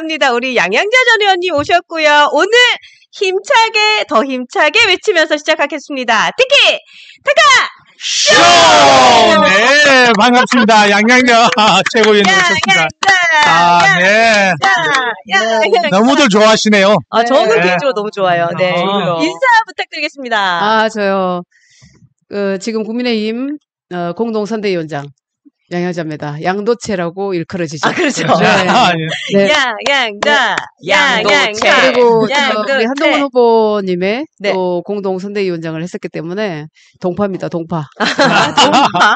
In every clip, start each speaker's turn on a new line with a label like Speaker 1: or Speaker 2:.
Speaker 1: 감사합니다. 우리 양양자 전 의원님 오셨고요. 오늘 힘차게 더 힘차게 외치면서 시작하겠습니다. 티키 타카
Speaker 2: 쇼! 네, 반갑습니다. 양양자 최고위원님 오셨습니다. 네. 너무들 좋아하시네요.
Speaker 1: 저는 개인적으로 너무 좋아요. 네. 인사 부탁드리겠습니다.
Speaker 3: 저요. 지금 국민의힘 공동선대위원장 양양자입니다. 양도체라고 일컬어지죠.
Speaker 1: 그렇죠.
Speaker 3: 네.
Speaker 1: 양양자.
Speaker 3: 그리고 우리 한동훈 후보님의 또 공동선대위원장을 했었기 때문에 동파입니다. 동파.
Speaker 1: 동파.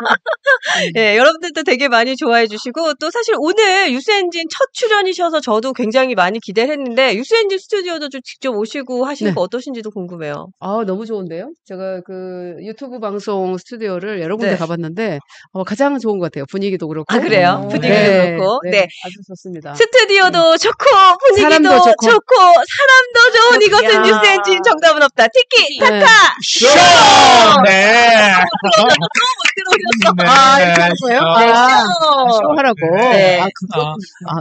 Speaker 1: 네, 여러분들도 되게 많이 좋아해 주시고 또 사실 오늘 뉴스엔진 첫 출연이셔서 저도 굉장히 많이 기대를 했는데 뉴스엔진 스튜디오도 좀 직접 오시고 하시는 거 어떠신지도 궁금해요.
Speaker 3: 너무 좋은데요. 제가 그 유튜브 방송 스튜디오를 여러 군데 가봤는데 가장 좋은 것 같아요. 분위기도 그렇고.
Speaker 1: 그래요? 분위기도 그렇고. 네.
Speaker 3: 아주 좋습니다.
Speaker 1: 스튜디오도 좋고, 분위기도 좋고, 사람도 좋은 이것은 뉴스엔진 정답은 없다. 티키, 타카,
Speaker 2: 쇼! 네.
Speaker 3: 이렇게 하셨어요? 쇼하라고.
Speaker 1: 네.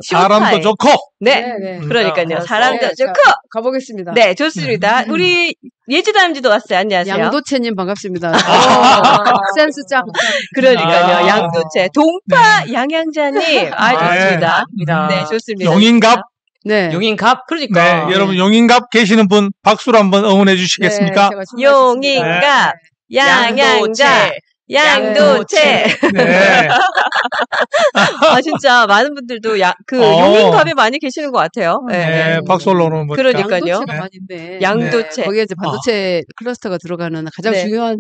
Speaker 2: 사람도 좋고.
Speaker 1: 네. 그러니까요. 사람도 좋고.
Speaker 3: 가보겠습니다.
Speaker 1: 네, 좋습니다. 우리 예지다람쥐도 왔어요. 안녕하세요.
Speaker 3: 양도채님 반갑습니다. 센스 짱.
Speaker 1: 그러니까요. 양도채. 동파 양양자님. 좋습니다. 네, 좋습니다.
Speaker 2: 용인갑.
Speaker 3: 네.
Speaker 1: 용인갑? 그러니까.
Speaker 2: 네, 여러분 용인갑 계시는 분 박수로 한번 응원해 주시겠습니까?
Speaker 1: 용인갑. 양양자. 양도채.
Speaker 2: 네.
Speaker 1: 진짜 많은 분들도 용인갑에 많이 계시는 것 같아요.
Speaker 2: 네, 박수 올라오는 분.
Speaker 1: 그러니까요.
Speaker 3: 양도채가 많이 있네.
Speaker 1: 양도채.
Speaker 3: 거기에 이제 반도체 클러스터가 들어가는 가장 중요한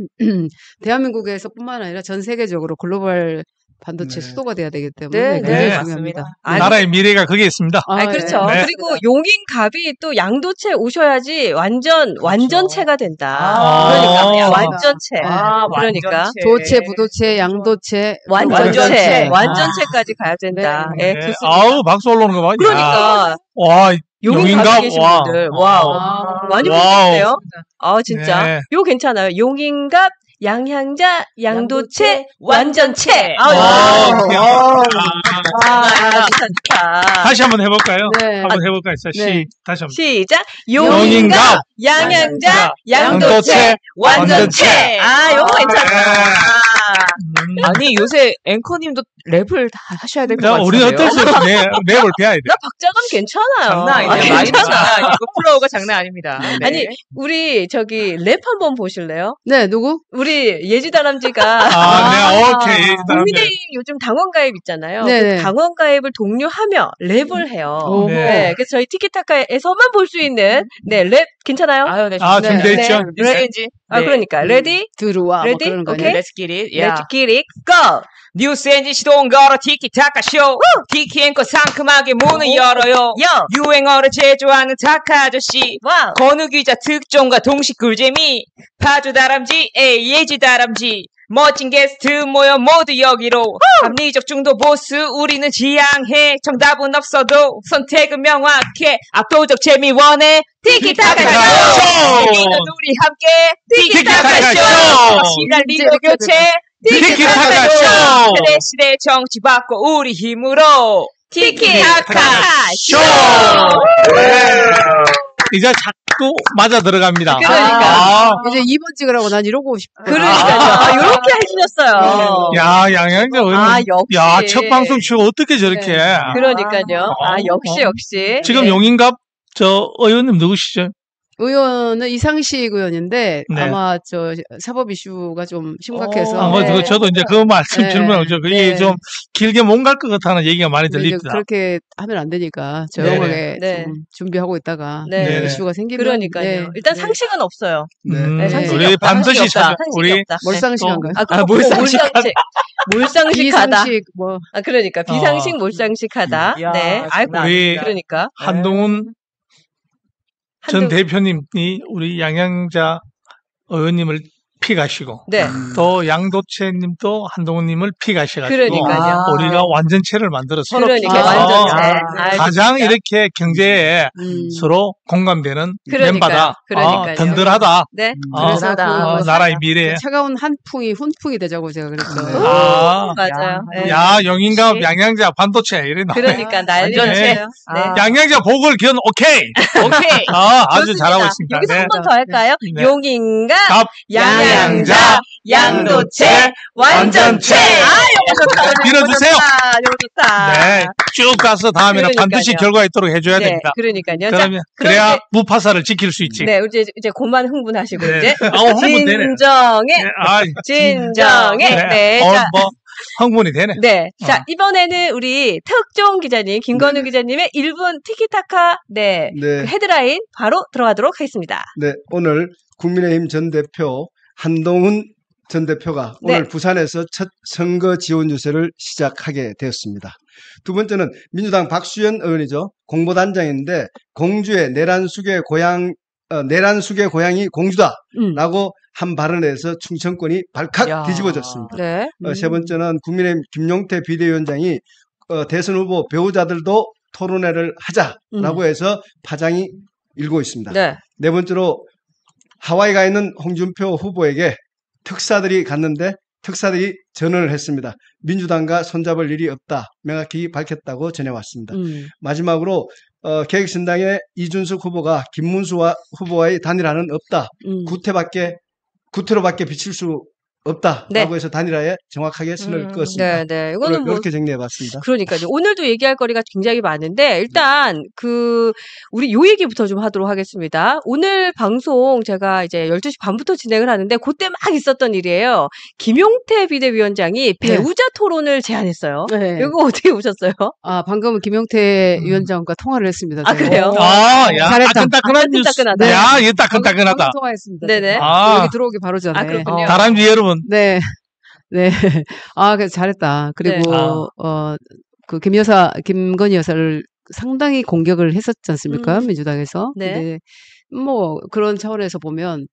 Speaker 3: 대한민국에서뿐만 아니라 전 세계적으로 글로벌 반도체 수도가 돼야 되기 때문에 굉장히 중요합니다.
Speaker 2: 나라의 미래가 거기에 있습니다.
Speaker 1: 그렇죠.
Speaker 2: 네.
Speaker 1: 그리고 용인갑이 또 양도채 오셔야지 완전체가 된다. 그러니까 완전체. 그러니까
Speaker 3: 도체, 부도체, 양도체,
Speaker 1: 완전체까지 가야 된다.
Speaker 2: 네.
Speaker 1: 좋습니다.
Speaker 2: 박수 올라오는 거 봐.
Speaker 1: 그러니까.
Speaker 2: 와,
Speaker 1: 용인갑 계신 분들. 많이 보셨네요. 진짜.
Speaker 2: 네.
Speaker 1: 이거 괜찮아요. 용인갑, 양향자, 양도체, 완전체. 좋다.
Speaker 2: 다시 한번 해볼까요?
Speaker 3: 네.
Speaker 2: 한번 해볼까요? 다시 한번.
Speaker 1: 시작.
Speaker 2: 용인갑,
Speaker 1: 양향자, 양도체, 완전체. 이거 괜찮다.
Speaker 4: 아니 요새 앵커님도 랩을 다 하셔야 될 것 같아요.
Speaker 2: 우리 어떨 수 없이 랩을 배워야 돼.
Speaker 1: 나 박자감 괜찮아요.
Speaker 4: 장난 아니에요.
Speaker 1: 괜찮아.
Speaker 4: 이거 플로우가 장난 아닙니다. 네.
Speaker 1: 아니 우리 랩 한번 보실래요?
Speaker 3: 네, 누구?
Speaker 1: 우리 예지다람쥐가
Speaker 2: 오케이.
Speaker 1: 국민의힘 요즘 당원 가입 있잖아요.
Speaker 3: 네.
Speaker 1: 그 당원 가입을 독려하며 랩을 해요.
Speaker 2: 네.
Speaker 1: 그래서 저희 티키타카에서만 볼 수 있는 랩 괜찮아요?
Speaker 4: 네.
Speaker 2: 준비돼 있죠?
Speaker 4: 뉴스엔진.
Speaker 1: 그러니까 레디
Speaker 3: 들어와.
Speaker 1: 레디
Speaker 3: 그런 거
Speaker 1: 오케이.
Speaker 4: Let's get it.
Speaker 1: Let's get it. Go.
Speaker 4: 뉴스엔진 시동 걸어 티키타카 쇼. 티키 앵커 상큼하게 문을 열어요. 유행어를 제조하는 타카 아저씨.
Speaker 1: 와우.
Speaker 4: 건우 기자 특종과 동시 꿀재미. 파주 다람쥐, 예지 다람쥐. 멋진 게스트 모여 모두 여기로. 합리적 중도 보스 우리는 지향해. 정답은 없어도 선택은 명확해. 압도적 재미 원해. 티키타카 쇼. 우리는 우리 함께 티키타카 쇼. 시간 리더 교체.
Speaker 2: 티키타카 쇼.
Speaker 4: 시대 정치 바꿔 우리 힘으로
Speaker 1: 티키타카
Speaker 2: 쇼. 이제 자꾸 맞아 들어갑니다.
Speaker 1: 그러니까.
Speaker 3: 이제 2번 찍으라고 난 이러고 싶어.
Speaker 1: 그러니까요. 이렇게 해주셨어요.
Speaker 2: 양양자 의원.
Speaker 1: 역시.
Speaker 2: 첫 방송 치고 어떻게 저렇게.
Speaker 1: 그러니까요. 역시.
Speaker 2: 지금 용인갑 의원님 누구시죠?
Speaker 3: 의원은 이상식 의원인데
Speaker 2: 네.
Speaker 3: 아마 사법 이슈가 좀 심각해서
Speaker 2: 저도 이제 그 말씀 질문하죠. 그게 좀 길게 못 갈 것 같다는 얘기가 많이 들립니다.
Speaker 3: 그렇게 하면 안 되니까 조용하게 좀 준비하고 있다가 이슈가 생기면
Speaker 1: 그러니까요. 일단 상식은 없어요. 상식이
Speaker 2: 우리
Speaker 1: 없다.
Speaker 2: 반드시 우리
Speaker 3: 몰상식한가요?
Speaker 1: 몰상식하다.
Speaker 3: 비상식
Speaker 1: 그러니까 비상식 몰상식하다. 네.
Speaker 2: 우리
Speaker 1: 그러니까
Speaker 2: 한동훈 전 대표님이 우리 양양자 의원님을 피가시고
Speaker 1: 네.
Speaker 2: 또 양도채님도 한동훈님을 피가셔가지고
Speaker 1: 그러니까요.
Speaker 2: 우리가 완전체를 만들었어요.
Speaker 1: 그러니까 완전체.
Speaker 2: 가장 이렇게 경제에 서로 공감되는 멤버다.
Speaker 1: 그러니까요.
Speaker 2: 든든하다.
Speaker 1: 네.
Speaker 3: 그래서
Speaker 2: 나라의 미래.
Speaker 3: 차가운 한풍이 훈풍이 되자고 제가 그랬죠.
Speaker 1: 맞아요. 네.
Speaker 2: 야, 영인갑, 양양자, 반도체 이래 나와요.
Speaker 1: 그러니까 난리네.
Speaker 2: 양양자 복을 견 오케이. 아주
Speaker 1: 좋습니다.
Speaker 2: 잘하고 있습니다.
Speaker 1: 여기서 한 번 더 할까요?
Speaker 2: 네.
Speaker 1: 용인갑, 양양자, 양도체, 완전체. 요거 좋다.
Speaker 2: 밀어주세요.
Speaker 1: 요거 좋다.
Speaker 2: 네, 쭉 가서 다음에는
Speaker 1: 그러니까요.
Speaker 2: 반드시 결과 있도록 해줘야
Speaker 1: 네,
Speaker 2: 됩니다.
Speaker 1: 그러니까요.
Speaker 2: 그러면 그래야 무파사를 지킬 수 있지.
Speaker 1: 네, 이제 그만 흥분하시고
Speaker 2: 네.
Speaker 1: 이제
Speaker 2: 흥분 되네.
Speaker 1: 진정해. 네. 자,
Speaker 2: 흥분이 되네.
Speaker 1: 네. 자, 이번에는 우리 특종 기자님, 김건우 기자님의 1분 티키타카, 그 헤드라인 바로 들어가도록 하겠습니다.
Speaker 5: 네. 오늘 국민의힘 전 대표 한동훈 전 대표가 오늘 부산에서 첫 선거 지원 유세를 시작하게 되었습니다. 두 번째는 민주당 박수현 의원이죠. 공보단장인데 공주의 내란숙의 고향이 공주다라고 한 발언에서 충청권이 발칵 뒤집어졌습니다.
Speaker 1: 네.
Speaker 5: 세 번째는 국민의힘 김용태 비대위원장이 대선 후보 배우자들도 토론회를 하자라고 해서 파장이 일고 있습니다. 네 번째로 하와이 가 있는 홍준표 후보에게 특사들이 갔는데 특사들이 전언을 했습니다. 민주당과 손잡을 일이 없다. 명확히 밝혔다고 전해왔습니다. 마지막으로 개혁신당의 이준석 후보가 김문수 후보와의 단일화는 없다. 구태로밖에 비칠 수 없다라고 해서 단일화에 정확하게 선을 그었습니다.
Speaker 1: 네. 이거는
Speaker 5: 이렇게 정리해봤습니다.
Speaker 1: 그러니까요. 오늘도 얘기할 거리가 굉장히 많은데 일단 우리 요 얘기부터 좀 하도록 하겠습니다. 오늘 방송 제가 이제 12시 반부터 진행을 하는데 그때 막 있었던 일이에요. 김용태 비대위원장이 배우자 토론을 제안했어요. 네. 이거 어떻게 보셨어요?
Speaker 3: 방금 김용태 위원장과 통화를 했습니다. 제가.
Speaker 1: 그래요?
Speaker 2: 잘했다. 따끈따끈한 뉴스. 야, 이게 따끈따끈하다.
Speaker 3: 통화했습니다.
Speaker 1: 네네.
Speaker 3: 여기 들어오기 바로 전에.
Speaker 1: 그렇군요.
Speaker 2: 다람쥐 여러분.
Speaker 3: 네. 그래서 잘했다. 그리고, 김건희 여사를 상당히 공격을 했었지 않습니까? 민주당에서.
Speaker 1: 네.
Speaker 3: 근데 그런 차원에서 보면,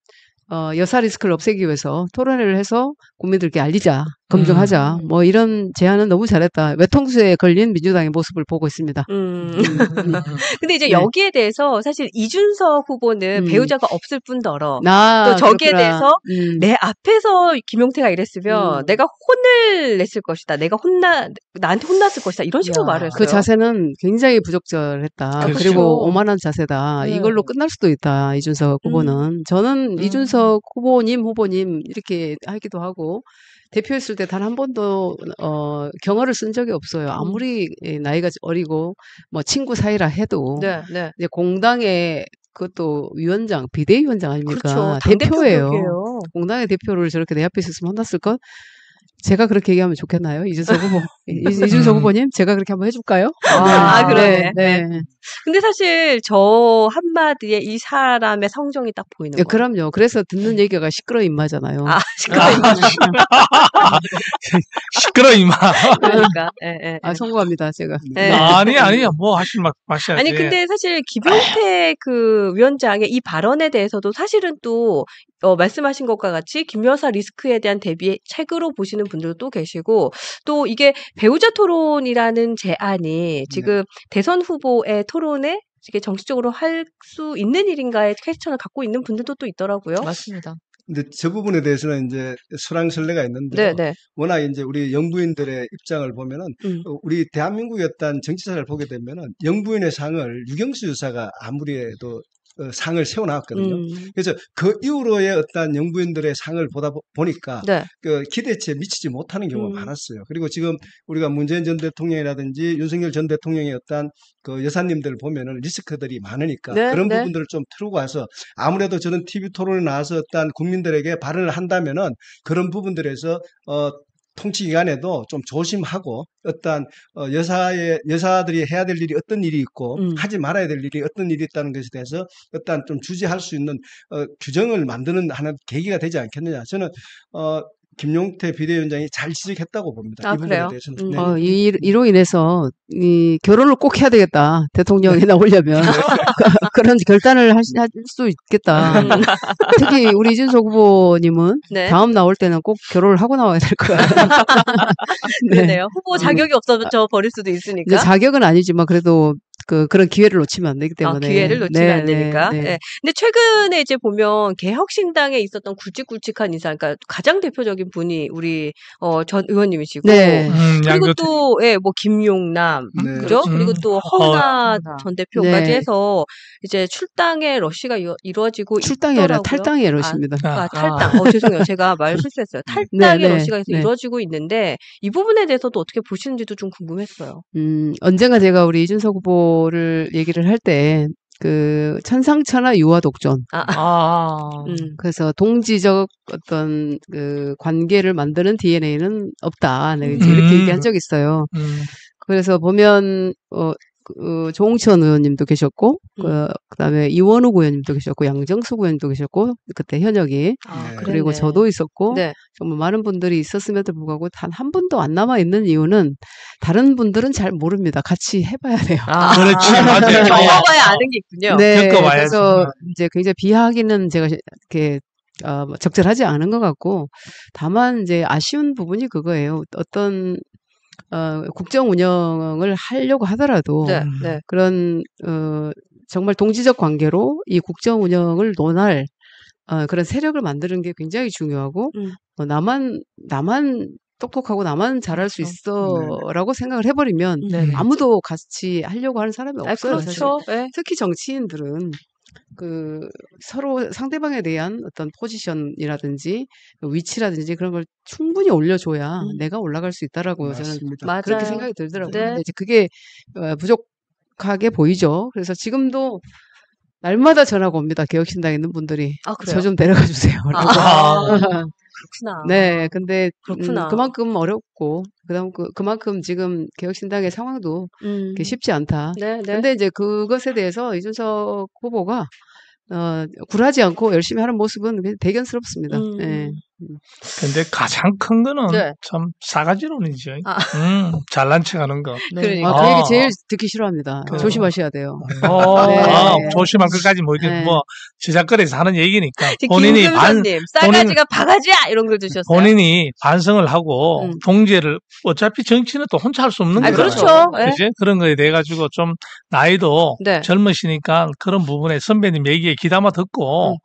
Speaker 3: 여사 리스크를 없애기 위해서 토론회를 해서 국민들께 알리자, 검증하자, 이런 제안은 너무 잘했다. 외통수에 걸린 민주당의 모습을 보고 있습니다.
Speaker 1: 근데 이제 여기에 대해서 사실 이준석 후보는 배우자가 없을 뿐더러 또 저기에 대해서 내 앞에서 김용태가 이랬으면 내가 혼을 냈을 것이다. 나한테 혼났을 것이다. 이런 식으로 말을 했어요.
Speaker 3: 그 자세는 굉장히 부적절했다.
Speaker 2: 그렇죠.
Speaker 3: 그리고 오만한 자세다. 이걸로 끝날 수도 있다. 이준석 후보는. 저는 이준석 후보님 이렇게 하기도 하고 대표했을 때 단 한 번도 경어를 쓴 적이 없어요. 아무리 나이가 어리고 친구 사이라 해도 이제 공당의 그것도 비대위원장 아닙니까?
Speaker 1: 그렇죠.
Speaker 3: 대표예요. 공당의 대표를 저렇게 내 앞에 있었으면 혼났을 것. 제가 그렇게 얘기하면 좋겠나요? 이준석 후보. 이준석 후보님, 제가 그렇게 한번 해줄까요?
Speaker 1: 그러네. 네. 근데 사실 저 한마디에 이 사람의 성정이 딱 보이는 거예요.
Speaker 3: 그럼요. 그래서 듣는 얘기가 시끄러 임마잖아요.
Speaker 1: 시끄러 임마.
Speaker 2: 시끄러 임마.
Speaker 1: 그러니까.
Speaker 3: 성공합니다, 제가.
Speaker 2: 아니요. 하셔야지.
Speaker 1: 아니, 근데 사실 김용태 위원장의 이 발언에 대해서도 사실은 또 말씀하신 것과 같이 김여사 리스크에 대한 대비책으로 보시는 분들도 계시고 또 이게 배우자 토론이라는 제안이 지금 대선 후보의 토론에 이게 정식적으로 할 수 있는 일인가의 퀘스천을 갖고 있는 분들도 또 있더라고요.
Speaker 3: 맞습니다.
Speaker 5: 근데 저 부분에 대해서는 이제 설랑설레가 있는데 워낙 이제 우리 영부인들의 입장을 보면은 우리 대한민국의 어떤 정치사를 보게 되면은 영부인의 상을 유경수 여사가 아무리도 상을 세워놨거든요. 그래서 그 이후로의 어떤 영부인들의 상을 보다 보니까 그 기대치에 미치지 못하는 경우가 많았어요. 그리고 지금 우리가 문재인 전 대통령이라든지 윤석열 전 대통령의 어떤 그 여사님들 보면은 리스크들이 많으니까 그런 부분들을 좀 틀고 와서 아무래도 저는 TV 토론에 나와서 어떤 국민들에게 발언을 한다면은 그런 부분들에서 통치기간에도 좀 조심하고 어떤 여사들이 해야 될 일이 어떤 일이 있고 하지 말아야 될 일이 어떤 일이 있다는 것에 대해서 어떤 좀 주지할 수 있는 규정을 만드는 하는 계기가 되지 않겠느냐. 저는 김용태 비대위원장이 잘 지적했다고 봅니다. 이 부분에 대해서는.
Speaker 3: 네. 이로 인해서 이 결혼을 꼭 해야 되겠다. 대통령에 나오려면 그런 결단을 할 수 있겠다. 특히 우리 이준석 후보님은 네. 다음 나올 때는 꼭 결혼을 하고 나와야 될 거야.
Speaker 1: 네. 그러네요. 후보 자격이 없어져 버릴 수도 있으니까.
Speaker 3: 자격은 아니지만 그래도 그런 기회를 놓치면 안 되기 때문에.
Speaker 1: 기회를 놓치면 안 되니까. 네. 근데 최근에 이제 보면 개혁신당에 있었던 굵직굵직한 인사, 그러니까 가장 대표적인 분이 우리 전 의원님이시고,
Speaker 3: 네.
Speaker 1: 그리고 또 뭐 김용남,
Speaker 5: 네.
Speaker 1: 그죠? 그리고 또 허은하 전 대표까지 해서 이제 출당의 러시가 이루어지고
Speaker 3: 출당이 아니라 탈당의 러시입니다.
Speaker 1: 탈당. 죄송해요. 제가 말 실수했어요. 탈당의 러시가 이루어지고 있는데 이 부분에 대해서도 어떻게 보시는지도 좀 궁금했어요.
Speaker 3: 언젠가 제가 우리 이준석 후보를 얘기를 할 때 천상천하 유아독존. 그래서 동지적 어떤 관계를 만드는 DNA는 없다. 네, 이렇게 얘기한 적이 있어요. 그래서 보면 조홍천 의원님도 계셨고, 그다음에 이원욱 의원님도 계셨고, 양정숙 의원님도 계셨고, 그때 현역이. 그리고 저도 있었고, 정말 많은 분들이 있었음에도 불구하고 단 한 분도 안 남아 있는 이유는 다른 분들은 잘 모릅니다. 같이 해봐야 돼요.
Speaker 2: 그렇지, 맞아요.
Speaker 1: 겪어봐야 아는 게 있군요.
Speaker 3: 네, 그래서 이제 굉장히 비하하기는 제가 이렇게 적절하지 않은 것 같고, 다만 이제 아쉬운 부분이 그거예요. 어떤 국정 운영을 하려고 하더라도 그런 정말 동지적 관계로 이 국정 운영을 논할 그런 세력을 만드는 게 굉장히 중요하고 나만 똑똑하고 나만 잘할 수 있어라고 생각을 해버리면 아무도 같이 하려고 하는 사람이 없어요.
Speaker 1: 그렇죠.
Speaker 3: 사실. 특히 정치인들은 서로 상대방에 대한 어떤 포지션이라든지 위치라든지 그런 걸 충분히 올려줘야 내가 올라갈 수 있다라고
Speaker 5: 맞습니다.
Speaker 3: 저는 그렇게 생각이 들더라고요. 근데 이제 그게 부족하게 보이죠. 그래서 지금도 날마다 전화가 옵니다. 개혁신당에 있는 분들이 저 좀 데려가 주세요.
Speaker 1: 그렇구나.
Speaker 3: 네, 근데
Speaker 1: 그렇구나.
Speaker 3: 그만큼 어렵고 그만큼 지금 개혁신당의 상황도 쉽지 않다. 근데 이제 그것에 대해서 이준석 후보가 굴하지 않고 열심히 하는 모습은 대견스럽습니다. 네.
Speaker 2: 근데 가장 큰 거는 참 사가지론이죠. 잘난 척하는 거.
Speaker 3: 그 얘기 제일 듣기 싫어합니다. 조심하셔야 돼요.
Speaker 2: 조심할 것까지 뭐 지작거리에서 하는 얘기니까
Speaker 1: 본인이 싸가지가 바가지야 이런 걸 주셨어요.
Speaker 2: 본인이 반성을 하고 동지를 어차피 정치는 또 혼자 할 수 없는 거잖아요.
Speaker 1: 그렇죠.
Speaker 2: 그치? 그런 거에 대해 가지고 좀 나이도 젊으시니까 그런 부분에 선배님 얘기에 귀담아 듣고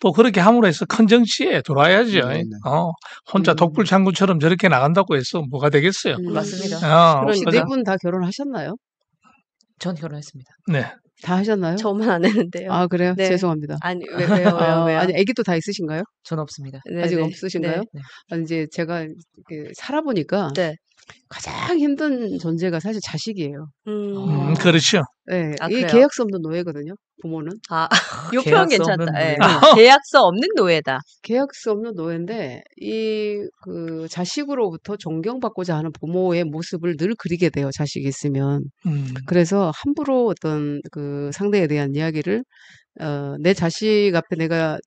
Speaker 2: 또 그렇게 함으로 해서 큰 정치에 들어와야죠. 혼자 독불장군처럼 저렇게 나간다고 해서 뭐가 되겠어요.
Speaker 4: 맞습니다.
Speaker 3: 혹시 네 분 다 결혼하셨나요?
Speaker 4: 전 결혼했습니다.
Speaker 2: 네.
Speaker 3: 다 하셨나요?
Speaker 1: 저만 안 했는데요.
Speaker 3: 그래요? 죄송합니다.
Speaker 1: 아니, 왜요?
Speaker 3: 아니, 애기도 다 있으신가요?
Speaker 4: 전 없습니다.
Speaker 3: 아직 없으신가요? 아니, 이제 제가 살아보니까 가장 힘든 존재가 사실 자식이에요.
Speaker 2: 그렇죠.
Speaker 3: 네, 이게 계약서 없는 노예거든요. 부모는.
Speaker 1: 이 표현 괜찮다. 계약서 없는 노예다.
Speaker 3: 계약서 없는 노예인데 자식으로부터 존경받고자 하는 부모의 모습을 늘 그리게 돼요. 자식이 있으면. 그래서 함부로 어떤 상대에 대한 이야기를 내 자식 앞에 내가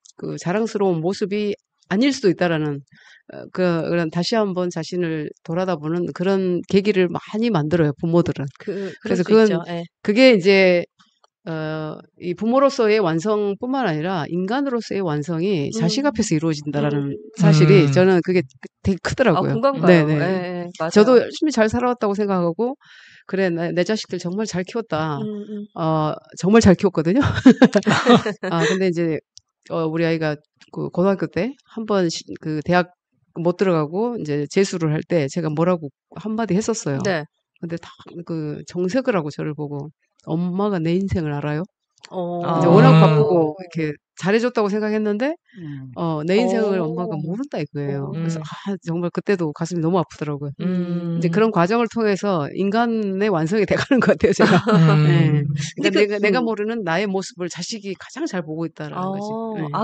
Speaker 3: 자랑스러운 모습이 아닐 수도 있다라는 그런 다시 한번 자신을 돌아다보는 그런 계기를 많이 만들어요, 부모들은. 그래서 그게 이제 이 부모로서의 완성뿐만 아니라 인간으로서의 완성이 자식 앞에서 이루어진다라는 사실이 저는 그게 되게 크더라고요.
Speaker 1: 공감 가요. 네네. 맞아요.
Speaker 3: 저도 열심히 잘 살아왔다고 생각하고 그래 내 자식들 정말 잘 키웠다. 정말 잘 키웠거든요. 근데 이제 우리 아이가 고등학교 때 한번 대학 못 들어가고 이제 재수를 할 때 제가 뭐라고 한마디 했었어요. 근데 다 정색을 하고 저를 보고 엄마가 내 인생을 알아요? 이제 워낙 바쁘고 이렇게 잘해줬다고 생각했는데 내 인생을 엄마가 모른다 이거예요. 그래서 정말 그때도 가슴이 너무 아프더라고요. 이제 그런 과정을 통해서 인간의 완성이 돼가는 것 같아요, 제가. 근데 내가 모르는 나의 모습을 자식이 가장 잘 보고 있다라는 거지.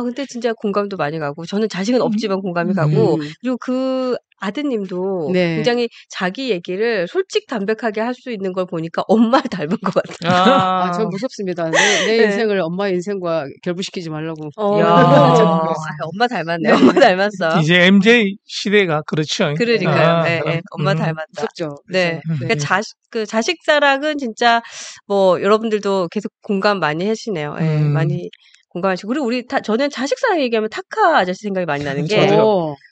Speaker 1: 근데 진짜 공감도 많이 가고 저는 자식은 없지만 공감이 가고 그리고 그 아드님도 네. 굉장히 자기 얘기를 솔직담백하게 할 수 있는 걸 보니까 엄마를 닮은 것 같아요.
Speaker 3: 전 무섭습니다. 내 인생을 엄마의 인생과 결부시키지 말라고.
Speaker 1: 엄마 닮았네. 엄마 닮았어.
Speaker 2: 이제 MJ 시대가 그렇죠.
Speaker 1: 그러니까요. 네, 엄마 닮았다.
Speaker 3: 무섭죠.
Speaker 1: 네. 그러니까 자식 사랑은 진짜 뭐 여러분들도 계속 공감 많이 하시네요. 네, 많이 공감하시고. 그리고 저는 자식 사랑 얘기하면 타카 아저씨 생각이 많이 나는 게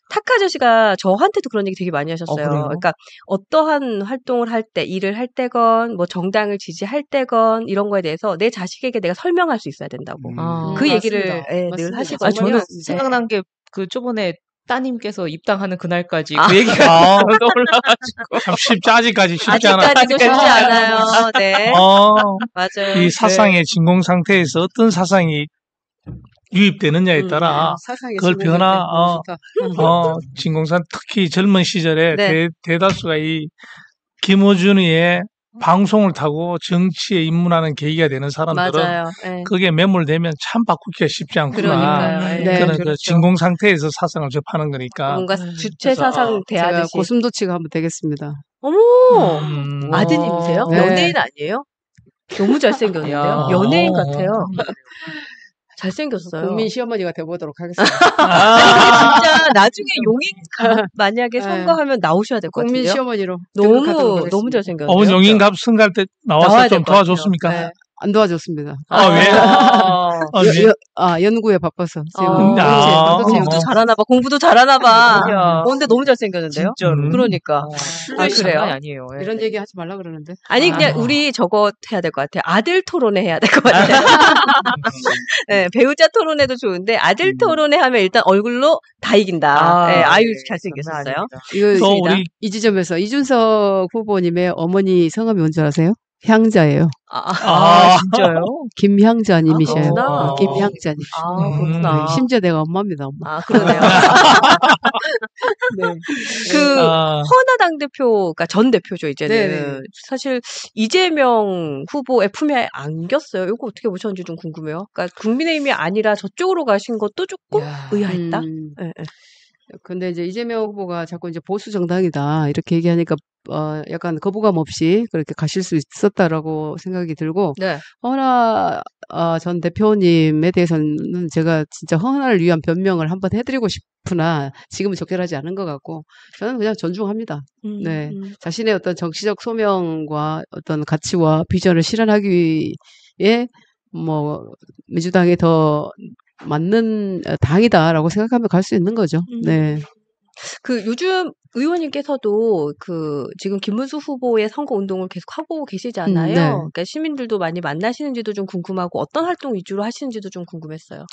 Speaker 1: 타카 아저씨가 저한테도 그런 얘기 되게 많이 하셨어요. 그러니까 어떠한 활동을 할 때, 일을 할 때건 뭐 정당을 지지할 때건 이런 거에 대해서 내 자식에게 내가 설명할 수 있어야 된다고. 그 얘기를 늘 하시거든요.
Speaker 4: 저는 생각난 게 그 저번에 따님께서 입당하는 그날까지 그 얘기가 떠올라가지고
Speaker 2: 참 아직까지 쉽지 않아요.
Speaker 1: 아직까지도 쉽지 않아요. 네. 맞아요.
Speaker 2: 이 사상의 진공 상태에서 어떤 사상이 유입되느냐에 따라 그걸 진공산 특히 젊은 시절에 대다수가 이 김어준이의 방송을 타고 정치에 입문하는 계기가 되는 사람들은 그게 매몰되면 참 바꾸기가 쉽지 않구나. 그런 그 진공 상태에서 사상을 접하는 거니까.
Speaker 1: 뭔가 주체 사상 대하듯이.
Speaker 3: 고슴도치가 한번 되겠습니다.
Speaker 1: 어머, 아드님이세요? 네. 연예인 아니에요? 너무 잘생겼는데요? 연예인 같아요. 잘생겼어요.
Speaker 3: 국민 시어머니가 돼보도록 하겠습니다.
Speaker 1: 진짜 나중에 용인갑 만약에 선거하면 나오셔야 될 것 같아요.
Speaker 3: 국민 시어머니로
Speaker 1: 너무 잘생겼어요.
Speaker 2: 용인갑 선거할 때 나와서 좀 도와줬습니까?
Speaker 3: 네. 안 도와줬습니다.
Speaker 2: 왜?
Speaker 3: 연구에 바빠서.
Speaker 1: 공부도 잘하나 봐. 공부도 잘하나 봐. 근데 너무 잘생겼는데요?
Speaker 4: 진짜로.
Speaker 1: 그러니까.
Speaker 4: 그래요? 아니에요.
Speaker 3: 이런 얘기 하지 말라 그러는데.
Speaker 1: 아니, 그냥 우리 저거 해야 될 것 같아요. 아들 토론회 해야 될 것 같아요. 네, 배우자 토론회도 좋은데, 아들 토론회 하면 일단 얼굴로 다 이긴다. 아유, 잘생겼었어요.
Speaker 3: 이거 우리 이 지점에서 이준석 후보님의 어머니 성함이 뭔지 아세요? 향자예요.
Speaker 4: 진짜요?
Speaker 3: 김향자님이셔요. 김향자님.
Speaker 1: 그렇구나.
Speaker 3: 심지어 내가 엄마입니다, 엄마.
Speaker 1: 그러네요. 네. 허나 당대표, 그러니까 전 대표죠, 이제는. 네네. 사실, 이재명 후보의 품에 안겼어요. 이거 어떻게 보셨는지 좀 궁금해요. 그러니까 국민의힘이 아니라 저쪽으로 가신 것도 조금 의아했다? 네.
Speaker 3: 근데 이제 이재명 후보가 자꾸 이제 보수 정당이다 이렇게 얘기하니까 약간 거부감 없이 그렇게 가실 수 있었다라고 생각이 들고 허나 전 대표님에 대해서는 제가 진짜 허나를 위한 변명을 한번 해드리고 싶으나 지금은 적절하지 않은 것 같고 저는 그냥 존중합니다. 네, 자신의 어떤 정치적 소명과 어떤 가치와 비전을 실현하기 위해 뭐 민주당이 더 맞는 당이다라고 생각하면 갈 수 있는 거죠. 네.
Speaker 1: 요즘 의원님께서도 지금 김문수 후보의 선거 운동을 계속 하고 계시잖아요. 그러니까 시민들도 많이 만나시는지도 좀 궁금하고 어떤 활동 위주로 하시는지도 좀 궁금했어요.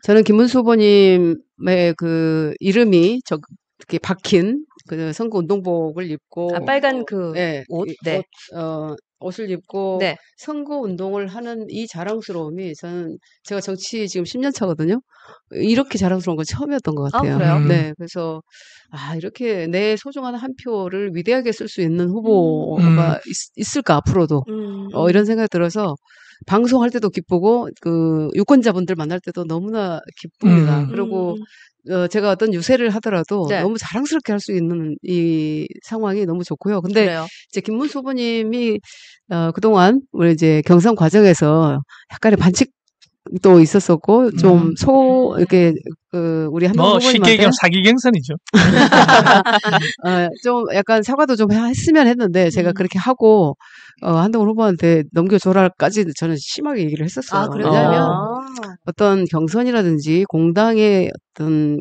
Speaker 3: 저는 김문수 후보님의 이름이 이렇게 박힌 선거 운동복을 입고
Speaker 1: 빨간 옷,
Speaker 3: 옷을 입고 선거 운동을 하는 이 자랑스러움이 제가 정치 지금 10년 차거든요. 이렇게 자랑스러운 건 처음이었던 것 같아요.
Speaker 1: 그래요?
Speaker 3: 네, 그래서 이렇게 내 소중한 한 표를 위대하게 쓸 수 있는 후보가 있을까 앞으로도 이런 생각이 들어서 방송할 때도 기쁘고 유권자분들 만날 때도 너무나 기쁩니다. 그리고 제가 어떤 유세를 하더라도 너무 자랑스럽게 할 수 있는 이 상황이 너무 좋고요. 근데 이제 김문수 후보님이 그동안 우리 이제 경선 과정에서 약간의 반칙도 있었었고 좀 이렇게 우리 한동훈 후보님한테
Speaker 2: 쉽게 얘기하면 사기 경선이죠.
Speaker 3: 좀 약간 사과도 좀 했으면 했는데 제가 그렇게 하고 한동훈 후보한테 넘겨줘라까지 저는 심하게 얘기를 했었어요. 왜냐하면 어떤 경선이라든지 공당의 어떤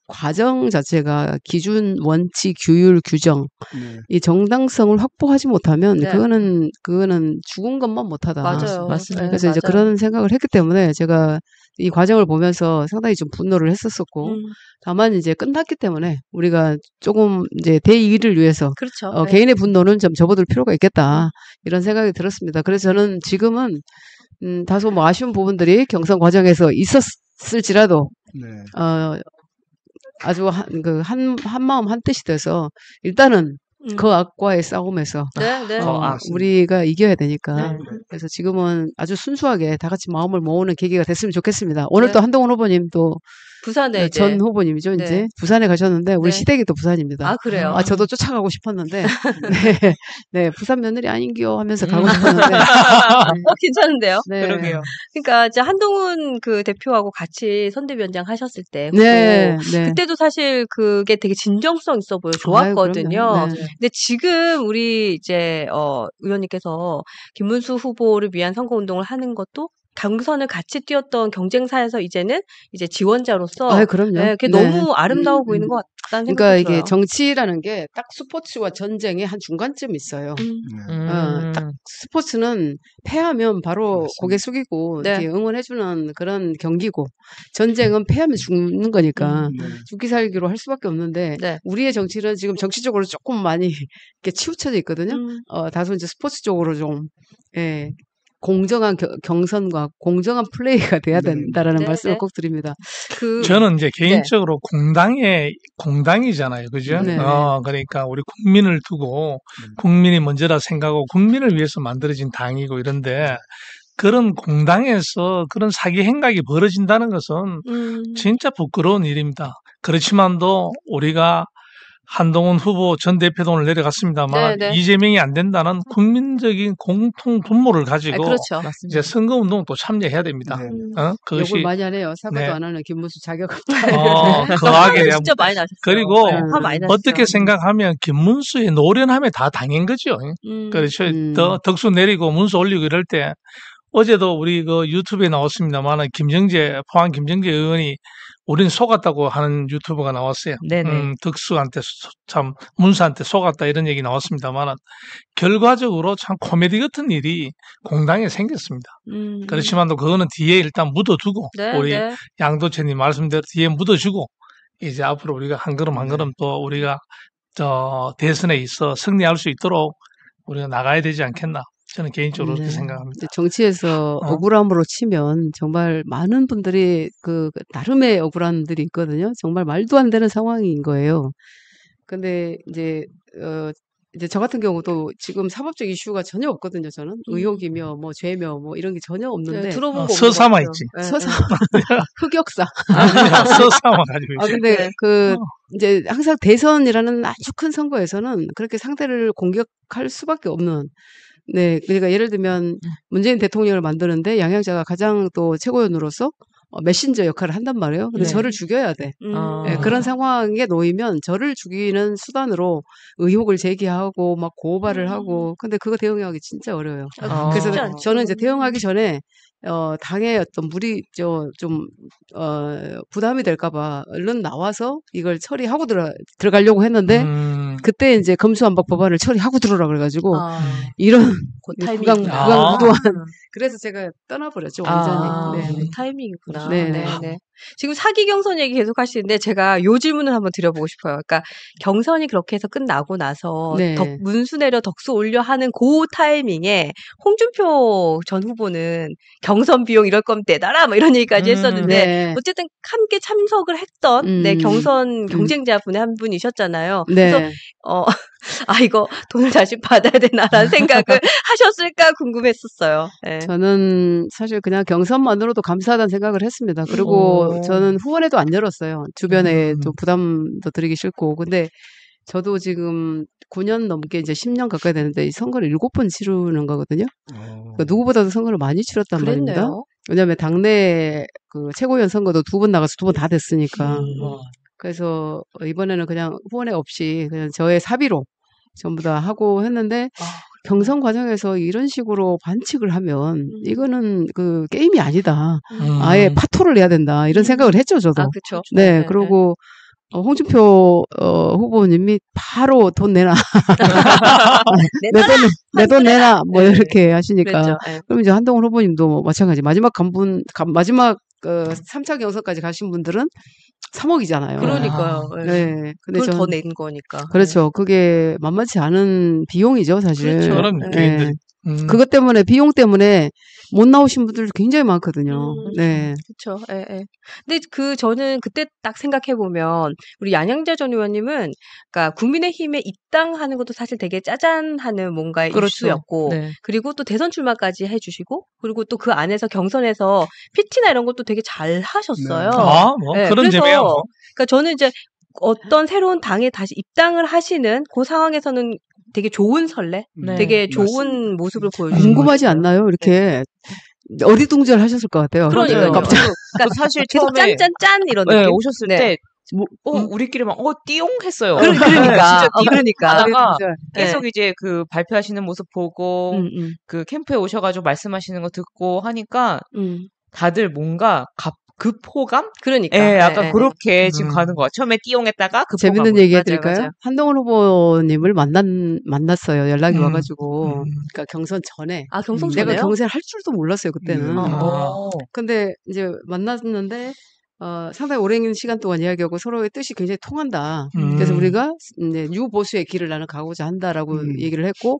Speaker 3: 과정 자체가 기준, 원칙, 규율, 규정 이 정당성을 확보하지 못하면 그거는 죽은 것만 못하다.
Speaker 1: 맞아요.
Speaker 3: 맞습니다. 그래서 이제 그런 생각을 했기 때문에 제가 이 과정을 보면서 상당히 좀 분노를 했었었고 다만 이제 끝났기 때문에 우리가 조금 이제 대의를 위해서 개인의 분노는 좀 접어둘 필요가 있겠다 이런 생각이 들었습니다. 그래서 저는 지금은 다소 뭐 아쉬운 부분들이 경선 과정에서 있었을지라도 아주 한 마음 한 뜻이 돼서 일단은 그 악과의 싸움에서 우리가 이겨야 되니까 그래서 지금은 아주 순수하게 다 같이 마음을 모으는 계기가 됐으면 좋겠습니다. 오늘 또 한동훈 후보님 또
Speaker 1: 부산에
Speaker 3: 전 후보님이죠.
Speaker 1: 네.
Speaker 3: 이제 부산에 가셨는데 우리
Speaker 1: 네.
Speaker 3: 시댁이 또 부산입니다.
Speaker 1: 아 그래요?
Speaker 3: 저도 쫓아가고 싶었는데 네, 부산 며느리 아닌겨 하면서 가고 싶었는데
Speaker 1: 괜찮은데요?
Speaker 3: 네.
Speaker 4: 그러게요.
Speaker 1: 그러니까 이제 한동훈 그 대표하고 같이 선대위원장 하셨을 때
Speaker 3: 네, 네.
Speaker 1: 그때도 사실 그게 되게 진정성 있어 보여 좋았거든요.
Speaker 3: 네.
Speaker 1: 근데 지금 우리 이제 의원님께서 김문수 후보를 위한 선거운동을 하는 것도 경선을 같이 뛰었던 경쟁사에서 이제는 이제 지원자로서
Speaker 3: 그럼요.
Speaker 1: 네, 그게 너무 아름다워 보이는 것 같다는 생각이
Speaker 3: 그러니까
Speaker 1: 들어요.
Speaker 3: 이게 정치라는 게 딱 스포츠와 전쟁의 한 중간쯤 있어요. 딱 스포츠는 패하면 바로
Speaker 5: 맞습니다.
Speaker 3: 고개 숙이고
Speaker 1: 네.
Speaker 3: 이렇게 응원해주는 그런 경기고 전쟁은 패하면 죽는 거니까 죽기 살기로 할 수밖에 없는데
Speaker 1: 네.
Speaker 3: 우리의 정치는 지금 정치적으로 조금 많이 이렇게 치우쳐져 있거든요. 다소 이제 스포츠 쪽으로 좀 공정한 경선과 공정한 플레이가 돼야 된다라는 말씀을 꼭 드립니다.
Speaker 2: 저는 이제 개인적으로 공당이잖아요. 그죠?
Speaker 3: 네.
Speaker 2: 그러니까 우리 국민을 두고 국민이 먼저라 생각하고 국민을 위해서 만들어진 당이고 이런데 그런 공당에서 그런 사기 행각이 벌어진다는 것은 진짜 부끄러운 일입니다. 그렇지만도 우리가 한동훈 후보 전 대표도 오늘 내려갔습니다만 이재명이 안 된다는 국민적인 공통 분모를 가지고
Speaker 1: 그렇죠.
Speaker 2: 이제 선거운동 또 참여해야 됩니다.
Speaker 3: 그것이 욕을 많이 하네요. 사과도 안 하는 김문수 자격 없다.
Speaker 2: 거하게 대한
Speaker 1: 진짜 많이 나셨어요.
Speaker 2: 그리고 어떻게 생각하면 김문수의 노련함에 다 당한 거죠. 그렇죠. 더 덕수 내리고 문수 올리고 이럴 때 어제도 우리 그 유튜브에 나왔습니다만 포항 김정재 의원이 우린 속았다고 하는 유튜버가 나왔어요. 덕수한테 참 문수한테 속았다 이런 얘기 나왔습니다만 결과적으로 참 코미디 같은 일이 공당에 생겼습니다. 그렇지만도 그거는 뒤에 일단 묻어두고 우리 양도채님 말씀대로 뒤에 묻어주고 이제 앞으로 우리가 한 걸음 한 걸음 또 우리가 대선에 있어 승리할 수 있도록 우리가 나가야 되지 않겠나. 저는 개인적으로 그렇게 생각합니다.
Speaker 3: 정치에서 억울함으로 치면 정말 많은 분들이 나름의 억울함들이 있거든요. 정말 말도 안 되는 상황인 거예요. 근데 이제 저 같은 경우도 지금 사법적 이슈가 전혀 없거든요. 저는 의혹이며 뭐 죄며 뭐 이런 게 전혀 없는데
Speaker 1: 들어본 거
Speaker 2: 서사만 있지.
Speaker 3: 흑역사.
Speaker 2: 서사만 가지고 있지.
Speaker 3: 근데 이제 항상 대선이라는 아주 큰 선거에서는 그렇게 상대를 공격할 수밖에 없는. 네, 그러니까 예를 들면 문재인 대통령을 만드는데 양양자가 가장 또 최고위원으로서 메신저 역할을 한단 말이에요. 근데 저를 죽여야 돼. 그런 상황에 놓이면 저를 죽이는 수단으로 의혹을 제기하고 막 고발을 하고 근데 그거 대응하기 진짜 어려워요. 그래서 저는 이제 대응하기 전에 당의 어떤 부담이 될까봐 얼른 나와서 이걸 처리하고 들어가려고 했는데 그때 이제 검수완박 법안을 처리하고 들어오라 그래가지고 이런 부강무도한 그래서 제가 떠나버렸죠 완전히.
Speaker 1: 타이밍이구나. 네. 지금 사기 경선 얘기 계속 하시는데 제가 요 질문을 한번 드려보고 싶어요. 그러니까 경선이 그렇게 해서 끝나고 나서 문수 내려 덕수 올려 하는 그 타이밍에 홍준표 전 후보는 경선 비용 이럴 거면 내놔라 뭐 이런 얘기까지 했었는데 어쨌든 함께 참석을 했던 경선 경쟁자분의 한 분이셨잖아요. 그래서 이거 돈을 다시 받아야 되나라는 생각을 하셨을까 궁금했었어요. 네.
Speaker 3: 저는 사실 그냥 경선만으로도 감사하다는 생각을 했습니다. 그리고 저는 후원회도 안 열었어요. 주변에 좀 부담도 드리기 싫고. 근데 저도 지금 9년 넘게 이제 10년 가까이 되는데 이 선거를 7번 치르는 거거든요. 그러니까 누구보다도 선거를 많이 치렀단 말입니다. 왜냐하면 당내 최고위원 선거도 2번 나가서 2번 다 됐으니까. 그래서 이번에는 그냥 후원회 없이 그냥 저의 사비로 전부 다 하고 했는데 경선 과정에서 이런 식으로 반칙을 하면 이거는 게임이 아니다. 아예 파토를 내야 된다. 이런 생각을 했죠, 저도.
Speaker 1: 그렇죠.
Speaker 3: 네, 그리고 홍준표 후보님이 바로 돈 내놔. 내 돈 내놔. 뭐 이렇게 하시니까. 그럼 이제 한동훈 후보님도 마찬가지. 마지막 3차 경선까지 가신 분들은 3억이잖아요.
Speaker 1: 그러니까요.
Speaker 3: 네. 근데
Speaker 1: 그걸 더 낸 거니까.
Speaker 3: 그렇죠. 그게 만만치 않은 비용이죠, 사실.
Speaker 2: 그렇죠.
Speaker 3: 네. 그것 때문에 비용 때문에 못 나오신 분들 굉장히 많거든요. 네.
Speaker 1: 그렇죠. 예, 예. 근데 저는 그때 딱 생각해 보면 우리 양양자 전 의원님은 그러니까 국민의힘에 입당하는 것도 사실 되게 짜잔하는 뭔가의
Speaker 4: 그렇죠.
Speaker 1: 이슈였고
Speaker 4: 네.
Speaker 1: 그리고 또 대선 출마까지 해주시고 그리고 또 그 안에서 경선에서 PT나 이런 것도 되게 잘 하셨어요.
Speaker 2: 뭐 그런 재미야. 뭐.
Speaker 1: 그러니까 저는 이제 어떤 새로운 당에 다시 입당을 하시는 그 상황에서는 되게 좋은 설레, 되게 좋은 모습을 보여주시는
Speaker 3: 궁금하지 않나요? 이렇게 어리둥절 하셨을 것 같아요.
Speaker 1: 그러니까요.
Speaker 3: 깜짝.
Speaker 4: 그러니까 사실
Speaker 1: 계속
Speaker 4: 처음에
Speaker 1: 짠짠짠 이런 느낌.
Speaker 4: 오셨을 때 우리끼리 막 띠용 했어요.
Speaker 1: 그러니까. 그러니까.
Speaker 4: 하다가 계속 이제 그 발표하시는 모습 보고 그 캠프에 오셔가지고 말씀하시는 거 듣고 하니까 다들 뭔가 급호감?
Speaker 1: 그러니까.
Speaker 4: 예, 약간 그렇게 지금 가는 거. 처음에 띠용했다가 급호감.
Speaker 3: 재밌는 얘기 해드릴까요?
Speaker 1: 맞아요.
Speaker 3: 한동훈 후보님을 만났어요. 연락이 와가지고. 그러니까 경선 전에.
Speaker 1: 아, 경선 전에요?
Speaker 3: 내가 경선을 할 줄도 몰랐어요, 그때는. 근데 이제 만났는데 상당히 오랜 시간 동안 이야기하고 서로의 뜻이 굉장히 통한다. 그래서 우리가 이제 유보수의 길을 나는 가고자 한다라고 얘기를 했고,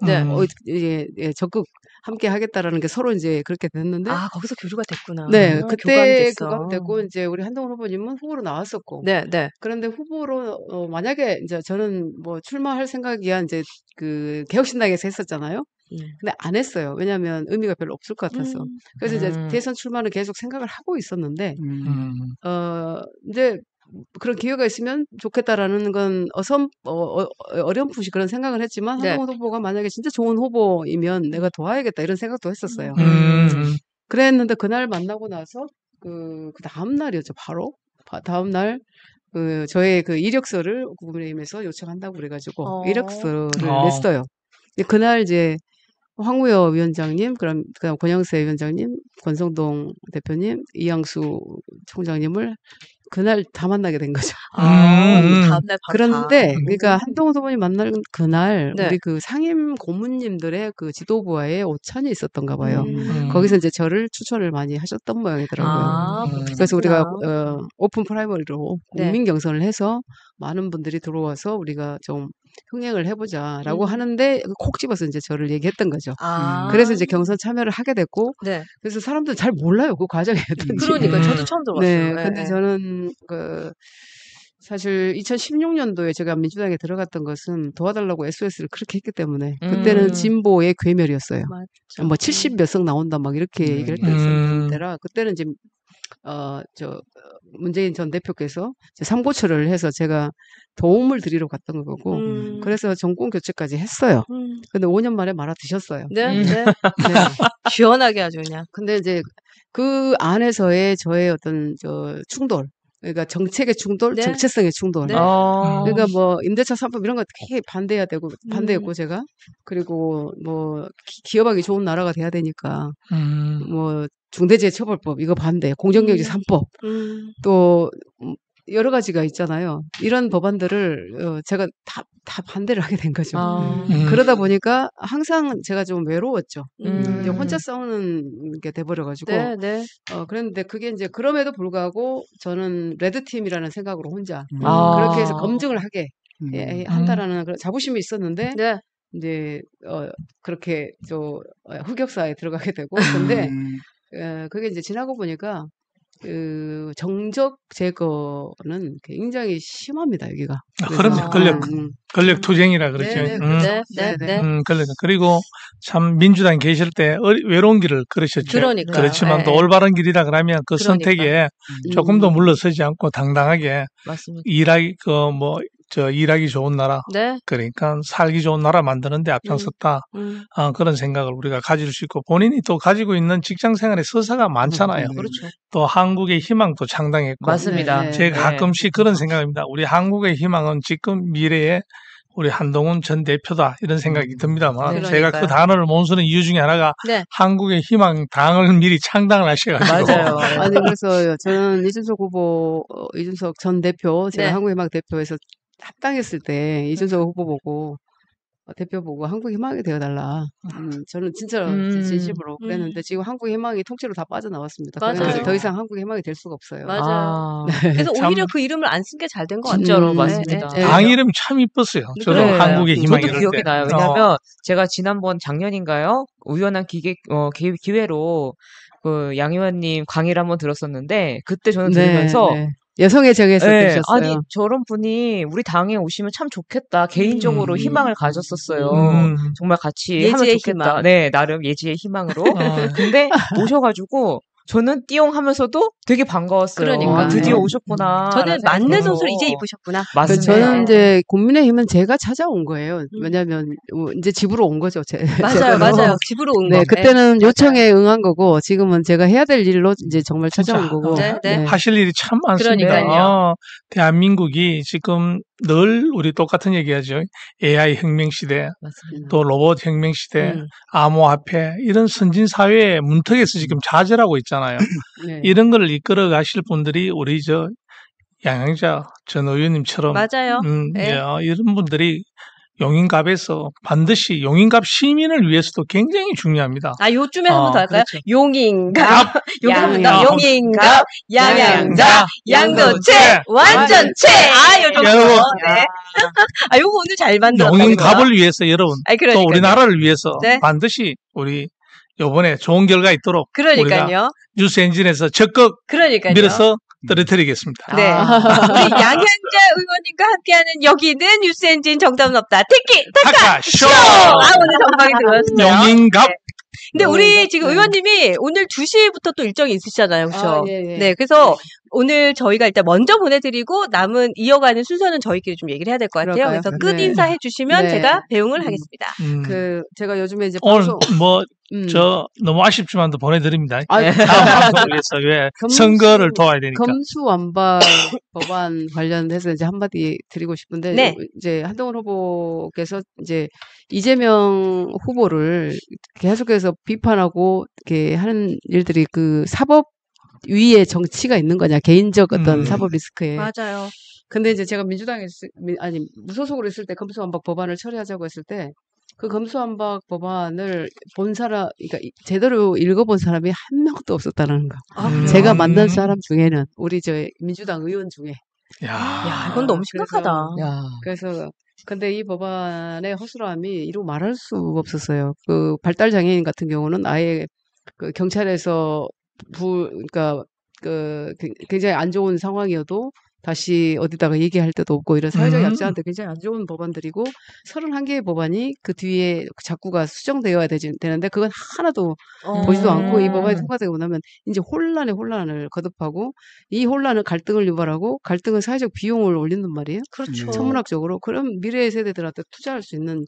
Speaker 3: 이제 적극 함께 하겠다라는 게 서로 이제 그렇게 됐는데.
Speaker 1: 아, 거기서 교류가 됐구나.
Speaker 3: 네, 그때 교감이 됐고, 이제 우리 한동훈 후보님은 후보로 나왔었고.
Speaker 1: 네.
Speaker 3: 그런데 후보로, 만약에 이제 저는 뭐 출마할 생각이야 이제 그 개혁신당에서 했었잖아요. 근데 안 했어요. 왜냐하면 의미가 별로 없을 것 같아서. 그래서 이제 대선 출마는 계속 생각을 하고 있었는데, 이제 그런 기회가 있으면 좋겠다라는 건 어렴풋이 그런 생각을 했지만 한동훈 후보가 만약에 진짜 좋은 후보이면 내가 도와야겠다 이런 생각도 했었어요. 그랬는데 그날 만나고 나서 그 다음 날이었죠. 바로 다음 날 저의 그 이력서를 국민의힘에서 요청한다고 그래가지고 이력서를 냈어요. 그날 이제 황우여 위원장님, 그다음 권영세 위원장님, 권성동 대표님, 이양수 총장님을 그날 다 만나게 된 거죠.
Speaker 1: 다음날 바로
Speaker 3: 그런데 그러니까 한동훈 후보님 만날 그날 우리 그 상임 고문님들의 그 지도부와의 오찬이 있었던가 봐요. 거기서 이제 저를 추천을 많이 하셨던 모양이더라고요. 그래서 우리가 오픈 프라이머리로 국민 경선을 해서 많은 분들이 들어와서 우리가 좀 흥행을 해보자라고 하는데 콕 집어서 이제 저를 얘기했던 거죠. 그래서 이제 경선 참여를 하게 됐고, 그래서 사람들 잘 몰라요 그 과정이 어떤지.
Speaker 1: 그러니까 저도 처음 들어봤어요.
Speaker 3: 네, 근데 저는 사실 2016년도에 제가 민주당에 들어갔던 것은 도와달라고 SOS를 그렇게 했기 때문에 그때는 진보의 괴멸이었어요. 맞죠. 뭐 70 몇 석 나온다 막 이렇게 얘기를 했던 때라 그때는 이제 문재인 전 대표께서 삼고초를 해서 제가 도움을 드리러 갔던 거고 그래서 정권 교체까지 했어요. 근데 5년 만에 말아 드셨어요.
Speaker 1: 네. 시원하게 아주 그냥.
Speaker 3: 근데 이제 그 안에서의 저의 어떤 충돌, 그러니까 정책의 충돌, 정체성의 충돌. 그러니까 뭐 임대차 3법 이런 거 되게 반대했고 제가. 그리고 뭐 기업하기 좋은 나라가 돼야 되니까 뭐 중대재해처벌법 이거 반대, 공정경제 3법 또 여러 가지가 있잖아요. 이런 법안들을 제가 다 반대를 하게 된 거죠. 그러다 보니까 항상 제가 좀 외로웠죠. 이제 혼자 싸우는 게 돼버려가지고. 그랬는데 그게 이제 그럼에도 불구하고 저는 레드팀이라는 생각으로 혼자 그렇게 해서 검증을 하게 한다라는 그런 자부심이 있었는데 이제 그렇게 흑역사에 들어가게 되고 근데 그게 이제 지나고 보니까 정적 제거는 굉장히 심합니다, 여기가.
Speaker 2: 그럼요. 권력 투쟁이라 그러죠. 그리고 참 민주당 계실 때 외로운 길을 걸으셨죠. 그렇지만 또 올바른 길이라 그러면 그 선택에 조금 더 물러서지 않고 당당하게 일하기 좋은 나라, 그러니까 살기 좋은 나라 만드는데 앞장섰다. 그런 생각을 우리가 가질 수 있고 본인이 또 가지고 있는 직장 생활의 서사가 많잖아요. 또 한국의 희망도 창당했고.
Speaker 4: 맞습니다.
Speaker 2: 제가 가끔씩 그런 생각입니다. 우리 한국의 희망은 지금 미래에 우리 한동훈 전 대표다 이런 생각이 듭니다만 제가 그 단어를 못 쓰는 이유 중에 하나가 한국의 희망 당을 미리 창당을 하셔가지고.
Speaker 3: 맞아요. 아니 그래서 저는 이준석 전 대표 제가 한국희망 대표에서 합당했을 때 이준석 후보 보고 대표 보고 한국희망이 되어달라. 저는 진짜 진심으로 그랬는데 지금 한국희망이 통째로 다 빠져나왔습니다. 그래서 더 이상 한국희망이 될 수가 없어요.
Speaker 1: 맞아요. 그래서 오히려 그 이름을 안 쓴 게 잘 된 것 같아요.
Speaker 4: 진짜로 맞습니다.
Speaker 2: 당 이름 참 이뻤어요. 저도 한국의 희망이.
Speaker 4: 저도 기억이 나요. 왜냐하면 제가 지난번 작년인가요? 우연한 기회로 그 양 의원님 강의를 한번 들었었는데 그때 저는 들으면서
Speaker 3: 여성의 적에서 들으셨어요.
Speaker 4: 아니 저런 분이 우리 당에 오시면 참 좋겠다. 개인적으로 희망을 가졌었어요. 정말 같이 하면 좋겠다. 희망. 네, 나름 예지의 희망으로. 근데 오셔가지고 저는 띠용하면서도 되게 반가웠어요.
Speaker 1: 그러니까.
Speaker 4: 드디어 오셨구나.
Speaker 1: 저는 만내옷을 이제 입으셨구나.
Speaker 3: 맞습니다. 저는 이제 국민의힘은 제가 찾아온 거예요. 왜냐하면 이제 집으로 온 거죠.
Speaker 1: 맞아요. 집으로 온 거.
Speaker 3: 그때는 요청에 응한 거고 지금은 제가 해야 될 일로 이제 정말 찾아온 거고.
Speaker 2: 하실 일이 참 많습니다.
Speaker 1: 그러니까요.
Speaker 2: 대한민국이 지금 늘 우리 똑같은 얘기하죠. AI 혁명 시대, 또 로봇 혁명 시대, 암호화폐 이런 선진 사회의 문턱에서 지금 좌절하고 있잖아요. 이런 걸 이끌어 가실 분들이 우리 양양자 전 의원님처럼
Speaker 1: 맞아요.
Speaker 2: 이런 분들이 용인갑에서 반드시 용인갑 시민을 위해서도 굉장히 중요합니다.
Speaker 1: 요쯤에 한 번 더 할까요?
Speaker 2: 그렇죠.
Speaker 1: 용인갑, 용인갑, 양양자, 양도체, 완전체. 요 정도.
Speaker 2: 여러분,
Speaker 1: 요거 오늘 잘 만들었어요.
Speaker 2: 용인갑을 위해서 여러분, 또 우리나라를 위해서 반드시 우리 요번에 좋은 결과 있도록 우리가 뉴스 엔진에서 적극 밀어서 떨어뜨리겠습니다.
Speaker 1: 네. 우리 양양자 의원님과 함께하는 여기는 뉴스엔진 정답은 없다. 티키타카 쇼! 오늘 정방이 들어왔습니다.
Speaker 2: 용인갑.
Speaker 1: 근데 우리 지금 의원님이 오늘 2시부터 또 일정이 있으시잖아요. 그렇죠? 네. 그래서 오늘 저희가 일단 먼저 보내드리고 남은 이어가는 순서는 저희끼리 좀 얘기를 해야 될 것 같아요. 그래서 끝 인사해 주시면 제가 배웅을 하겠습니다.
Speaker 3: 제가 요즘에 이제
Speaker 2: 오늘 너무 아쉽지만도 보내드립니다. 다음 방송을 위해서 선거를 도와야 되니까.
Speaker 3: 검수완박 법안 관련해서 이제 한마디 드리고 싶은데 이제 한동훈 후보께서 이제 이재명 후보를 계속해서 비판하고 이렇게 하는 일들이 그 사법 위에 정치가 있는 거냐, 개인적 어떤 사법 리스크에.
Speaker 1: 맞아요.
Speaker 3: 근데 이제 제가 무소속으로 있을 때 검수완박 법안을 처리하자고 했을 때 그 검수완박 법안을 본 사람, 그러니까 제대로 읽어본 사람이 한 명도 없었다는 거. 제가 만난 사람 중에는 우리 민주당 의원 중에.
Speaker 1: 야, 이건 너무 심각하다.
Speaker 3: 그래서 근데 이 법안의 허술함이 이루 말할 수가 없었어요. 그 발달 장애인 같은 경우는 아예 그 경찰에서 그러니까 굉장히 안 좋은 상황이어도 다시 어디다가 얘기할 데도 없고 이런 사회적 약자한테 굉장히 안 좋은 법안들이고 31개의 법안이 그 뒤에 자꾸가 수정되어야 되는데 그건 하나도 보지도 않고 이 법안이 통과되고 나면 이제 혼란을 거듭하고 이 혼란은 갈등을 유발하고 갈등은 사회적 비용을 올린단 말이에요.
Speaker 1: 그렇죠.
Speaker 3: 천문학적으로. 그럼 미래 세대들한테 투자할 수 있는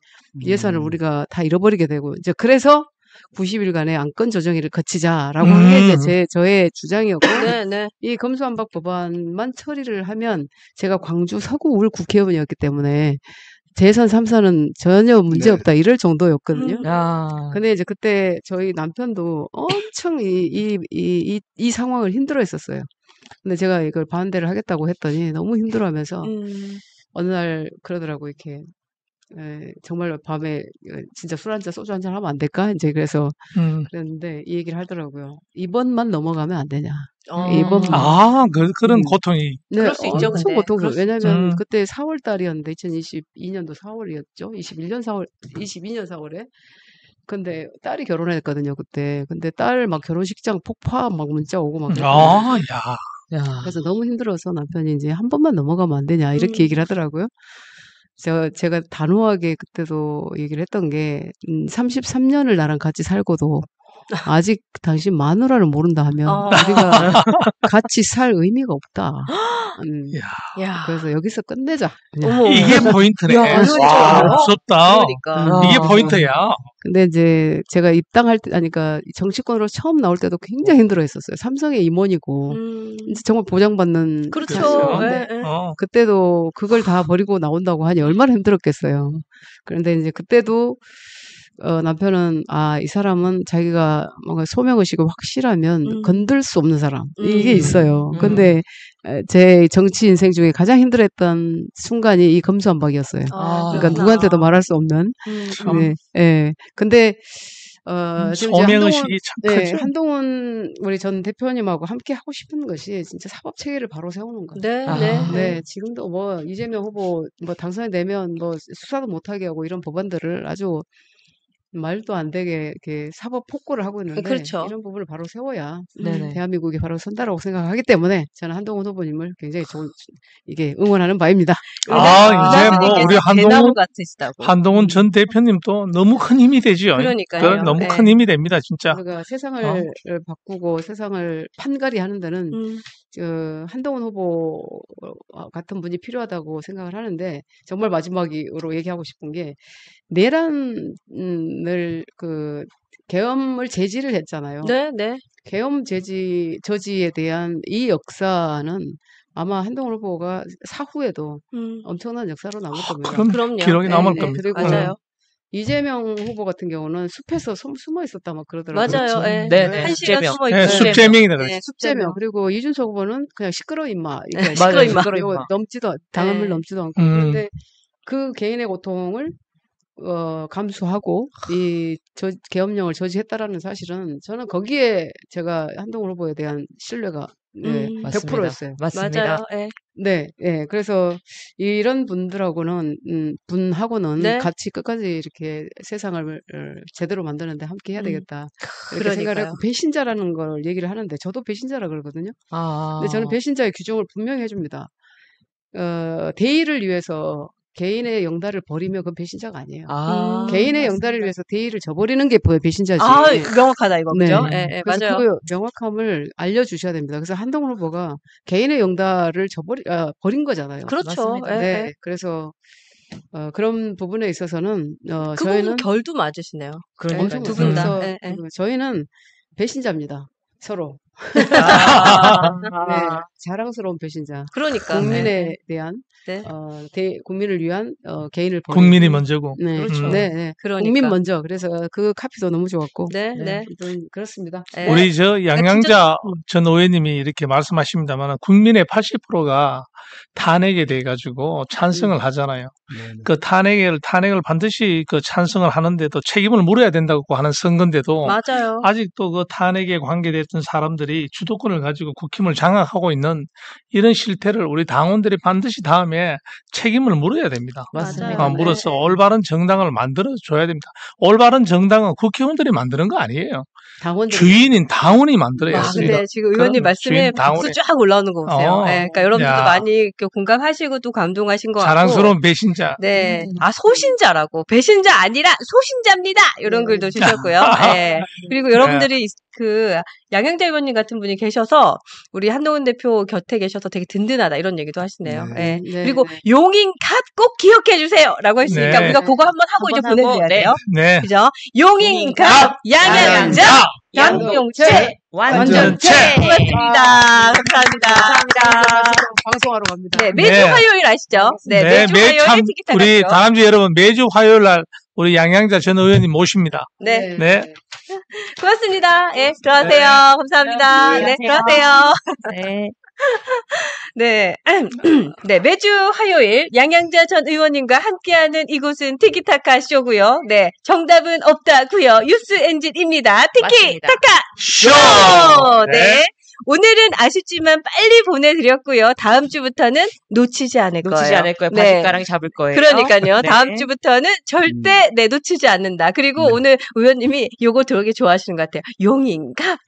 Speaker 3: 예산을 우리가 다 잃어버리게 되고 이제 그래서 90일간의 안건 조정위를 거치자라고 한 게 이제 저의 주장이었고 이 검수완박 법안만 처리를 하면 제가 광주 서구 울 국회의원이었기 때문에 재선 3선은 전혀 문제없다 이럴 정도였거든요. 근데 이제 그때 저희 남편도 엄청 이 상황을 힘들어했었어요. 근데 제가 이걸 반대를 하겠다고 했더니 너무 힘들어하면서 어느 날 그러더라고 이렇게. 정말 밤에 진짜 술 한잔 소주 한잔 하면 안 될까? 이제 그래서 그랬는데 이 얘기를 하더라고요. 이번만 넘어가면 안 되냐. 이번만.
Speaker 2: 그런 고통이.
Speaker 1: 그럴 수 있죠.
Speaker 3: 엄청 고통스러워. 왜냐하면 그때 4월 달이었는데 2022년도 4월이었죠. 22년 4월에. 근데 딸이 결혼했거든요. 그때. 근데 딸 막 결혼식장 폭파 막 문자 오고 막. 그래서 너무 힘들어서 남편이 이제 한 번만 넘어가면 안 되냐 이렇게 얘기를 하더라고요. 제가 단호하게 그때도 얘기를 했던 게 33년을 나랑 같이 살고도 아직 당신 마누라를 모른다 하면 우리가 같이 살 의미가 없다. 그래서 여기서 끝내자.
Speaker 2: 이게 포인트네. 무섭다.
Speaker 1: 그러니까.
Speaker 2: 이게 포인트야.
Speaker 3: 근데 이제 제가 입당할 때, 그러니까 정치권으로 처음 나올 때도 굉장히 힘들어했었어요. 삼성의 임원이고 이제 정말 보장받는.
Speaker 1: 그렇죠.
Speaker 3: 그때도 그걸 다 버리고 나온다고 하니 얼마나 힘들었겠어요. 그런데 이제 그때도 남편은 이 사람은 자기가 뭔가 소명의식이 확실하면 건들 수 없는 사람 이게 있어요. 근데 제 정치 인생 중에 가장 힘들었던 순간이 이 검수완박이었어요. 그러니까 누구한테도 말할 수 없는. 네, 예. 근데 지금
Speaker 2: 소명의식이 참 크죠.
Speaker 3: 한동훈 우리 전 대표님하고 함께 하고 싶은 것이 진짜 사법 체계를 바로 세우는 거예요.
Speaker 1: 네.
Speaker 3: 지금도 뭐 이재명 후보 뭐 당선이 되면 뭐 수사도 못하게 하고 이런 법안들을 아주 말도 안 되게 이렇게 사법 폭거를 하고 있는데
Speaker 1: 그렇죠.
Speaker 3: 이런 부분을 바로 세워야 대한민국이 바로 선다라고 생각하기 때문에 저는 한동훈 후보님을 굉장히 이게 응원하는 바입니다.
Speaker 2: 이제 뭐 우리
Speaker 1: 같으시다고.
Speaker 2: 한동훈 전 대표님도 너무 큰 힘이 되죠.
Speaker 1: 그러니까요.
Speaker 2: 너무 큰 힘이 됩니다, 진짜.
Speaker 3: 우리가 세상을 바꾸고 세상을 판가리 하는 데는 한동훈 후보 같은 분이 필요하다고 생각을 하는데 정말 마지막으로 얘기하고 싶은 게 내란을 계엄을 제지를 했잖아요.
Speaker 1: 네.
Speaker 3: 계엄 저지에 대한 이 역사는 아마 한동훈 후보가 사후에도 엄청난 역사로 남을 겁니다.
Speaker 2: 그럼요. 기록이 남을 겁니다.
Speaker 3: 그리고
Speaker 1: 맞아요.
Speaker 3: 이재명 후보 같은 경우는 숲에서 숨어 있었다 막 그러더라고요.
Speaker 1: 맞아요.
Speaker 4: 네.
Speaker 1: 한 시간 숨어
Speaker 2: 있고. 숲재명이다.
Speaker 3: 숲재명. 그리고 이준석 후보는 그냥 시끄러 임마.
Speaker 1: 시끄러 임마.
Speaker 3: 당함을 넘지도 않고. 그런데 그 개인의 고통을 감수하고 이 계엄령을 저지했다라는 사실은 저는 거기에 제가 한동훈 후보에 대한 신뢰가 100%였어요.
Speaker 4: 맞습니다.
Speaker 1: 맞아요.
Speaker 3: 네. 그래서 이런 분들하고는 같이 끝까지 이렇게 세상을 제대로 만드는데 함께 해야 되겠다. 이렇게 생각을 했고 배신자라는 걸 얘기를 하는데 저도 배신자라 그러거든요. 근데 저는 배신자의 규정을 분명히 해줍니다. 대의를 위해서 개인의 영달을 버리면 그건 배신자가 아니에요. 개인의 영달을 위해서 대의를 저버리는 게 배신자지.
Speaker 1: 명확하다 이거 그죠?
Speaker 3: 맞아요. 그 명확함을 알려주셔야 됩니다. 그래서 한동훈 후보가 개인의 영달을 버린 거잖아요.
Speaker 1: 그렇죠.
Speaker 3: 네. 그래서 그런 부분에 있어서는
Speaker 1: 저희는 결도 맞으시네요.
Speaker 3: 엄청
Speaker 1: 두 분 다.
Speaker 3: 저희는 배신자입니다. 서로. 자랑스러운 배신자.
Speaker 1: 그러니까
Speaker 3: 국민에 대한 국민을 위한 개인을 버리고
Speaker 2: 국민이 먼저고.
Speaker 1: 그렇죠.
Speaker 3: 그러니까. 국민 먼저. 그래서 그 카피도 너무 좋았고. 그렇습니다.
Speaker 2: 우리 양양자 전 의원님이 이렇게 말씀하십니다만 국민의 80%가 탄핵에 대해 가지고 찬성을 하잖아요. 그 탄핵을 반드시 찬성을 하는데도 책임을 물어야 된다고 하는 선거인데도
Speaker 1: 맞아요.
Speaker 2: 아직도 그 탄핵에 관계됐던 사람들이 주도권을 가지고 국힘을 장악하고 있는 이런 실태를 우리 당원들이 반드시 다음에 책임을 물어야 됩니다.
Speaker 3: 맞습니다.
Speaker 2: 물어서 올바른 정당을 만들어줘야 됩니다. 올바른 정당은 국회의원들이 만드는 거 아니에요. 주인인 당원이 만들어야 돼요.
Speaker 1: 근데 지금 의원님 말씀에 박수 쫙 올라오는 거 보세요. 그러니까 여러분들도 많이 공감하시고 또 감동하신 것 같고.
Speaker 2: 자랑스러운 배신자.
Speaker 1: 네. 소신자라고. 배신자 아니라 소신자입니다. 이런 글도 주셨고요. 그리고 여러분들이 양양자 의원님 같은 분이 계셔서 우리 한동훈 대표 곁에 계셔서 되게 든든하다 이런 얘기도 하시네요. 그리고 용인 갑 꼭 기억해 주세요라고 했으니까 우리가 그거 한번 하고 이제 보내드려야 돼요. 그죠? 용인 갑 양양자 양용체 완전체. 고맙습니다. 감사합니다.
Speaker 3: 방송하러 갑니다.
Speaker 1: 매주 화요일 아시죠? 매주 화요일 티키타카.
Speaker 2: 우리 다람쥐 여러분 매주 화요일 날 우리 양양자 전 의원님 모십니다.
Speaker 1: 고맙습니다. 들어가세요. 감사합니다. 들어가세요. 매주 화요일 양양자 전 의원님과 함께하는 이곳은 티키타카 쇼고요. 정답은 없다고요. 뉴스 엔진입니다. 티키타카 쇼. 오늘은 아쉽지만 빨리 보내드렸고요. 다음 주부터는 놓치지 않을 거예요.
Speaker 4: 바짓가랑 잡을 거예요.
Speaker 1: 그러니까요. 다음 주부터는 절대 놓치지 않는다. 그리고 오늘 의원님이 요거 되게 좋아하시는 것 같아요. 용인갑.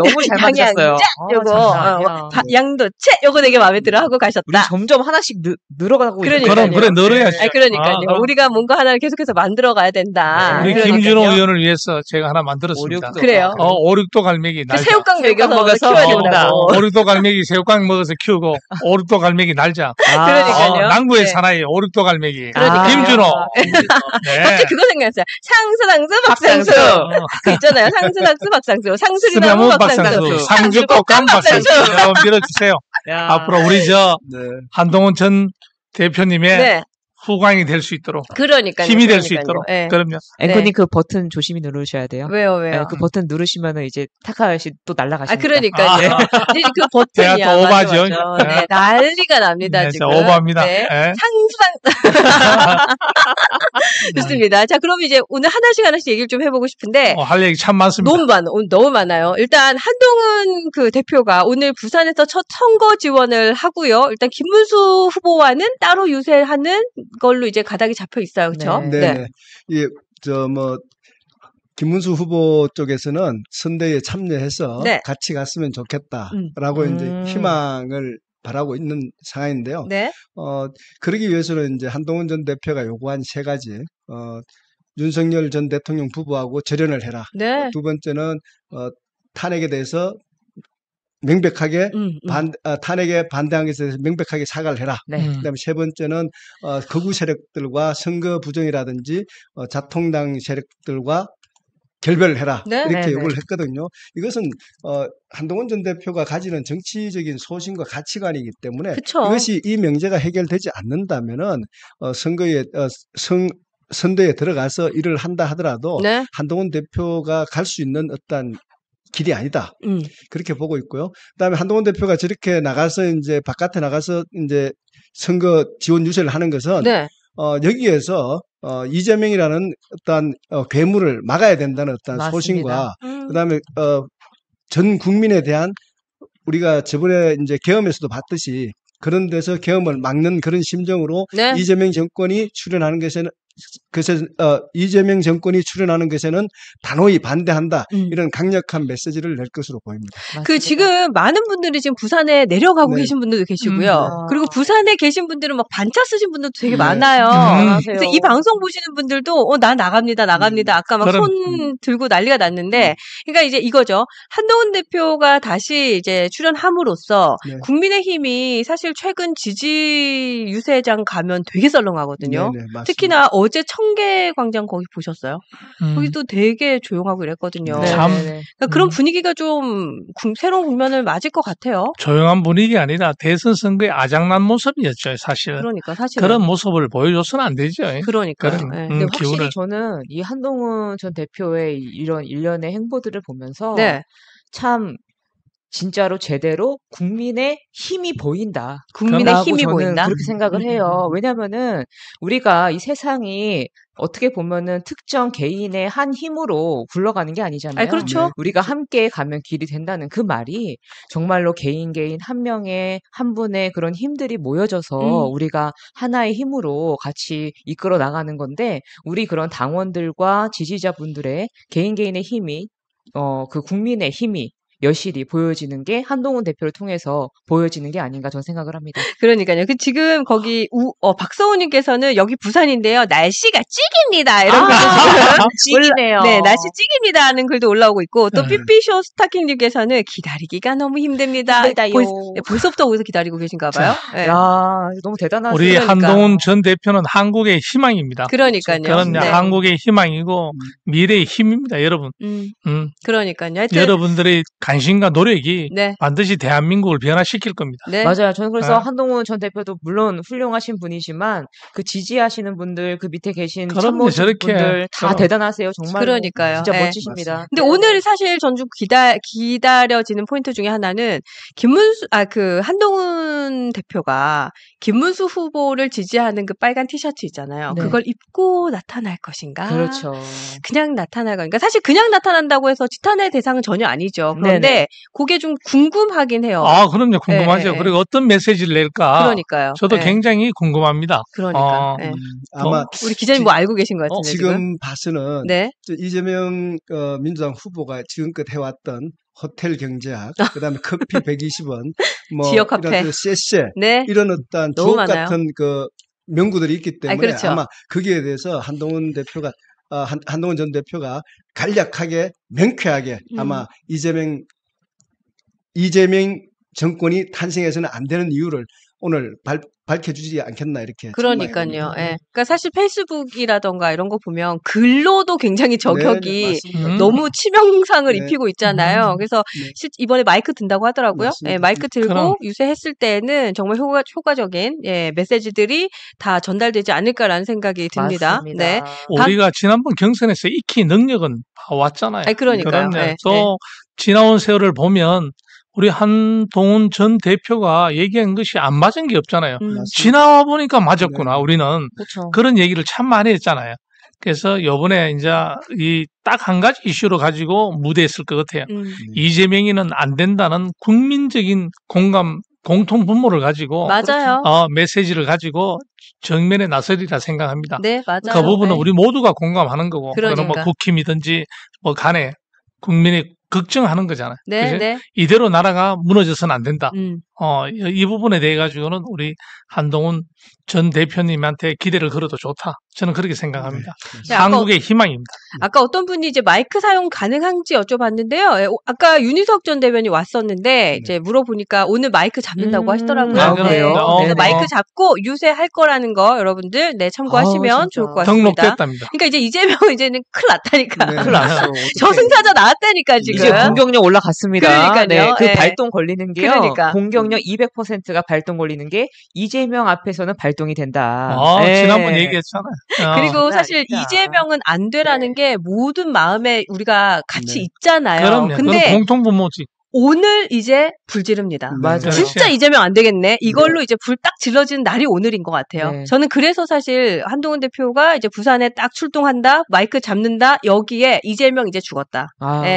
Speaker 4: 너무 잘 맞으셨어요.
Speaker 1: 요거 양도체 요거 되게 마음에 들어 하고 가셨다.
Speaker 4: 우리 점점 하나씩 늘어가고
Speaker 1: 있어요.
Speaker 2: 그래 늘어야지.
Speaker 1: 그러니까요. 우리가 뭔가 하나를 계속해서 만들어 가야 된다.
Speaker 2: 우리 김준호 의원을 위해서 제가 하나 만들었습니다.
Speaker 1: 그래요.
Speaker 2: 오륙도 갈매기 날자.
Speaker 1: 새우깡 먹여서 키워야 된다.
Speaker 2: 오륙도 갈매기 새우깡 먹어서 키우고 오륙도 갈매기 날자.
Speaker 1: 그러니까요.
Speaker 2: 남구의 사나이 오륙도 갈매기.
Speaker 1: 그러니까요.
Speaker 2: 김준호.
Speaker 1: 갑자기 그거 생각났어요. 상수 박상수. 그 있잖아요. 상수 박상수. 상수리나무 박상수.
Speaker 2: 상주꽃감 박상수. 여러분 밀어주세요. 앞으로 우리 한동훈 전 대표님의 후광이 될 수 있도록.
Speaker 1: 그러니까요.
Speaker 2: 힘이 될 수 있도록. 네. 그럼요.
Speaker 4: 앵커님 네. 그 버튼 조심히 누르셔야 돼요.
Speaker 1: 왜요?
Speaker 4: 네, 그 버튼 누르시면은 이제 타카시 또 날아가십니다.
Speaker 1: 그러니까요. 이제 그 버튼이야.
Speaker 2: 제가 또 오바죠.
Speaker 1: 맞아. 네, 난리가 납니다,
Speaker 2: 네,
Speaker 1: 지금.
Speaker 2: 오바입니다.
Speaker 1: 네. 상상. 좋습니다. 자, 그럼 이제 오늘 하나씩 얘기를 좀 해보고 싶은데.
Speaker 2: 할 얘기 참 많습니다.
Speaker 1: 너무 많아요. 일단 한동훈 그 대표가 오늘 부산에서 첫 선거 지원을 하고요. 일단 김문수 후보와는 따로 유세하는 걸로 이제 가닥이 잡혀 있어요. 그렇죠?
Speaker 5: 네. 예, 김문수 후보 쪽에서는 선대에 참여해서 같이 갔으면 좋겠다라고 이제 희망을 바라고 있는 상황인데요.
Speaker 1: 네.
Speaker 5: 그러기 위해서는 이제 한동훈 전 대표가 요구한 3가지. 윤석열 전 대통령 부부하고 절연을 해라.
Speaker 1: 네.
Speaker 5: 두 번째는 탄핵에 대해서 명백하게 탄핵에 반대한 것에 대해서 명백하게 사과를 해라. 그다음에 3번째는 극우 세력들과 선거 부정이라든지 자통당 세력들과 결별을 해라. 이렇게 요구를 했거든요. 이것은 한동훈 전 대표가 가지는 정치적인 소신과 가치관이기 때문에 이것이 이 명제가 해결되지 않는다면은 선대에 들어가서 일을 한다 하더라도 한동훈 대표가 갈 수 있는 어떤 길이 아니다. 그렇게 보고 있고요. 그다음에 한동훈 대표가 저렇게 나가서 이제 바깥에 나가서 이제 선거 지원 유세를 하는 것은 여기에서 이재명이라는 어떤 괴물을 막아야 된다는 어떤 소신과 그다음에 전 국민에 대한 우리가 저번에 이제 계엄에서도 봤듯이 그런 데서 계엄을 막는 그런 심정으로 이재명 정권이 출연하는 것에는 이재명 정권이 출연하는 것에는 단호히 반대한다. 이런 강력한 메시지를 낼 것으로 보입니다.
Speaker 1: 그 지금 많은 분들이 지금 부산에 내려가고 계신 분들도 계시고요. 그리고 부산에 계신 분들은 막 반차 쓰신 분들도 되게 많아요. 그래서 이 방송 보시는 분들도 나 나갑니다. 아까 막 손 들고 난리가 났는데, 그러니까 이제 이거죠. 한동훈 대표가 다시 이제 출연함으로써 국민의힘이 사실 최근 지지 유세장 가면 되게 썰렁하거든요. 특히나 어제 청계광장 거기 보셨어요? 거기도 되게 조용하고 이랬거든요. 그러니까 그런 분위기가 좀 새로운 국면을 맞을 것 같아요.
Speaker 2: 조용한 분위기 아니라 대선 선거의 아장난 모습이었죠, 사실.
Speaker 1: 그러니까 사실
Speaker 2: 그런 모습을 보여줘서는 안 되죠.
Speaker 1: 그러니까.
Speaker 4: 근데 확실히 저는 이 한동훈 전 대표의 이런 일련의 행보들을 보면서 참 진짜로 제대로 국민의 힘이 보인다.
Speaker 1: 국민의 힘이
Speaker 4: 저는
Speaker 1: 보인다.
Speaker 4: 그렇게 생각을 해요. 왜냐하면은 우리가 이 세상이 어떻게 보면은 특정 개인의 한 힘으로 굴러가는 게 아니잖아요.
Speaker 1: 그렇죠.
Speaker 4: 우리가 함께 가면 길이 된다는 그 말이 정말로 개인 한 명의 한 분의 그런 힘들이 모여져서 우리가 하나의 힘으로 같이 이끌어 나가는 건데, 우리 그런 당원들과 지지자분들의 개인의 힘이 그 국민의 힘이 여실히 보여지는 게 한동훈 대표를 통해서 보여지는 게 아닌가 저는 생각을 합니다.
Speaker 1: 그러니까요. 지금 거기 박서우님께서는 여기 부산인데요. 날씨가 찍입니다. 이런 글도
Speaker 4: 찍이네요.
Speaker 1: 네, 날씨 찍입니다 하는 글도 올라오고 있고, 또 삐삐쇼 스타킹님께서는 기다리기가 너무 힘듭니다. 벌써부터 거기서 기다리고 계신가 봐요.
Speaker 4: 야, 너무 대단하죠.
Speaker 2: 우리 한동훈 전 대표는 한국의 희망입니다.
Speaker 1: 그러니까요.
Speaker 2: 그런 한국의 희망이고 미래의 힘입니다, 여러분.
Speaker 1: 그러니까요.
Speaker 2: 여러분들의 관심과 노력이 반드시 대한민국을 변화시킬 겁니다.
Speaker 4: 맞아요. 저는 그래서 한동훈 전 대표도 물론 훌륭하신 분이지만 그 지지하시는 분들, 그 밑에 계신 참모진분들 다 대단하세요. 정말.
Speaker 1: 그러니까요.
Speaker 4: 진짜 멋지십니다.
Speaker 1: 근데 오늘 사실 전 좀 기다려지는 포인트 중에 하나는 한동훈 대표가 김문수 후보를 지지하는 그 빨간 티셔츠 있잖아요. 그걸 입고 나타날 것인가?
Speaker 4: 그렇죠.
Speaker 1: 그냥 나타날 것인가? 사실 그냥 나타난다고 해서 지탄의 대상은 전혀 아니죠. 그런데 그게 좀 궁금하긴 해요.
Speaker 2: 그럼요. 궁금하죠. 그리고 어떤 메시지를 낼까?
Speaker 1: 그러니까요.
Speaker 2: 저도 굉장히 궁금합니다.
Speaker 1: 그러니까.
Speaker 5: 아마
Speaker 1: 우리 기자님 뭐 알고 계신 것 같은데
Speaker 5: 지금 봐서는 이재명 민주당 후보가 지금껏 해왔던 호텔 경제학, 그다음에 커피 120원,
Speaker 1: 지역 카페,
Speaker 5: 쎄쎄 이런 어떤 주옥 같은 그 명구들이 있기 때문에 아마 거기에 대해서 한동훈 전 대표가 간략하게 명쾌하게 아마 이재명 정권이 탄생해서는 안 되는 이유를 오늘 밝혀주지 않겠나 이렇게.
Speaker 1: 그러니까요. 예. 그러니까 사실 페이스북이라던가 이런 거 보면 글로도 굉장히 저격이 너무 치명상을 입히고 있잖아요. 그래서 이번에 마이크 든다고 하더라고요. 예, 마이크 들고 유세했을 때는 정말 효과적인 메시지들이 다 전달되지 않을까라는 생각이 듭니다.
Speaker 4: 맞습니다.
Speaker 1: 네.
Speaker 2: 우리가 지난번 경선에서 익히 능력은 왔잖아요.
Speaker 1: 그러니까요.
Speaker 2: 또 지나온 세월을 보면 우리 한동훈 전 대표가 얘기한 것이 안 맞은 게 없잖아요. 지나와 보니까 맞았구나. 우리는
Speaker 4: 그쵸.
Speaker 2: 그런 얘기를 참 많이 했잖아요. 그래서 요번에 이제 이 딱 한 가지 이슈로 가지고 무대했을 것 같아요. 이재명이는 안 된다는 국민적인 공통 분모를 가지고
Speaker 1: 맞아요.
Speaker 2: 메시지를 가지고 정면에 나서리라 생각합니다.
Speaker 1: 네, 맞아요.
Speaker 2: 그 부분은 우리 모두가 공감하는 거고,
Speaker 1: 그러니까.
Speaker 2: 그거는 뭐 국힘이든지 뭐 간에 국민이 걱정하는 거잖아요.
Speaker 1: 네.
Speaker 2: 이대로 나라가 무너져서는 안 된다. 이 부분에 대해 가지고는 우리 한동훈 전 대표님한테 기대를 걸어도 좋다. 저는 그렇게 생각합니다. 한국의 희망입니다.
Speaker 1: 아까 어떤 분이 이제 마이크 사용 가능한지 여쭤봤는데요. 아까 윤희석 전 대변인이 왔었는데 이제 물어보니까 오늘 마이크 잡는다고 하시더라고요.
Speaker 4: 그래요?
Speaker 1: 그래서 마이크 잡고 유세할 거라는 거 여러분들 참고하시면 좋을 것 같습니다.
Speaker 2: 등록됐답니다.
Speaker 1: 그러니까 이제 이재명 이제는 큰일 났다니까.
Speaker 4: 큰일 났어.
Speaker 1: 저승사자 나왔다니까 지금.
Speaker 4: 이제 공격력 올라갔습니다.
Speaker 1: 그러니까요.
Speaker 4: 그 발동 걸리는 게요.
Speaker 1: 그러니까.
Speaker 4: 공격력 200%가 발동 걸리는 게 이재명 앞에서는 발동이 된다.
Speaker 2: 지난번 얘기했잖아요.
Speaker 1: 그리고 사실 이재명은 안 되라는 게 모든 마음에 우리가 같이 있잖아요.
Speaker 2: 그럼요.
Speaker 1: 근데
Speaker 2: 공통분모지.
Speaker 1: 오늘 이제 불 지릅니다.
Speaker 4: 맞아요.
Speaker 1: 진짜 이재명 안 되겠네. 이걸로 이제 불 딱 질러지는 날이 오늘인 것 같아요.
Speaker 4: 네.
Speaker 1: 저는 그래서 사실 한동훈 대표가 이제 부산에 딱 출동한다, 마이크 잡는다, 여기에 이재명 이제 죽었다.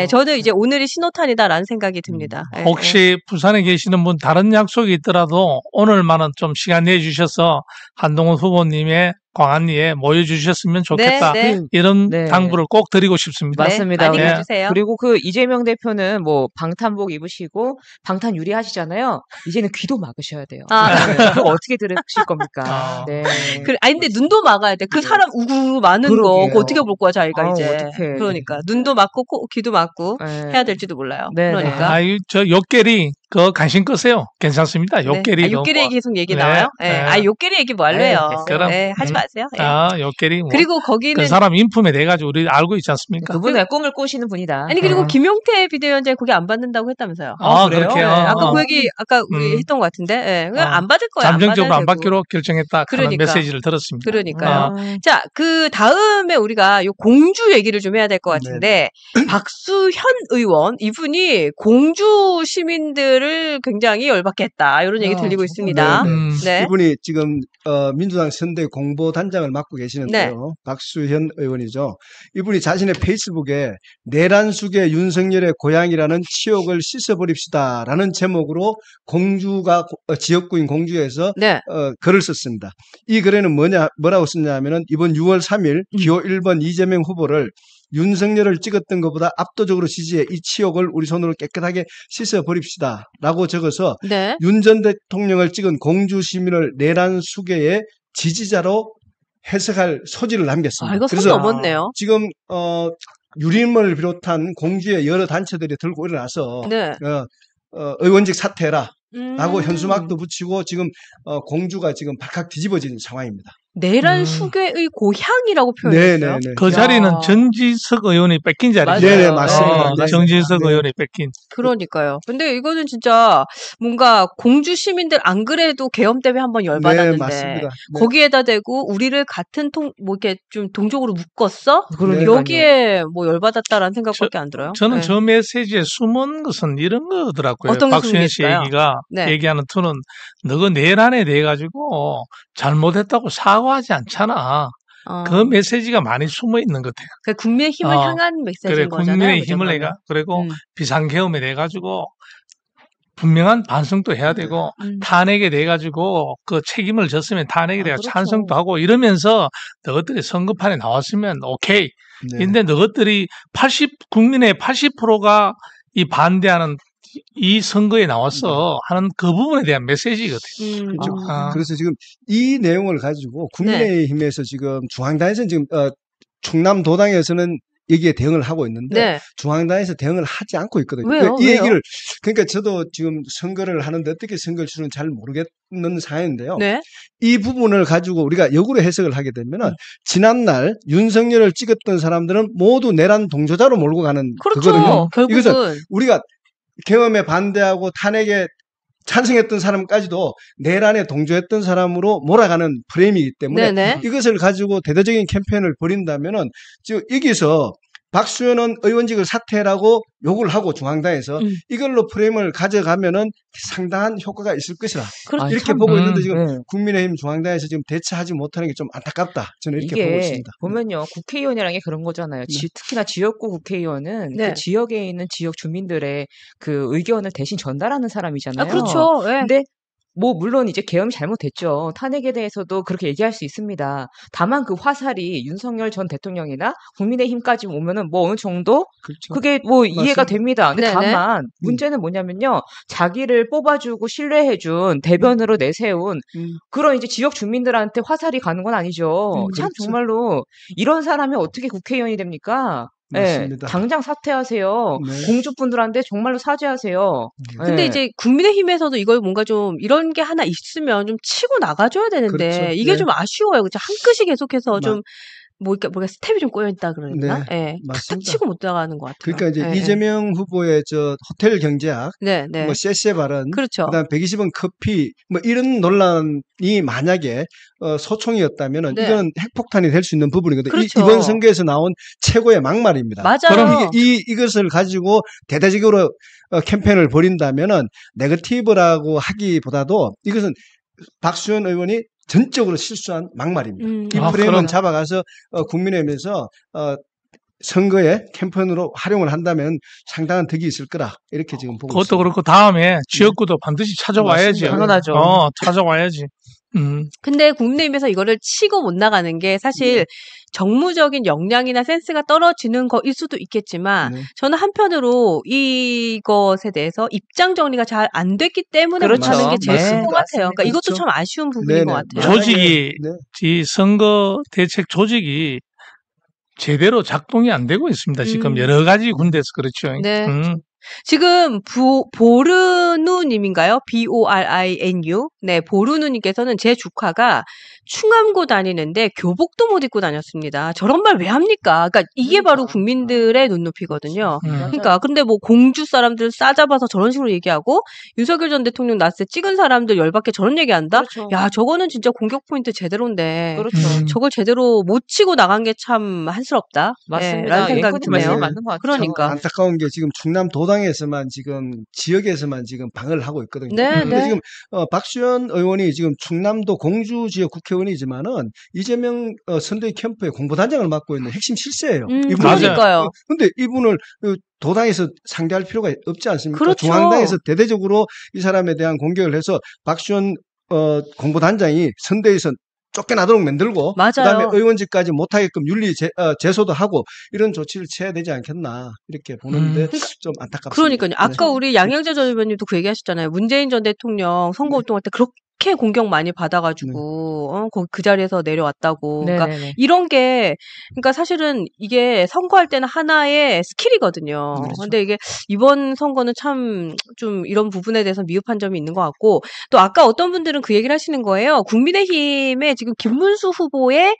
Speaker 1: 저는 이제 오늘이 신호탄이다라는 생각이 듭니다.
Speaker 2: 혹시 부산에 계시는 분 다른 약속이 있더라도 오늘만은 좀 시간 내주셔서 한동훈 후보님의 광안리에 모여주셨으면 좋겠다. 이런 당부를 꼭 드리고 싶습니다.
Speaker 4: 맞습니다.
Speaker 1: 많이 해주세요.
Speaker 4: 그리고 그 이재명 대표는 뭐 방탄복 입으시고 방탄 유리하시잖아요. 이제는 귀도 막으셔야 돼요. 그거 어떻게 들으실 겁니까?
Speaker 1: 근데 눈도 막아야 돼. 그 사람 우구 많은 거 그거 어떻게 볼 거야 자기가 이제.
Speaker 4: 어떡해.
Speaker 1: 그러니까 눈도 막고 귀도 막고 해야 될지도 몰라요. 그러니까.
Speaker 2: 저 욕계리 그 관심 끄세요. 괜찮습니다. 욕계리.
Speaker 1: 욕계리 계속 얘기 나와요? 욕계리 얘기 뭐 할래요? 하지 마세요.
Speaker 2: 욕계리.
Speaker 1: 그리고 거기는
Speaker 2: 그 사람 인품에 대해 가지고 우리 알고 있지 않습니까?
Speaker 4: 그분의 꿈을 꾸시는 분이다.
Speaker 1: 아니 그리고 김용태 비대위원장이 거기 안 받는다고 했다면서요?
Speaker 2: 그래요? 그렇게.
Speaker 1: 아까 그 얘기 우리 했던 것 같은데 안 받을 거야.
Speaker 2: 잠정적으로 안 받기로 결정했다. 그런 메시지를 들었습니다.
Speaker 1: 그러니까요. 자, 그 다음에 우리가 요 공주 얘기를 좀 해야 될 것 같은데 박수현 의원 이분이 공주 시민들을 굉장히 열받게 했다. 이런 얘기 들리고 있습니다.
Speaker 5: 이분이 지금 민주당 선대 공보단장을 맡고 계시는데요. 박수현 의원이죠. 이분이 자신의 페이스북에 내란숙의 윤석열의 고향이라는 치욕을 씻어버립시다라는 제목으로 공주가 지역구인 공주에서 글을 썼습니다. 이 글에는 뭐라고 썼냐면은 이번 6월 3일 기호 1번 이재명 후보를 윤석열을 찍었던 것보다 압도적으로 지지해 이 치욕을 우리 손으로 깨끗하게 씻어버립시다 라고 적어서 윤 전 대통령을 찍은 공주 시민을 내란 수계의 지지자로 해석할 소지를 남겼습니다.
Speaker 1: 이거 선 넘었네요.
Speaker 5: 지금 유림을 비롯한 공주의 여러 단체들이 들고 일어나서 의원직 사퇴해라 라고 현수막도 붙이고 지금 공주가 지금 발칵 뒤집어진 상황입니다.
Speaker 1: 내란 수계의 고향이라고 표현했어요.
Speaker 2: 그 자리는 전지석 의원이 뺏긴 자리죠.
Speaker 5: 네, 맞습니다.
Speaker 2: 정진석 의원이 뺏긴.
Speaker 1: 그러니까요. 근데 이거는 진짜 뭔가 공주 시민들 안 그래도 계엄 때문에 한번 열받았는데
Speaker 5: 맞습니다.
Speaker 1: 거기에다 대고 우리를 같은 이렇게 좀 동족으로 묶었어? 여기에 뭐 열받았다라는 생각밖에 안 들어요.
Speaker 2: 저는 저 메시지에 숨은 것은 이런 거더라고요.
Speaker 1: 어떤
Speaker 2: 박수현 씨 얘기가 얘기하는 투는 너가 내란에 대해 가지고 잘못했다고 사과하지 않잖아. 그 메시지가 많이 숨어 있는 것 같아요.
Speaker 1: 그 국민의 힘을 향한 메시지인 거잖아요.
Speaker 2: 국민의 힘을 내가 그리고 비상계엄에 대해 가지고 분명한 반성도 해야 되고 탄핵에 대해 가지고 그 책임을 졌으면 탄핵에 대해 찬성도 하고 이러면서 너희들이 선거판에 나왔으면 오케이. 근데 너희들이 국민의 80%가 이 반대하는 이 선거에 나와서 하는 그 부분에 대한 메시지거든요.
Speaker 5: 그렇죠. 그래서 지금 이 내용을 가지고 국민의힘에서 지금 중앙당에서는 지금 충남도당에서는 여기에 대응을 하고 있는데 중앙당에서 대응을 하지 않고 있거든요.
Speaker 1: 왜요?
Speaker 5: 이 얘기를 그러니까 저도 지금 선거를 하는데 어떻게 선거를 치르는지 잘 모르겠는 상황인데요. 이 부분을 가지고 우리가 역으로 해석을 하게 되면은 지난날 윤석열을 찍었던 사람들은 모두 내란 동조자로 몰고 가는 거거든요.
Speaker 1: 결국은
Speaker 5: 이것은 우리가 계엄에 반대하고 탄핵에 찬성했던 사람까지도 내란에 동조했던 사람으로 몰아가는 프레임이기 때문에 이것을 가지고 대대적인 캠페인을 벌인다면은 지금 여기서 박수현은 의원직을 사퇴라고 욕을 하고 중앙당에서 이걸로 프레임을 가져가면은 상당한 효과가 있을 것이라 이렇게 보고 있는데 지금 국민의힘 중앙당에서 지금 대처하지 못하는 게 좀 안타깝다. 저는 이렇게 보고 있습니다.
Speaker 4: 보면요, 국회의원이라는 게 그런 거잖아요. 특히나 지역구 국회의원은 그 지역에 있는 지역 주민들의 그 의견을 대신 전달하는 사람이잖아요.
Speaker 1: 그렇죠.
Speaker 4: 근데 뭐 물론 이제 계엄이 잘못됐죠. 탄핵에 대해서도 그렇게 얘기할 수 있습니다. 다만 그 화살이 윤석열 전 대통령이나 국민의힘까지 오면은 뭐 어느 정도 그게 뭐 이해가 됩니다. 근데 다만 문제는 뭐냐면요. 자기를 뽑아주고 신뢰해준 대변으로 내세운 그런 이제 지역 주민들한테 화살이 가는 건 아니죠. 참 정말로 이런 사람이 어떻게 국회의원이 됩니까?
Speaker 5: 맞습니다.
Speaker 4: 당장 사퇴하세요. 공주분들한테 정말로 사죄하세요.
Speaker 1: 근데 이제 국민의힘에서도 이걸 뭔가 좀 이런 게 하나 있으면 좀 치고 나가줘야 되는데 이게 좀 아쉬워요. 그렇죠? 한 끗이 계속해서 좀 뭐가 스텝이 좀 꼬여있다 그러나? 탁탁 치고 못 나가는 것 같아요.
Speaker 5: 그러니까 이제 이재명 후보의 저 호텔 경제학, 뭐 쎄쎄 발언, 그다음 120원 커피, 뭐 이런 논란이 만약에 소총이었다면은 이건 핵폭탄이 될 수 있는 부분이거든요. 이번 선거에서 나온 최고의 막말입니다.
Speaker 1: 맞아요.
Speaker 5: 그럼 이것을 가지고 대대적으로 캠페인을 벌인다면은 네거티브라고 하기보다도 이것은 박수현 의원이 전적으로 실수한 막말입니다. 이 프레임은 잡아가서 국민의힘에서 선거에 캠페인으로 활용을 한다면 상당한 득이 있을 거라 이렇게 지금 보고 있습니다.
Speaker 2: 그것도 그렇고 다음에 지역구도 반드시 찾아와야지.
Speaker 4: 당연하죠.
Speaker 2: 찾아와야지.
Speaker 1: 근데 국민의힘에서 이거를 치고 못 나가는 게 사실 정무적인 역량이나 센스가 떨어지는 거일 수도 있겠지만 저는 한편으로 이것에 대해서 입장 정리가 잘 안 됐기 때문에 못하는 게 제일 큰 것 같아요. 그러니까 이것도 참 아쉬운 부분인 것 같아요.
Speaker 2: 조직이 이 선거 대책 조직이 제대로 작동이 안 되고 있습니다. 지금 여러 가지 군데에서 그렇죠.
Speaker 1: 지금 보르누님인가요? BORINU. 네, 보르누님께서는 제 조카가 충암고 다니는데 교복도 못 입고 다녔습니다. 저런 말 왜 합니까? 그러니까 이게 바로 국민들의 눈높이거든요. 그러니까 근데 뭐 공주 사람들 싸잡아서 저런 식으로 얘기하고 윤석열 전 대통령 났을 때 찍은 사람들 열받게 저런 얘기한다? 야, 저거는 진짜 공격 포인트 제대로인데 저걸 제대로 못 치고 나간 게 참 한스럽다.
Speaker 4: 맞습니다.
Speaker 1: 라는 생각이 드네요.
Speaker 4: 맞는 것 같아요.
Speaker 1: 그러니까
Speaker 5: 안타까운 게 지금 충남 도당에서만 지금 지역에서만 지금 방어를 하고 있거든요. 근데 지금 박수현 의원이 지금 충남도 공주 지역 국회의원이지만은 이재명 선대위 캠프의 공보단장을 맡고 있는 핵심 실세예요.
Speaker 1: 그러니까요.
Speaker 5: 근데 이분을 도당에서 상대할 필요가 없지 않습니까?
Speaker 1: 그렇죠.
Speaker 5: 중앙당에서 대대적으로 이 사람에 대한 공격을 해서 박수현 공보단장이 선대위에서 쫓겨나도록 만들고 그다음에 의원직까지 못하게끔 윤리 제소도 하고 이런 조치를 취해야 되지 않겠나 이렇게 보는데 좀 안타깝습니다.
Speaker 1: 그러니까요. 아까 우리 양양자 전 의원님도 그 얘기하셨잖아요. 문재인 전 대통령 선거 활동할 때 그렇게 공격 많이 받아가지고 그 자리에서 내려왔다고. 그러니까 이런 게 그러니까 사실은 이게 선거할 때는 하나의 스킬이거든요. 그런데 이게 이번 선거는 참 좀 이런 부분에 대해서 미흡한 점이 있는 것 같고 또 아까 어떤 분들은 그 얘기를 하시는 거예요. 국민의힘에 지금 김문수 후보의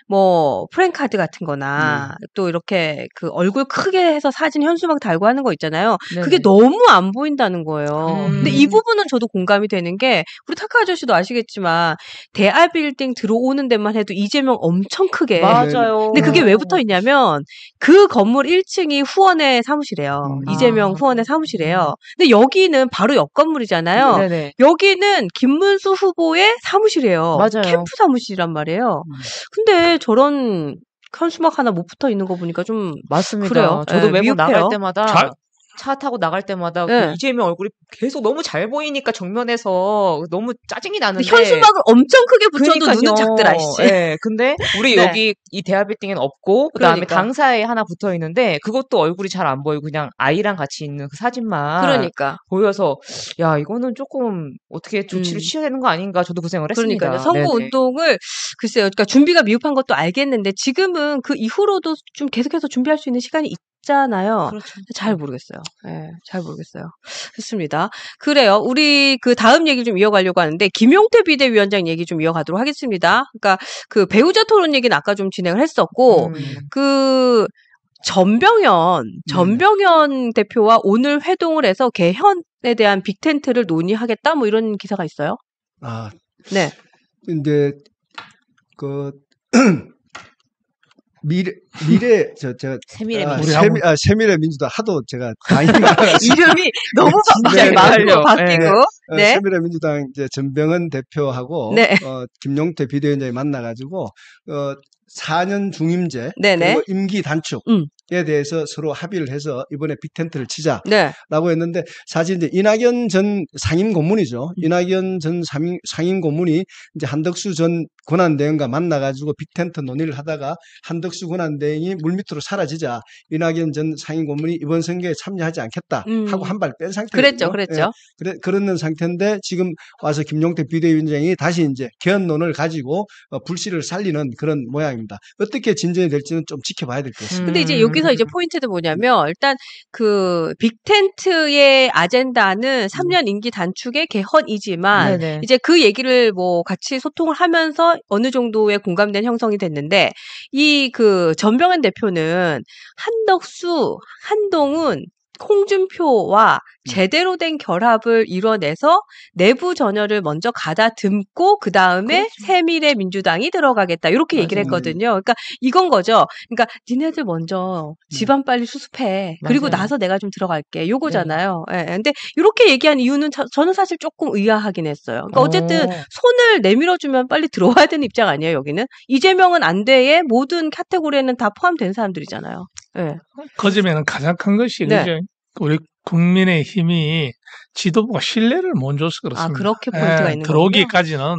Speaker 1: 뭐 프랭카드 같은 거나 또 이렇게 그 얼굴 크게 해서 사진 현수막 달고 하는 거 있잖아요. 그게 너무 안 보인다는 거예요. 근데 이 부분은 저도 공감이 되는 게 우리 타카 아저씨도 아시겠지만 대아빌딩 들어오는 데만 해도 이재명 엄청 크게.
Speaker 4: 맞아요.
Speaker 1: 근데 그게 왜 붙어 있냐면 그 건물 1층이 후원의 사무실이에요. 이재명 후원의 사무실이에요. 근데 여기는 바로 옆 건물이잖아요. 여기는 김문수 후보의 사무실이에요.
Speaker 4: 맞아요.
Speaker 1: 캠프 사무실이란 말이에요. 근데 저런 현수막 하나 못 붙어 있는 거 보니까 좀
Speaker 4: 맞습니다.
Speaker 1: 그래요.
Speaker 4: 저도 매번 나갈 때마다 차 타고 나갈 때마다 그 이재명 얼굴이 계속 너무 잘 보이니까 정면에서 너무 짜증이 나는데
Speaker 1: 현수막을 엄청 크게 붙여도 눈은 작더라.
Speaker 4: 네, 근데 우리 여기 이 대하빌딩엔 없고 그다음에 당사에 하나 붙어 있는데 그것도 얼굴이 잘 안 보이고 그냥 아이랑 같이 있는 그 사진만 보여서 야 이거는 조금 어떻게 조치를 취해야 되는 거 아닌가 저도 그 생각을 했습니다.
Speaker 1: 그러니까요. 선거 운동을 글쎄요. 그러니까 준비가 미흡한 것도 알겠는데 지금은 그 이후로도 좀 계속해서 준비할 수 있는 시간이 있잖아요.
Speaker 4: 그렇죠.
Speaker 1: 잘 모르겠어요. 네, 잘 모르겠어요. 좋습니다. 그래요. 우리 그 다음 얘기 좀 이어가려고 하는데 김용태 비대위원장 얘기 좀 이어가도록 하겠습니다. 그러니까 그 배우자 토론 얘기는 아까 좀 진행을 했었고 그 전병현 대표와 오늘 회동을 해서 개헌에 대한 빅텐트를 논의하겠다 뭐 이런 기사가 있어요.
Speaker 5: 아,
Speaker 1: 네.
Speaker 5: 근데 그 새미래 민주당 하도 제가
Speaker 1: 이름이 너무 바뀌고
Speaker 5: 새미래 민주당 이제 전병헌 대표하고 김용태 비대위원장이 만나가지고 4년 중임제 그리고 임기 단축에 대해서 서로 합의를 해서 이번에 빅텐트를 치자라고 했는데 사실 이제 이낙연 전 상임 고문이죠. 이낙연 전 상임 고문이 이제 한덕수 전 권한대행과 만나가지고 빅텐트 논의를 하다가 한덕수 권한대행이 물밑으로 사라지자 이낙연 전 상임 고문이 이번 선거에 참여하지 않겠다 하고 한 발 뺀 상태거든요.
Speaker 1: 그랬죠.
Speaker 5: 그런 상태인데 지금 와서 김용태 비대위원장이 다시 이제 개헌론을 가지고 불씨를 살리는 그런 모양입니다. 어떻게 진전이 될지는 좀 지켜봐야 될 것 같습니다.
Speaker 1: 근데 이제 여기서 이제 포인트는 뭐냐면 일단 그 빅텐트의 아젠다는 3년 임기 단축의 개헌이지만 이제 그 얘기를 뭐 같이 소통을 하면서 어느 정도의 공감대는 형성이 됐는데 이 그 전병헌 대표는 한덕수, 한동훈, 홍준표와 제대로 된 결합을 이뤄내서 내부 전열을 먼저 가다듬고 그 다음에 새미래 민주당이 들어가겠다 이렇게 얘기를 했거든요. 그러니까 이건 거죠. 그러니까 니네들 먼저 집안 빨리 수습해. 그리고 나서 내가 좀 들어갈게. 요거잖아요. 근데 이렇게 얘기한 이유는 저는 사실 조금 의아하긴 했어요. 그러니까 어쨌든 손을 내밀어주면 빨리 들어와야 되는 입장 아니에요. 여기는 이재명은 안 돼의 모든 카테고리에는 다 포함된 사람들이잖아요.
Speaker 2: 그 점에는 가장 큰 것이 그죠? 우리 국민의 힘이 지도부가 신뢰를 못 줘서 그렇습니다.
Speaker 1: 그렇게 포인트가 있는 거군요.
Speaker 2: 들어오기까지는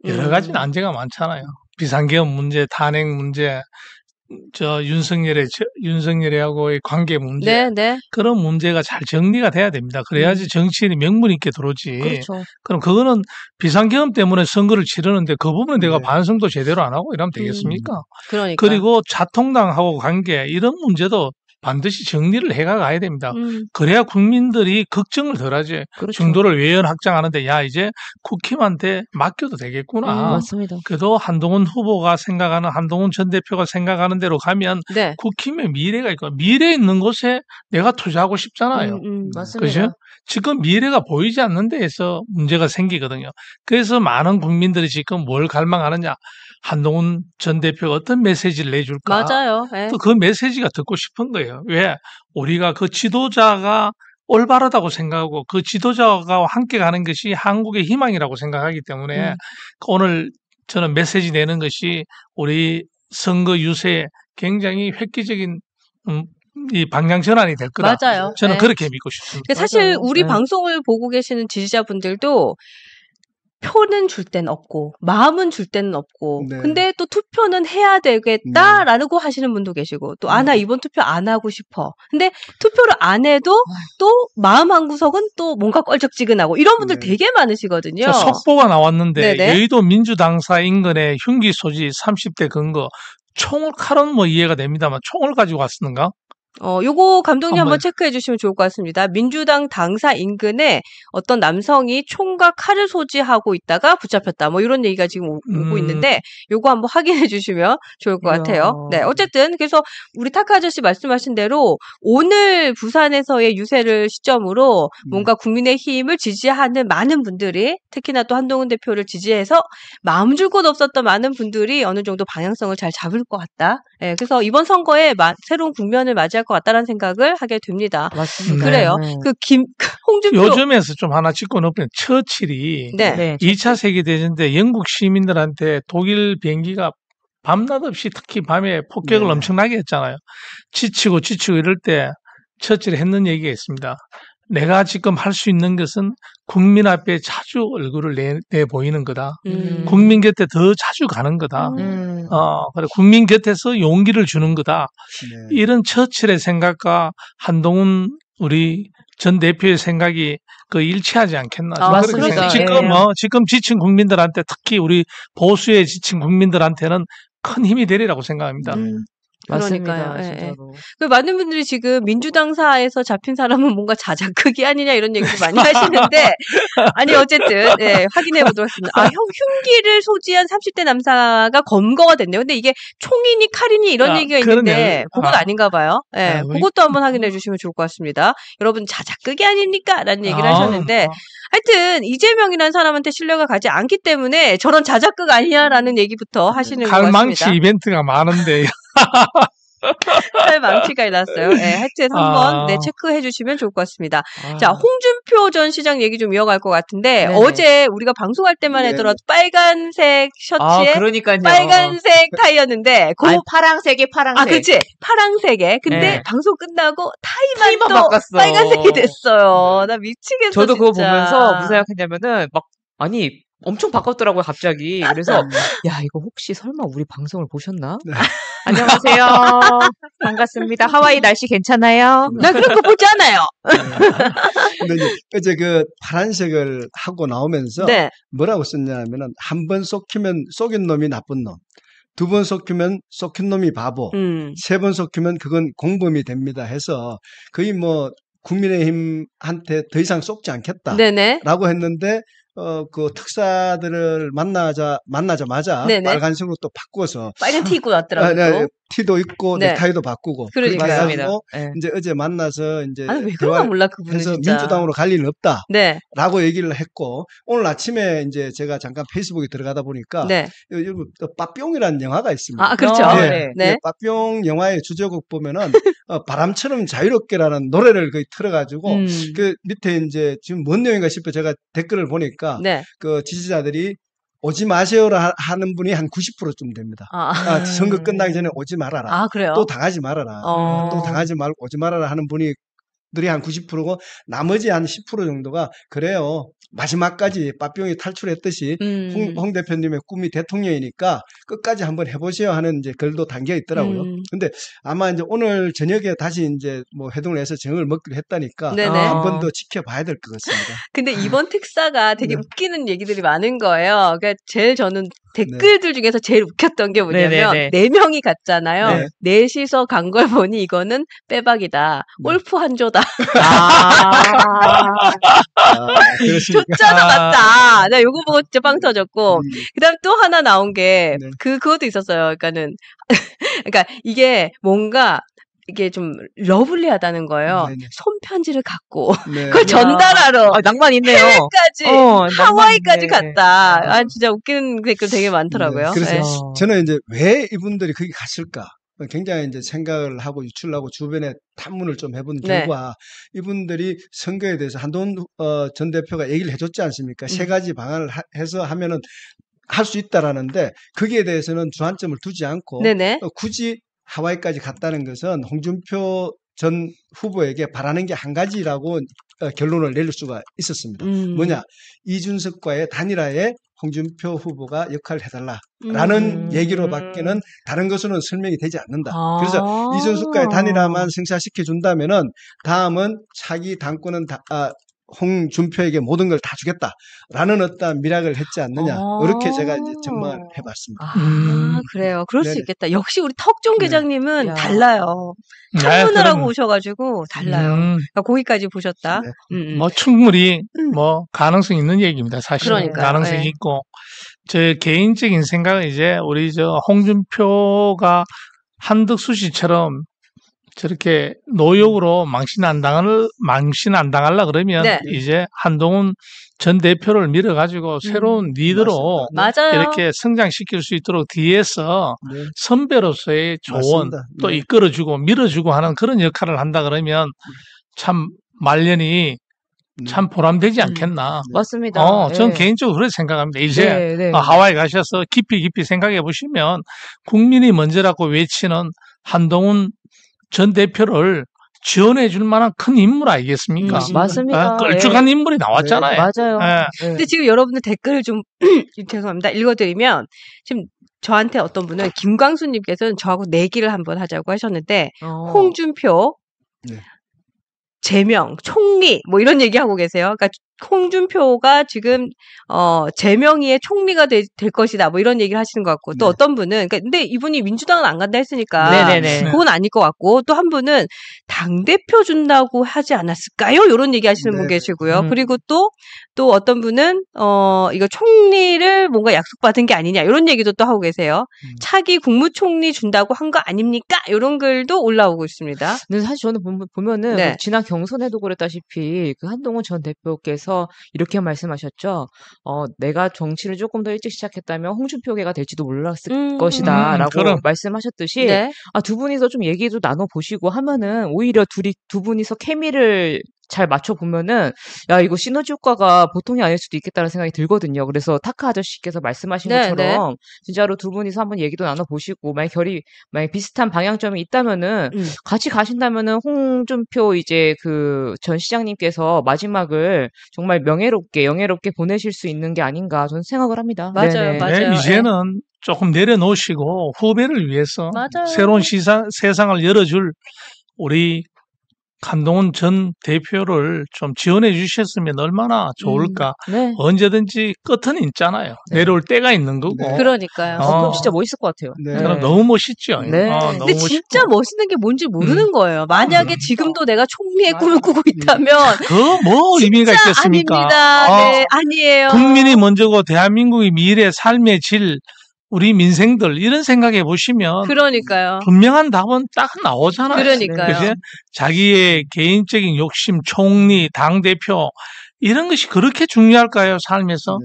Speaker 2: 여러 가지 난제가 많잖아요. 비상계엄 문제, 탄핵 문제, 윤석열하고의 관계 문제, 그런 문제가 잘 정리가 돼야 됩니다. 그래야지 정치인이 명분 있게 들어오지.
Speaker 1: 그렇죠.
Speaker 2: 그럼 그거는 비상계엄 때문에 선거를 치르는데 그 부분에 내가 반성도 제대로 안 하고 이러면 되겠습니까? 그리고 자통당하고 관계 이런 문제도 반드시 정리를 해가야 됩니다. 그래야 국민들이 걱정을 덜하지. 중도를 외연 확장하는데 야 이제 국힘한테 맡겨도 되겠구나.
Speaker 1: 맞습니다.
Speaker 2: 그래도 한동훈 후보가 생각하는 한동훈 전 대표가 생각하는 대로 가면 국힘의 미래가 있고 미래 있는 곳에 내가 투자하고 싶잖아요.
Speaker 1: 맞습니다.
Speaker 2: 그죠? 지금 미래가 보이지 않는 데에서 문제가 생기거든요. 그래서 많은 국민들이 지금 뭘 갈망하느냐. 한동훈 전 대표가 어떤 메시지를 내줄까?
Speaker 1: 맞아요.
Speaker 2: 또 그 메시지가 듣고 싶은 거예요. 왜? 우리가 그 지도자가 올바르다고 생각하고 그 지도자와 함께 가는 것이 한국의 희망이라고 생각하기 때문에 오늘 저는 메시지 내는 것이 우리 선거 유세에 굉장히 획기적인 이 방향 전환이 될 거다.
Speaker 1: 맞아요.
Speaker 2: 저는 그렇게 믿고 싶습니다.
Speaker 1: 사실 우리 방송을 보고 계시는 지지자분들도 표는 줄 때는 없고 마음은 줄 때는 없고 근데 또 투표는 해야 되겠다라고 하시는 분도 계시고 또 나 이번 투표 안 하고 싶어. 근데 투표를 안 해도 또 마음 한 구석은 또 뭔가 껄쩍지근하고 이런 분들 되게 많으시거든요.
Speaker 2: 속보가 나왔는데 여의도 민주당사 인근의 흉기 소지 30대 근거 총을 칼은 뭐 이해가 됩니다만 총을 가지고 왔는가?
Speaker 1: 요거 감독님 한번 체크해 주시면 좋을 것 같습니다. 민주당 당사 인근에 어떤 남성이 총과 칼을 소지하고 있다가 붙잡혔다. 뭐 이런 얘기가 지금 오고 있는데 요거 한번 확인해 주시면 좋을 것 같아요. 네, 어쨌든 그래서 우리 타카 아저씨 말씀하신 대로 오늘 부산에서의 유세를 시점으로 뭔가 국민의힘을 지지하는 많은 분들이 특히나 또 한동훈 대표를 지지해서 마음 줄 곳 없었던 많은 분들이 어느 정도 방향성을 잘 잡을 것 같다. 네, 그래서 이번 선거에 새로운 국면을 맞이할 것 같다라는 생각을 하게 됩니다.
Speaker 4: 맞습니다.
Speaker 1: 그래요. 홍준표
Speaker 2: 요즘에서 좀 하나 짚고 넘기는 처칠이 2차 세계대전 때 영국 시민들한테 독일 비행기가 밤낮 없이 특히 밤에 폭격을 엄청나게 했잖아요. 지치고 이럴 때 처치를 했는 얘기가 있습니다. 내가 지금 할 수 있는 것은 국민 앞에 자주 얼굴을 내 보이는 거다. 국민 곁에 더 자주 가는 거다. 그래 국민 곁에서 용기를 주는 거다. 네. 이런 처칠의 생각과 한동훈 우리 전 대표의 생각이 일치하지 않겠나.
Speaker 3: 맞습니다.
Speaker 2: 지금 지친 국민들한테 특히 우리 보수에 지친 국민들한테는 큰 힘이 되리라고 생각합니다.
Speaker 1: 그러니까요. 진짜로. 그 많은 분들이 지금 민주당사에서 잡힌 사람은 뭔가 자작극이 아니냐 이런 얘기도 많이 하시는데 아니 어쨌든 확인해 보도록 하겠습니다. 흉기를 소지한 30대 남사가 검거가 됐네요. 근데 이게 총이니 칼이니 이런 얘기가 있는데 그건 아닌가 봐요. 그것도 한번 확인해 주시면 좋을 것 같습니다. 여러분 자작극이 아닙니까? 라는 얘기를 하셨는데 하여튼 이재명이라는 사람한테 신뢰가 가지 않기 때문에 저런 자작극 아니냐라는 얘기부터 하시는 것 같습니다.
Speaker 2: 칼망치 이벤트가 많은데
Speaker 1: 망치가 났어요. 하여튼 한번 체크해 주시면 좋을 것 같습니다. 자, 홍준표 전 시장 얘기 좀 이어갈 것 같은데 어제 우리가 방송할 때만 해더라도 빨간색 셔츠에 빨간색 타이였는데
Speaker 4: 파랑색에 파랑색.
Speaker 1: 그렇지. 파랑색에. 근데 방송 끝나고 타이만 또 바꿨어. 빨간색이 됐어요. 나 미치겠어.
Speaker 4: 저도
Speaker 1: 진짜.
Speaker 4: 그거 보면서 무슨 생각했냐면은 엄청 바꿨더라고요, 갑자기. 그래서, 이거 혹시 설마 우리 방송을 보셨나? 네. 안녕하세요. 반갑습니다. 하와이 날씨 괜찮아요?
Speaker 1: 나 그런 거 보지 않아요.
Speaker 5: 근데 이제 그 파란색을 하고 나오면서 뭐라고 썼냐면은 한 번 속인 놈이 나쁜 놈. 2번 속이면 속인 놈이 바보. 3번 속이면 그건 공범이 됩니다 해서 거의 국민의힘한테 더 이상 속지 않겠다. 라고 했는데 그 특사들을 만나자마자 빨간색으로 또 바꿔서
Speaker 1: 빨간 티 입고 왔더라고요.
Speaker 5: 티도 입고 넥타이도 바꾸고
Speaker 1: 그러니까요.
Speaker 5: 이제 어제 만나서 이제
Speaker 1: 왜 그런가 몰라 그분은 진짜.
Speaker 5: 민주당으로 갈 일은 없다라고 얘기를 했고 오늘 아침에 이제 제가 잠깐 페이스북에 들어가다 보니까 빠뿅이라는 영화가 있습니다.
Speaker 1: 그렇죠.
Speaker 5: 빠뿅 영화의 주제곡 보면은 바람처럼 자유롭게라는 노래를 거의 틀어가지고 그 밑에 이제 지금 뭔 내용인가 싶어 제가 댓글을 보니까 그 지지자들이 오지 마세요라 하는 분이 한 90%쯤 됩니다. 선거 끝나기 전에 오지 말아라.
Speaker 1: 그래요?
Speaker 5: 또 당하지 말아라. 또 당하지 말고 오지 말아라 하는 분들이 한 90%고 나머지 한 10% 정도가 그래요. 마지막까지 빠뿅이 탈출했듯이 홍 대표님의 꿈이 대통령이니까 끝까지 한번 해보세요 하는 이제 글도 담겨 있더라고요. 근데 아마 이제 오늘 저녁에 다시 이제 회동을 해서 정을 먹기로 했다니까 한 번 더 지켜봐야 될 것 같습니다.
Speaker 1: 근데 이번 특사가 되게 웃기는 얘기들이 많은 거예요. 그러니까 저는 댓글들 중에서 제일 웃겼던 게 뭐냐면 4명이 갔잖아요. 넷이서 간 걸 보니 이거는 빼박이다. 골프 한 조다. 줬잖아, 맞다. 나 요거 보고 진짜 빵 터졌고. 그 다음 또 하나 나온 게, 그것도 있었어요. 그러니까 이게 뭔가, 이게 좀 러블리하다는 거예요. 손편지를 갖고 그걸 전달하러
Speaker 4: 낭만 있네요.
Speaker 1: 해외까지 하와이까지 갔다. 진짜 웃기는 댓글 되게 많더라고요.
Speaker 5: 그래서 저는 이제 왜 이분들이 거기 갔을까? 굉장히 이제 생각을 하고 유출하고 주변에 탐문을 좀 해본 결과 이분들이 선거에 대해서 한동훈 전 대표가 얘기를 해줬지 않습니까? 3가지 방안을 해서 하면은 할 수 있다라는데 거기에 대해서는 주안점을 두지 않고 굳이 하와이까지 갔다는 것은 홍준표 전 후보에게 바라는 게 한 가지라고 결론을 내릴 수가 있었습니다. 뭐냐? 이준석과의 단일화에 홍준표 후보가 역할을 해달라라는 얘기로밖에는 다른 것으로는 설명이 되지 않는다. 그래서 이준석과의 단일화만 성사시켜준다면은 다음은 차기 당권은 홍준표에게 모든 걸 다 주겠다라는 어떤 미락을 했지 않느냐. 이렇게 제가 이제 전망해봤습니다.
Speaker 1: 그래요. 그럴 수 있겠다. 역시 우리 턱종 계장님은 달라요. 탐문을 하고 오셔가지고 달라요. 그러니까 거기까지 보셨다.
Speaker 2: 충분히 가능성 있는 얘기입니다. 사실 가능성이 있고 제 개인적인 생각은 이제 우리 홍준표가 한덕수 씨처럼 저렇게 노역으로 망신 안 당하려 그러면 이제 한동훈 전 대표를 밀어가지고 새로운 리더로 이렇게 성장시킬 수 있도록 뒤에서 선배로서의 조언 또 이끌어주고 밀어주고 하는 그런 역할을 한다 그러면 참 말년이 참 보람되지 않겠나.
Speaker 1: 맞습니다.
Speaker 2: 저는 개인적으로 그렇게 생각합니다. 이제 하와이 가셔서 깊이 생각해 보시면 국민이 먼저라고 외치는 한동훈 전 대표를 지원해 줄 만한 큰 인물 아니겠습니까?
Speaker 4: 맞습니다.
Speaker 2: 걸쭉한 인물이 나왔잖아요.
Speaker 4: 맞아요.
Speaker 1: 근데 지금 여러분들 댓글을 좀 죄송합니다. 읽어드리면 지금 저한테 어떤 분은 김광수님께서는 저하고 내기를 한번 하자고 하셨는데 홍준표, 제명, 총리 뭐 이런 얘기하고 계세요. 그러니까 홍준표가 지금 제명이의 총리가 될 것이다 뭐 이런 얘기를 하시는 것 같고 또 어떤 분은 그러니까 근데 이분이 민주당은 안 간다 했으니까 그건 아닐 것 같고 또 한 분은 당대표 준다고 하지 않았을까요? 이런 얘기 하시는 분 계시고요. 그리고 또 어떤 분은 이거 총리를 뭔가 약속받은 게 아니냐 이런 얘기도 또 하고 계세요. 차기 국무총리 준다고 한 거 아닙니까? 이런 글도 올라오고 있습니다.
Speaker 4: 근데 사실 저는 보면은 지난 경선에도 그랬다시피 그 한동훈 전 대표께서 이렇게 말씀하셨죠. 내가 정치를 조금 더 일찍 시작했다면 홍준표계가 될지도 몰랐을 것이다라고 말씀하셨듯이 두 분이서 좀 얘기도 나눠보시고 하면은 오히려 두 분이서 케미를 잘 맞춰보면은 야 이거 시너지 효과가 보통이 아닐 수도 있겠다는 생각이 들거든요. 그래서 타카 아저씨께서 말씀하신 것처럼 진짜로 두 분이서 한번 얘기도 나눠보시고 만약 비슷한 방향점이 있다면은 같이 가신다면은 홍준표 이제 그 전 시장님께서 마지막을 정말 영예롭게 보내실 수 있는 게 아닌가 저는 생각을 합니다.
Speaker 1: 맞아요.
Speaker 2: 이제는 조금 내려놓으시고 후배를 위해서 새로운 세상을 열어줄 우리 한동훈 전 대표를 좀 지원해 주셨으면 얼마나 좋을까. 언제든지 끝은 있잖아요. 내려올 때가 있는 거고.
Speaker 1: 그러니까요.
Speaker 4: 그럼 진짜 멋있을 것 같아요.
Speaker 2: 그럼 너무 멋있죠.
Speaker 1: 너무 근데 진짜 멋있는 게 뭔지 모르는 거예요. 만약에 지금도 내가 총리의 꿈을 꾸고 있다면
Speaker 2: 그 뭐 의미가 있겠습니까?
Speaker 1: 아닙니다. 아니에요.
Speaker 2: 국민이 먼저고 대한민국의 미래 삶의 질 우리 민생들 이런 생각해 보시면
Speaker 1: 그러니까요.
Speaker 2: 분명한 답은 딱 나오잖아요.
Speaker 1: 그러니까요.
Speaker 2: 그치? 자기의 개인적인 욕심, 총리, 당대표 이런 것이 그렇게 중요할까요, 삶에서?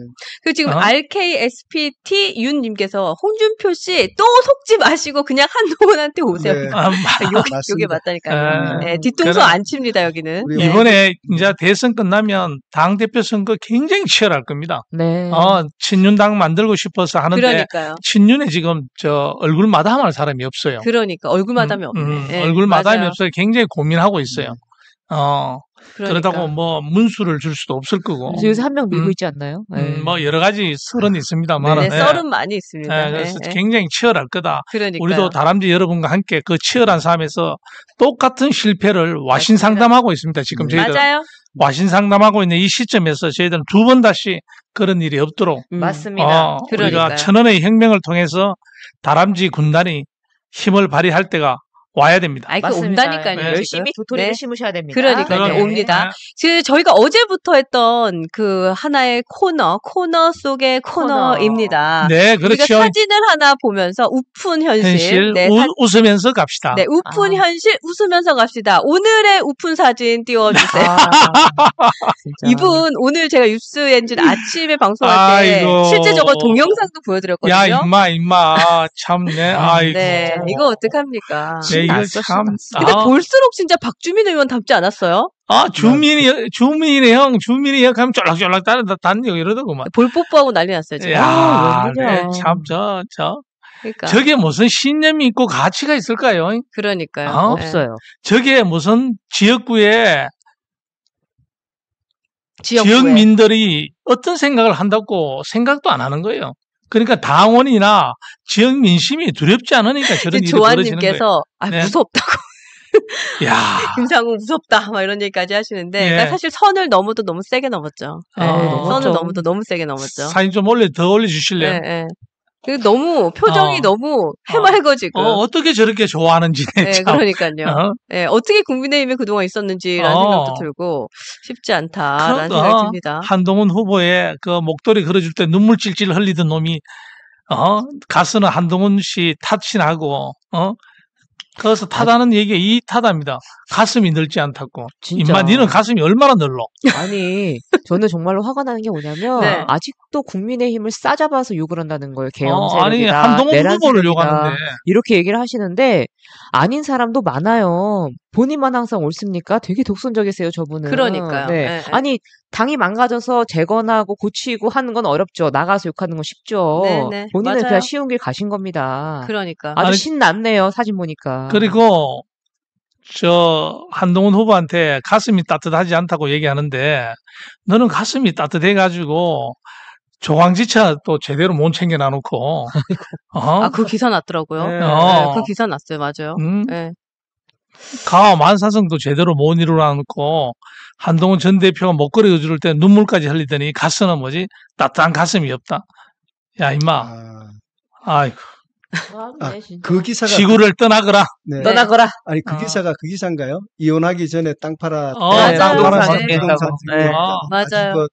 Speaker 1: 그 지금 RKSPT 윤님께서 홍준표 씨 또 속지 마시고 그냥 한동훈한테 오세요. 요게 맞다니까요. 뒤통수 안 칩니다, 여기는.
Speaker 2: 이번에 이제 대선 끝나면 당대표 선거 굉장히 치열할 겁니다. 친윤당 만들고 싶어서 하는데
Speaker 1: 그러니까요.
Speaker 2: 친윤에 지금 얼굴 마담할 사람이 없어요.
Speaker 1: 그러니까 얼굴 마담이 없네.
Speaker 2: 얼굴 마담이 없어요. 굉장히 고민하고 있어요. 그렇다고 뭐 문수를 줄 수도 없을 거고.
Speaker 4: 요새 한 명 밀고 있지 않나요?
Speaker 2: 뭐 여러 가지 썰은 있습니다만.
Speaker 1: 썰은 많이 있습니다.
Speaker 2: 그래서 굉장히 치열할 거다.
Speaker 1: 그러니까요.
Speaker 2: 우리도 다람쥐 여러분과 함께 그 치열한 싸움에서 똑같은 실패를 와신상담하고 있습니다. 지금 저희들.
Speaker 1: 맞아요.
Speaker 2: 와신상담하고 있는 이 시점에서 저희들은 두 번 다시 그런 일이 없도록.
Speaker 4: 맞습니다.
Speaker 2: 우리가 천원의 혁명을 통해서 다람쥐 군단이 힘을 발휘할 때가 와야 됩니다.
Speaker 1: 온다니까요.
Speaker 4: 열심히 도토리를 심으셔야 됩니다.
Speaker 1: 그러니까요. 옵니다. 저희가 어제부터 했던 그 하나의 코너 속의 코너입니다.
Speaker 2: 네, 그렇죠.
Speaker 1: 우리가 사진을 하나 보면서 우픈 현실.
Speaker 2: 웃으면서 갑시다.
Speaker 1: 네, 우픈 현실 웃으면서 갑시다. 오늘의 우픈 사진 띄워주세요. 이분 오늘 제가 뉴스 엔진 아침에 방송할 때 실제 저거 동영상도 보여드렸거든요.
Speaker 2: 야 임마 참네.
Speaker 1: 네, 이거 어떡합니까?
Speaker 2: 이거 참.
Speaker 1: 근데 볼수록 진짜 박주민 의원 닮지 않았어요?
Speaker 2: 주민이 형 하면 쫄락쫄락 다니고 이러더구만.
Speaker 1: 볼 뽀뽀하고 난리 났어요, 지금.
Speaker 2: 참, 그러니까. 저게 무슨 신념이 있고 가치가 있을까요?
Speaker 1: 그러니까요.
Speaker 4: 없어요.
Speaker 2: 저게 무슨 지역구에 지역민들이 어떤 생각을 한다고 생각도 안 하는 거예요. 그러니까 당원이나 지역 민심이 두렵지 않으니까 저런 일이 벌어지는 거예요.
Speaker 1: 조아님께서 무섭다고. 김상우 무섭다 막 이런 얘기까지 하시는데 그러니까 사실 선을 넘어도 너무 세게 넘었죠. 선을 넘어도 너무 세게 넘었죠.
Speaker 2: 사진 좀 더 올려주실래요?
Speaker 1: 네. 너무 표정이 너무 해맑아지고
Speaker 2: 어떻게 저렇게 좋아하는지
Speaker 1: 그러니까요. 어떻게 국민의힘에 그동안 있었는지라는 생각도 들고 쉽지 않다라는 생각이 듭니다.
Speaker 2: 한동훈 후보의 그 목도리 걸어줄 때 눈물 찔찔 흘리던 놈이 가서는 한동훈 씨 탓이나고 그래서 타다는 얘기가 이 타다입니다. 가슴이 넓지 않다고. 임마 니는 가슴이 얼마나 넓어?
Speaker 4: 아니 저는 정말로 화가 나는 게 뭐냐면 아직도 국민의힘을 싸잡아서 욕을 한다는 거예요. 계엄 세력이다.
Speaker 2: 아니 한동훈 후보를 욕하는데
Speaker 4: 이렇게 얘기를 하시는데 아닌 사람도 많아요. 본인만 항상 옳습니까? 되게 독선적이세요, 저분은.
Speaker 1: 그러니까요.
Speaker 4: 아니 당이 망가져서 재건하고 고치고 하는 건 어렵죠. 나가서 욕하는 건 쉽죠. 본인은 그냥 쉬운 길 가신 겁니다.
Speaker 1: 그러니까.
Speaker 4: 아주 신났네요, 사진 보니까.
Speaker 2: 그리고 한동훈 후보한테 가슴이 따뜻하지 않다고 얘기하는데 너는 가슴이 따뜻해가지고 조광지차 또 제대로 못 챙겨 놔놓고.
Speaker 1: 그 기사 났더라고요. 네, 그 기사 났어요. 맞아요. 네.
Speaker 2: 가와 만사성도 제대로 못 이루어놓고 한동훈 전 대표가 목걸이 어지를 때 눈물까지 흘리더니 가슴은 뭐지? 따뜻한 가슴이 없다. 야 임마. 아이고.
Speaker 5: 그 기사가
Speaker 2: 지구를 떠나거라.
Speaker 5: 네.
Speaker 4: 떠나거라.
Speaker 5: 아니 그 기사가 그 기사인가요? 이혼하기 전에 땅 팔아.
Speaker 1: 맞아요.
Speaker 5: 맞아요.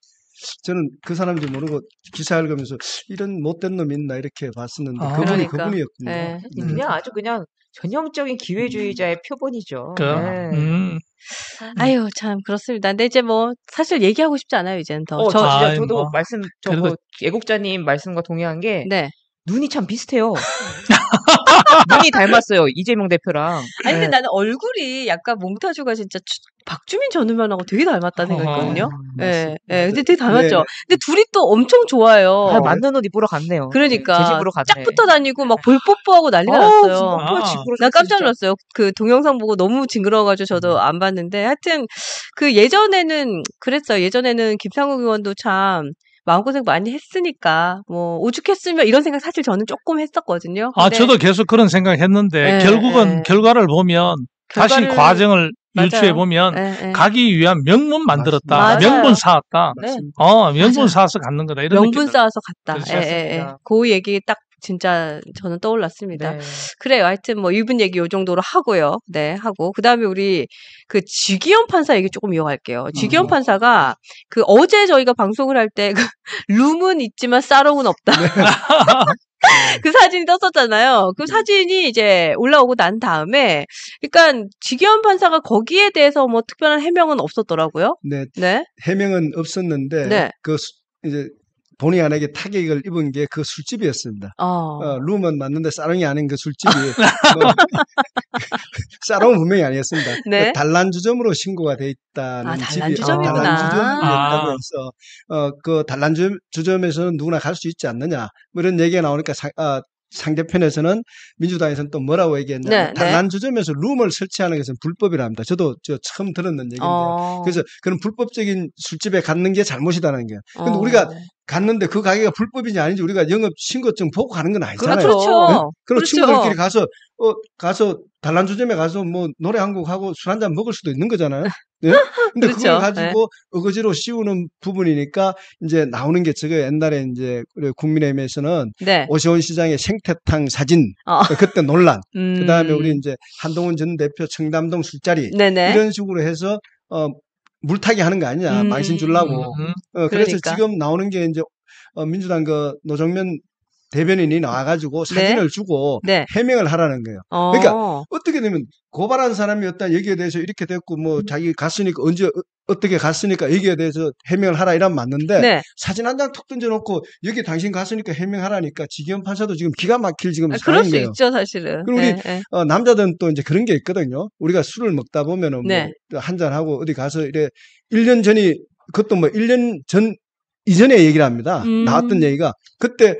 Speaker 5: 저는 그 사람인지 모르고 기사 읽으면서 이런 못된 놈 있나 이렇게 봤었는데 그분이었군요.
Speaker 1: 네.
Speaker 4: 그냥 아주 그냥 전형적인 기회주의자의 표본이죠.
Speaker 1: 아유 참 그렇습니다. 근데 이제 뭐 사실 얘기하고 싶지 않아요 이제는 더.
Speaker 4: 저도 애국자님 말씀과 동의한 게 눈이 참 비슷해요. 눈이 닮았어요. 이재명 대표랑.
Speaker 1: 아니 근데 나는 얼굴이 약간 몽타주가 진짜 박주민 전 의원하고 되게 닮았다는 생각했거든요. 네, 근데 되게 닮았죠. 근데 둘이 또 엄청 좋아요.
Speaker 4: 맞는 옷 입으러 갔네요.
Speaker 1: 그러니까
Speaker 4: 제 집으로 갔네.
Speaker 1: 짝 붙어 다니고 막 볼 뽀뽀하고 난리가 났어요. 나 깜짝 놀랐어요. 그 동영상 보고 너무 징그러워가지고 저도 안 봤는데 하여튼 그 예전에는 그랬어요. 예전에는 김상욱 의원도 참 마음고생 많이 했으니까 뭐 오죽했으면 이런 생각 사실 저는 조금 했었거든요.
Speaker 2: 저도 계속 그런 생각 했는데 결국은 결과를 보면 다시 과정을 유추해 보면 가기 위한 명분 만들었다.
Speaker 1: 맞아요.
Speaker 2: 명분 쌓았다. 명분
Speaker 1: 맞아요.
Speaker 2: 쌓아서 갖는 거다. 이런
Speaker 1: 명분 쌓아서 갔다.
Speaker 2: 그렇죠.
Speaker 1: 그 얘기 딱 진짜 저는 떠올랐습니다. 그래요. 하여튼 뭐 이분 얘기 요 정도로 하고요. 네, 하고 그다음에 우리 그 지기현 판사 얘기 조금 이어갈게요. 지기현 판사가 그 어제 저희가 방송을 할 때 그 룸은 있지만 사롱은 없다. 그 사진이 떴었잖아요. 그 사진이 이제 올라오고 난 다음에, 그러니까 지기현 판사가 거기에 대해서 뭐 특별한 해명은 없었더라고요.
Speaker 5: 네. 해명은 없었는데, 이제 본의 아니게 타격을 입은 게 그 술집이었습니다. 룸은 맞는데 사롱이 아닌 그 술집이 사롱은 분명히 아니었습니다. 그 단란주점으로 신고가 돼 있다는 집이 단란주점이었다고 해서 그 단란주점에서는 누구나 갈 수 있지 않느냐 뭐 이런 얘기가 나오니까 상대편에서는 민주당에서는 또 뭐라고 얘기했냐. 단란주점에서 룸을 설치하는 것은 불법이랍니다. 저도 처음 들었는 얘기인데. 그래서 그런 불법적인 술집에 갔는 게 잘못이다는 거예요. 근데 우리가 갔는데 그 가게가 불법인지 아닌지 우리가 영업 신고증 보고 가는 건 아니잖아요.
Speaker 1: 그렇죠.
Speaker 5: 네? 그럼 친구들끼리 가서 단란주점에 가서 뭐 노래 한 곡 하고 술 한잔 먹을 수도 있는 거잖아요. 네? 근데 그걸 가지고 어거지로 씌우는 부분이니까 이제 나오는 게 저거 옛날에 이제 국민의힘에서는 오세훈 시장의 생태탕 사진 그때 논란. 그다음에 우리 이제 한동훈 전 대표 청담동 술자리 이런 식으로 해서 물타기 하는 거 아니냐. 망신 주려고. 그래서 지금 나오는 게 이제 민주당 그 노정면 대변인이 나와가지고 사진을 주고 해명을 하라는 거예요. 그러니까 어떻게 되면 고발한 사람이었다 여기에 대해서 이렇게 됐고 뭐 자기 갔으니까 언제 어떻게 갔으니까 여기에 대해서 해명을 하라 이러면 맞는데 사진 한 장 톡 던져놓고 여기 당신 갔으니까 해명하라니까 지기현 판사도 지금 기가 막힐 지금
Speaker 1: 그럴 수
Speaker 5: 거예요.
Speaker 1: 있죠 사실은.
Speaker 5: 그리고 우리 남자들은 또 이제 그런 게 있거든요. 우리가 술을 먹다 보면은 뭐 한잔 하고 어디 가서 이래 1년 전이 그것도 뭐 1년 전 이전에 얘기를 합니다. 나왔던 얘기가 그때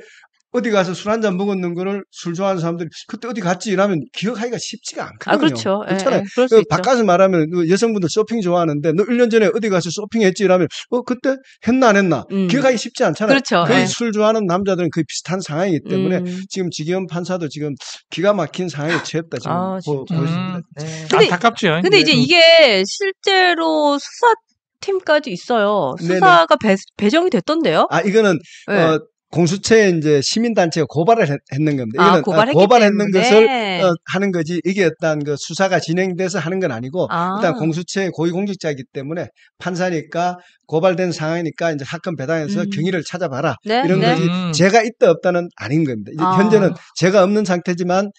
Speaker 5: 어디 가서 술 한잔 먹었는 거를 술 좋아하는 사람들이 그때 어디 갔지 이러면 기억하기가 쉽지가 않거든요.
Speaker 1: 그렇죠.
Speaker 5: 그렇잖아요.
Speaker 1: 그럴 수
Speaker 5: 바꿔서 말하면 여성분들 쇼핑 좋아하는데 너 1년 전에 어디 가서 쇼핑했지 이러면 그때 했나 안 했나 기억하기 쉽지 않잖아요.
Speaker 1: 그렇죠.
Speaker 5: 거의 술 좋아하는 남자들은 거의 비슷한 상황이기 때문에 지금 지기현 판사도 지금 기가 막힌 상황에 처했다 지금 보여집니다.
Speaker 2: 안타깝죠.
Speaker 1: 근데 이제 이게 실제로 수사팀까지 있어요. 수사가 배정이 됐던데요?
Speaker 5: 이거는 공수처에 이제 시민단체가 고발을 했는 겁니다. 이거는 고발했는 것을 하는 거지 이게 어떤 그 수사가 진행돼서 하는 건 아니고 일단 공수처의 고위공직자이기 때문에 판사니까 고발된 상황이니까 이제 사건 배당해서 경위를 찾아봐라 이런 거지 죄가 있다 없다는 아닌 겁니다. 이제 현재는 죄가 없는 상태지만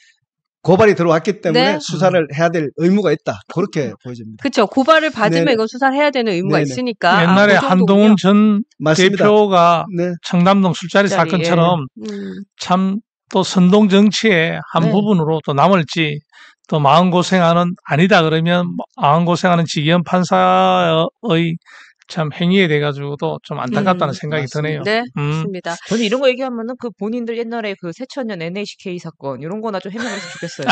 Speaker 5: 고발이 들어왔기 때문에 수사를 해야 될 의무가 있다. 그렇게 보여집니다.
Speaker 1: 그렇죠. 고발을 받으면 이건 수사를 해야 되는 의무가 있으니까.
Speaker 2: 옛날에 한동훈 전 대표가 청담동 술자리 사건처럼 참 또 선동 정치의 한 부분으로 또 남을지 또 마음고생하는 아니다 그러면 마음고생하는 지기현 판사의 참 행위에 대해 가지고도 좀 안타깝다는 생각이 드네요.
Speaker 1: 네, 맞습니다.
Speaker 4: 저는 이런 거 얘기하면은 그 본인들 옛날에 그 새천년 NHK 사건 이런 거나 좀 해명했으면 좋겠어요.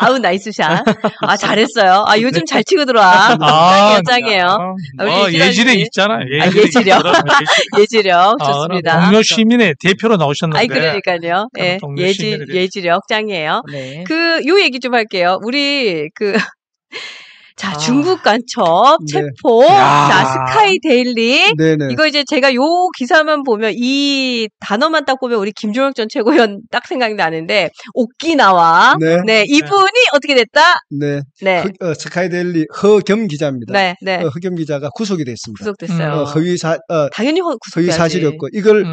Speaker 1: 아우, 나이스샷. 아, 잘했어요. 아, 요즘 잘 치고 들어와. 짱이에요, 짱이에요.
Speaker 2: 예지력 있잖아.
Speaker 1: 예지력. 예지력. 좋습니다.
Speaker 2: 동료 시민의 대표로 나오셨는데.
Speaker 1: 아이, 그러니까요. 예. 예지력 짱이에요. 네. 요 얘기 좀 할게요. 우리 자, 중국 간첩, 체포, 자, 스카이 데일리. 네네. 이거 이제 제가 요 기사만 보면 이 단어만 딱 보면 우리 김종혁 전 최고위원 딱 생각이 나는데, 오키나와. 네. 이분이 어떻게 됐다?
Speaker 5: 네. 네. 스카이 데일리 허겸 기자입니다. 네. 네. 허겸 기자가 구속이 됐습니다.
Speaker 1: 구속됐어요. 당연히
Speaker 5: 허위 사실이었고, 이걸,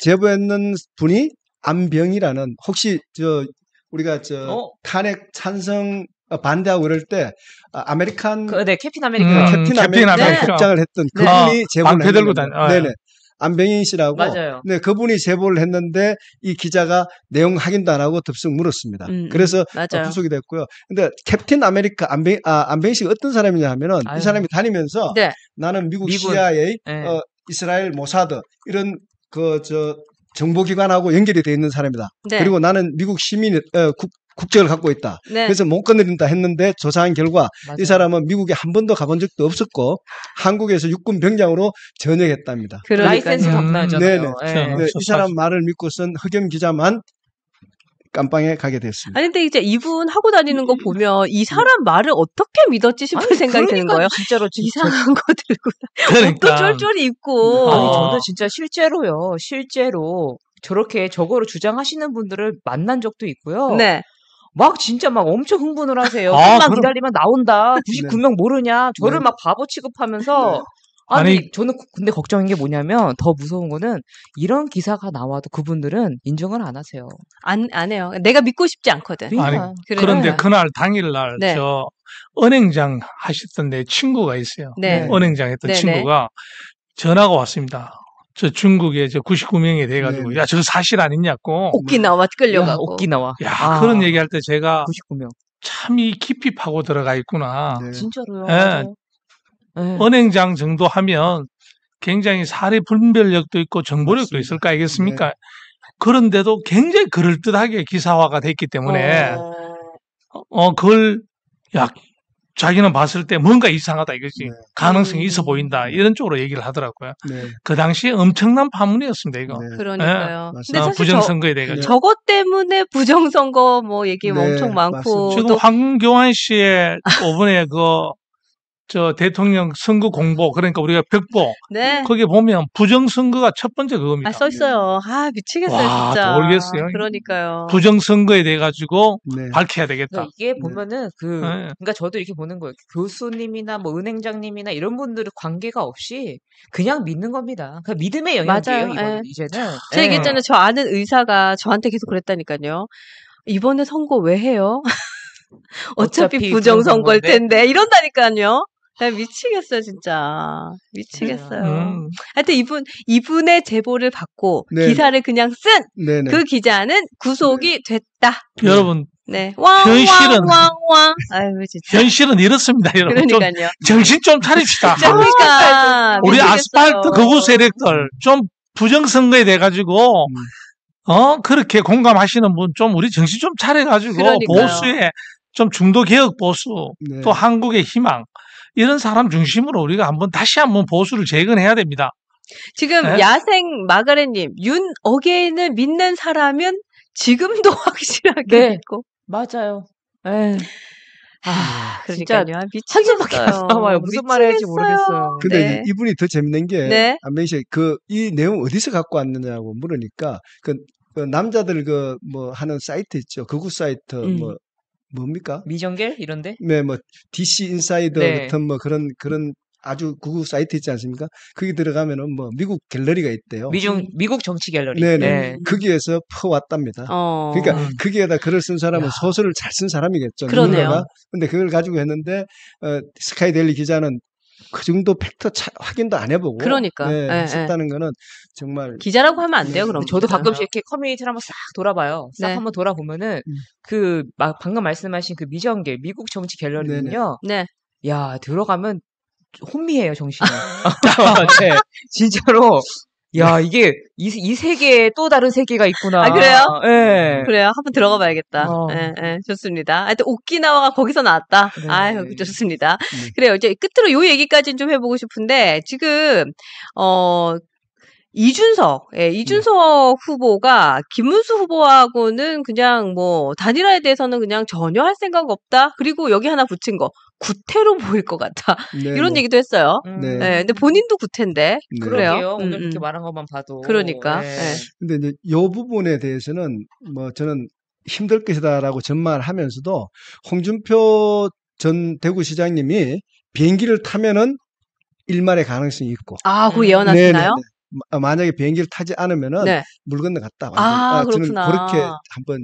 Speaker 5: 제보했는 분이 안병이라는, 혹시, 우리가 탄핵 찬성 반대하고 그럴 때 아메리칸
Speaker 4: 캡틴 아메리칸
Speaker 5: 캡틴 아메리칸 국장을 했던 그분이 제보를 했는데 네네 안병인 씨라고
Speaker 4: 맞아요.
Speaker 5: 네 그분이 제보를 했는데 이 기자가 내용 확인도 안 하고 덥석 물었습니다. 그래서 구속이 됐고요. 근데 캡틴 아메리카 안병인 씨가 어떤 사람이냐 하면은 이 사람이 다니면서 나는 미국 CIA 이스라엘 모사드 이런 정보기관하고 연결이 되어 있는 사람이다. 그리고 나는 미국 시민 국적을 갖고 있다. 그래서 못 건드린다 했는데 조사한 결과 이 사람은 미국에 한 번도 가본 적도 없었고 한국에서 육군 병장으로 전역했답니다.
Speaker 4: 라이센스도 없나잖아요.
Speaker 5: 네, 이 사람 말을 믿고선 허겸 기자만 깜빵에 가게 됐습니다.
Speaker 1: 아니 근데 이제 이분 하고 다니는 거 보면 이 사람 말을 어떻게 믿었지 싶은 생각이 드는 거예요.
Speaker 4: 진짜로
Speaker 1: 이상한 거 들고 옷도 쫄쫄이 입고.
Speaker 4: 아니 저는 진짜 실제로 저렇게 저거를 주장하시는 분들을 만난 적도 있고요. 네. 막 진짜 막 엄청 흥분을 하세요. 조금만 기다리면 나온다. 99명 모르냐. 저를 막 바보 취급하면서. 아니 저는 근데 걱정인 게 뭐냐면 더 무서운 거는 이런 기사가 나와도 그분들은 인정을 안 하세요.
Speaker 1: 안 해요. 내가 믿고 싶지 않거든.
Speaker 2: 아니, 그런데 그날 당일날 은행장 하셨던 내 친구가 있어요. 은행장 했던 친구가 전화가 왔습니다. 저 중국에 99명이 돼가지고 야 저거 사실 아니냐고
Speaker 1: 오키나와 끌려가고
Speaker 4: 오키나와
Speaker 2: 그런 얘기할 때 제가
Speaker 4: 99명
Speaker 2: 참 이 깊이 파고 들어가 있구나.
Speaker 4: 진짜로요.
Speaker 2: 은행장 정도 하면 굉장히 사례 분별력도 있고 정보력도 있을 거 아니겠습니까? 그런데도 굉장히 그럴듯하게 기사화가 됐기 때문에 그걸 자기는 봤을 때 뭔가 이상하다 이거지. 가능성이 있어 보인다. 이런 쪽으로 얘기를 하더라고요. 그 당시에 엄청난 파문이었습니다, 이거.
Speaker 1: 그러니까요. 근데 사실
Speaker 2: 부정선거에 대해
Speaker 1: 저것 때문에 부정선거 얘기 엄청 많고.
Speaker 2: 지금 황교안 씨의 이번에 대통령 선거 공보, 그러니까 우리가 벽보. 거기 보면 부정선거가 첫 번째 그겁니다.
Speaker 1: 써 있어요. 미치겠어요, 진짜.
Speaker 2: 모르겠어요.
Speaker 1: 그러니까요.
Speaker 2: 부정선거에 대해 가지고 밝혀야 되겠다.
Speaker 4: 이게 보면은 그러니까 저도 이렇게 보는 거예요. 교수님이나 은행장님이나 이런 분들의 관계가 없이 그냥 믿는 겁니다. 그냥 믿음의 영역이에요, 이거는 이제는.
Speaker 1: 제가 얘기했잖아요. 저 아는 의사가 저한테 계속 그랬다니까요. 이번에 선거 왜 해요? 어차피 부정선거일 텐데. 이런다니까요. 미치겠어요, 진짜. 미치겠어요. 하여튼 이분의 제보를 받고 기사를 그냥 쓴 그 기자는 구속이 됐다.
Speaker 2: 여러분.
Speaker 1: 네.
Speaker 2: 현실은 이렇습니다, 여러분.
Speaker 1: 그러니까요.
Speaker 2: 정신 좀 차립시다.
Speaker 1: 그러니까.
Speaker 2: 우리 아스팔트 거구 세력들 좀 부정선거에 돼가지고, 그렇게 공감하시는 분 좀 우리 정신 좀 차려가지고 보수에 좀 중도 개혁 보수 또 한국의 희망 이런 사람 중심으로 우리가 다시 한번 보수를 재건해야 됩니다.
Speaker 1: 지금 야생 마가렛님 윤어게인을 믿는 사람은 지금도 확실하게 믿고
Speaker 4: 맞아요.
Speaker 1: 그러니까요. 미치겠어요.
Speaker 4: 무슨 말 해야 할지 모르겠어요.
Speaker 5: 근데 이분이 더 재밌는 게 안병희 씨 이 내용 어디서 갖고 왔느냐고 물으니까 그 남자들 하는 사이트 있죠. 극우 사이트 뭡니까?
Speaker 4: 미정겔 이런데?
Speaker 5: 네, DC 인사이더 같은 그런 아주 극우 사이트 있지 않습니까? 거기 들어가면은 미국 갤러리가 있대요.
Speaker 4: 미국 정치 갤러리.
Speaker 5: 네네. 거기에서 퍼왔답니다. 그러니까 거기에다 글을 쓴 사람은 소설을 잘 쓴 사람이겠죠.
Speaker 1: 그러네요.
Speaker 5: 근데 그걸 가지고 했는데 스카이 데일리 기자는 그 정도 팩트 확인도 안 해보고 했다는 거는 정말
Speaker 1: 기자라고 하면 안 돼요. 그럼
Speaker 4: 저도 가끔씩 이렇게 커뮤니티를 한번 싹 돌아봐요. 싹 한번 돌아보면은 방금 말씀하신 그 미정겔 미국 정치 갤러리는요. 야 들어가면 혼미해요 정신이. 진짜로 야, 이게 이 세계에 또 다른 세계가 있구나.
Speaker 1: 아, 그래요?
Speaker 4: 네.
Speaker 1: 그래요. 한번 들어가 봐야겠다. 네, 좋습니다. 하여튼 오키나와가 거기서 나왔다. 네. 아유, 좋습니다. 그래요. 이제 끝으로 요 얘기까지는 좀 해보고 싶은데 지금 이준석 후보가 김문수 후보하고는 그냥 뭐 단일화에 대해서는 그냥 전혀 할 생각 없다. 그리고 여기 하나 붙인 거 구태로 보일 것 같다.
Speaker 5: 네,
Speaker 1: 이런 얘기도 했어요. 네. 근데 본인도 구태인데.
Speaker 4: 네. 그래요. 오늘 그렇게 말한 것만 봐도.
Speaker 1: 그러니까.
Speaker 5: 네. 근데 이제 요 부분에 대해서는 뭐 저는 힘들 것이다라고 전망하면서도 홍준표 전 대구시장님이 비행기를 타면은 일말의 가능성이 있고.
Speaker 1: 아, 그거 예언하시나요?
Speaker 5: 네네네. 만약에 비행기를 타지 않으면은 물 건너갔다.
Speaker 1: 그렇구나.
Speaker 5: 저는 그렇게 한번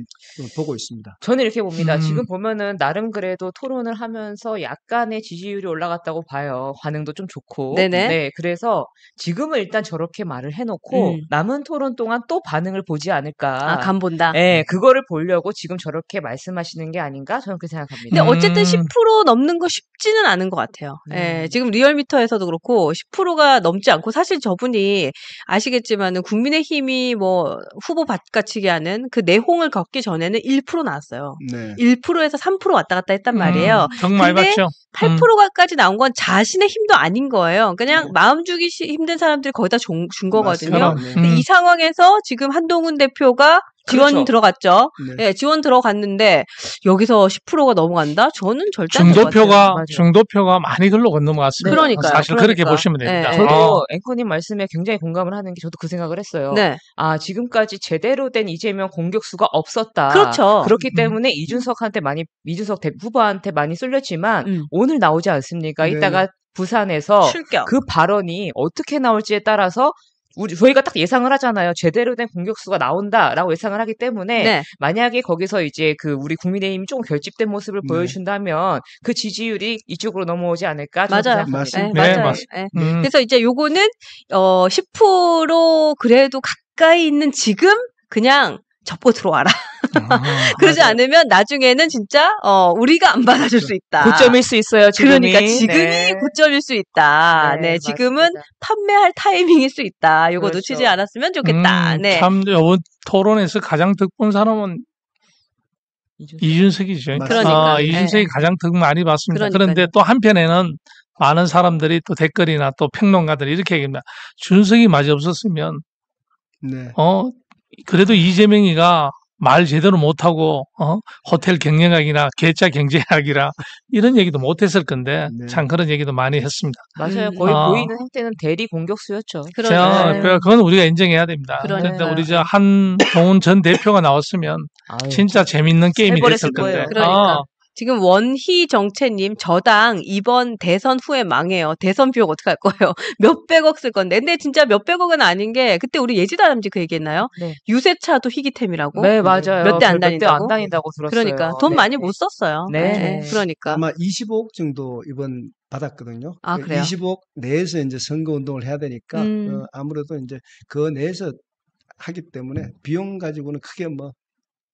Speaker 5: 보고 있습니다.
Speaker 4: 저는 이렇게 봅니다. 지금 보면은 나름 그래도 토론을 하면서 약간의 지지율이 올라갔다고 봐요. 반응도 좀 좋고.
Speaker 1: 네네.
Speaker 4: 네, 그래서 지금은 일단 저렇게 말을 해놓고 남은 토론 동안 또 반응을 보지 않을까.
Speaker 1: 간 본다.
Speaker 4: 네, 그거를 보려고 지금 저렇게 말씀하시는 게 아닌가 저는 그렇게 생각합니다.
Speaker 1: 근데 어쨌든 10% 넘는 거 쉽지는 않은 것 같아요. 지금 리얼미터에서도 그렇고 10%가 넘지 않고 사실 저분이 아시겠지만은 국민의힘이 뭐 후보 바꿔치기 하는 그 내홍을 겪기 전에는 1% 나왔어요.
Speaker 5: 네.
Speaker 1: 1%에서 3% 왔다 갔다 했단 말이에요.
Speaker 2: 정말 맞죠.
Speaker 1: 8%까지 나온 건 자신의 힘도 아닌 거예요. 그냥 마음 주기 힘든 사람들이 거의 다 준 거거든요. 근데 이 상황에서 지금 한동훈 대표가 지원 들어갔죠. 네. 지원 들어갔는데 여기서 10%가 넘어간다? 저는 절대 안
Speaker 2: 중도표가 많이 글로 건너온 것 같습니다.
Speaker 1: 그러니까요.
Speaker 2: 사실 그렇게 보시면 됩니다.
Speaker 1: 네.
Speaker 4: 저도 앵커님 말씀에 굉장히 공감을 하는 게 저도 그 생각을 했어요.
Speaker 1: 네.
Speaker 4: 지금까지 제대로 된 이재명 공격수가 없었다.
Speaker 1: 그렇죠.
Speaker 4: 그렇기 때문에 이준석 후보한테 많이 쏠렸지만 오늘 나오지 않습니까? 이따가 부산에서
Speaker 1: 출격.
Speaker 4: 그 발언이 어떻게 나올지에 따라서 저희가 딱 예상을 하잖아요. 제대로 된 공격수가 나온다라고 예상을 하기 때문에 만약에 거기서 이제 우리 국민의힘이 조금 결집된 모습을 보여준다면 그 지지율이 이쪽으로 넘어오지 않을까 저는 생각합니다.
Speaker 5: 맞습니다.
Speaker 1: 네, 맞습니다. 그래서 이제 요거는 10% 그래도 가까이 있는 지금 그냥 접고 들어와라. 그러지 않으면 나중에는 진짜 우리가 안 받아줄 수 있다.
Speaker 4: 고점일 수 있어요. 지금이.
Speaker 1: 그러니까 지금이 고점일 수 있다. 네, 지금은
Speaker 4: 맞습니다.
Speaker 1: 판매할 타이밍일 수 있다. 요거 놓치지 않았으면 좋겠다. 네.
Speaker 2: 참 이번 토론에서 가장 득본 사람은 이준석이죠.
Speaker 1: 그러니까.
Speaker 2: 이준석이 가장 득 많이 받습니다. 그런데 또 한편에는 많은 사람들이 또 댓글이나 또 평론가들이 이렇게 얘기합니다. 준석이 마저 없었으면 그래도 이재명이가 말 제대로 못하고 호텔 경영학이나 계좌 경제학이라 이런 얘기도 못했을 건데 참 그런 얘기도 많이 했습니다.
Speaker 4: 맞아요. 거의 보이는 행태는 대리 공격수였죠.
Speaker 2: 그건 우리가 인정해야 됩니다. 그런데 우리 한동훈 전 대표가 나왔으면 진짜 재밌는 게임이 됐을 건데.
Speaker 1: 지금 원희정채님 저당 이번 대선 후에 망해요. 대선 비용 어떡할 거예요? 몇백억 쓸 건데. 근데 진짜 몇백억은 아닌 게 그때 우리 예지다람쥐 그 얘기했나요?
Speaker 4: 네.
Speaker 1: 유세차도 희귀템이라고.
Speaker 4: 네, 맞아요.
Speaker 1: 몇 대 안 다닌다고.
Speaker 4: 안 다닌다고 들었어요.
Speaker 1: 그러니까 돈 많이 못 썼어요.
Speaker 4: 네.
Speaker 1: 그러니까.
Speaker 5: 아마 25억 정도 이번 받았거든요.
Speaker 1: 그래요?
Speaker 5: 25억 내에서 이제 선거 운동을 해야 되니까 아무래도 이제 그 내에서 하기 때문에 비용 가지고는 크게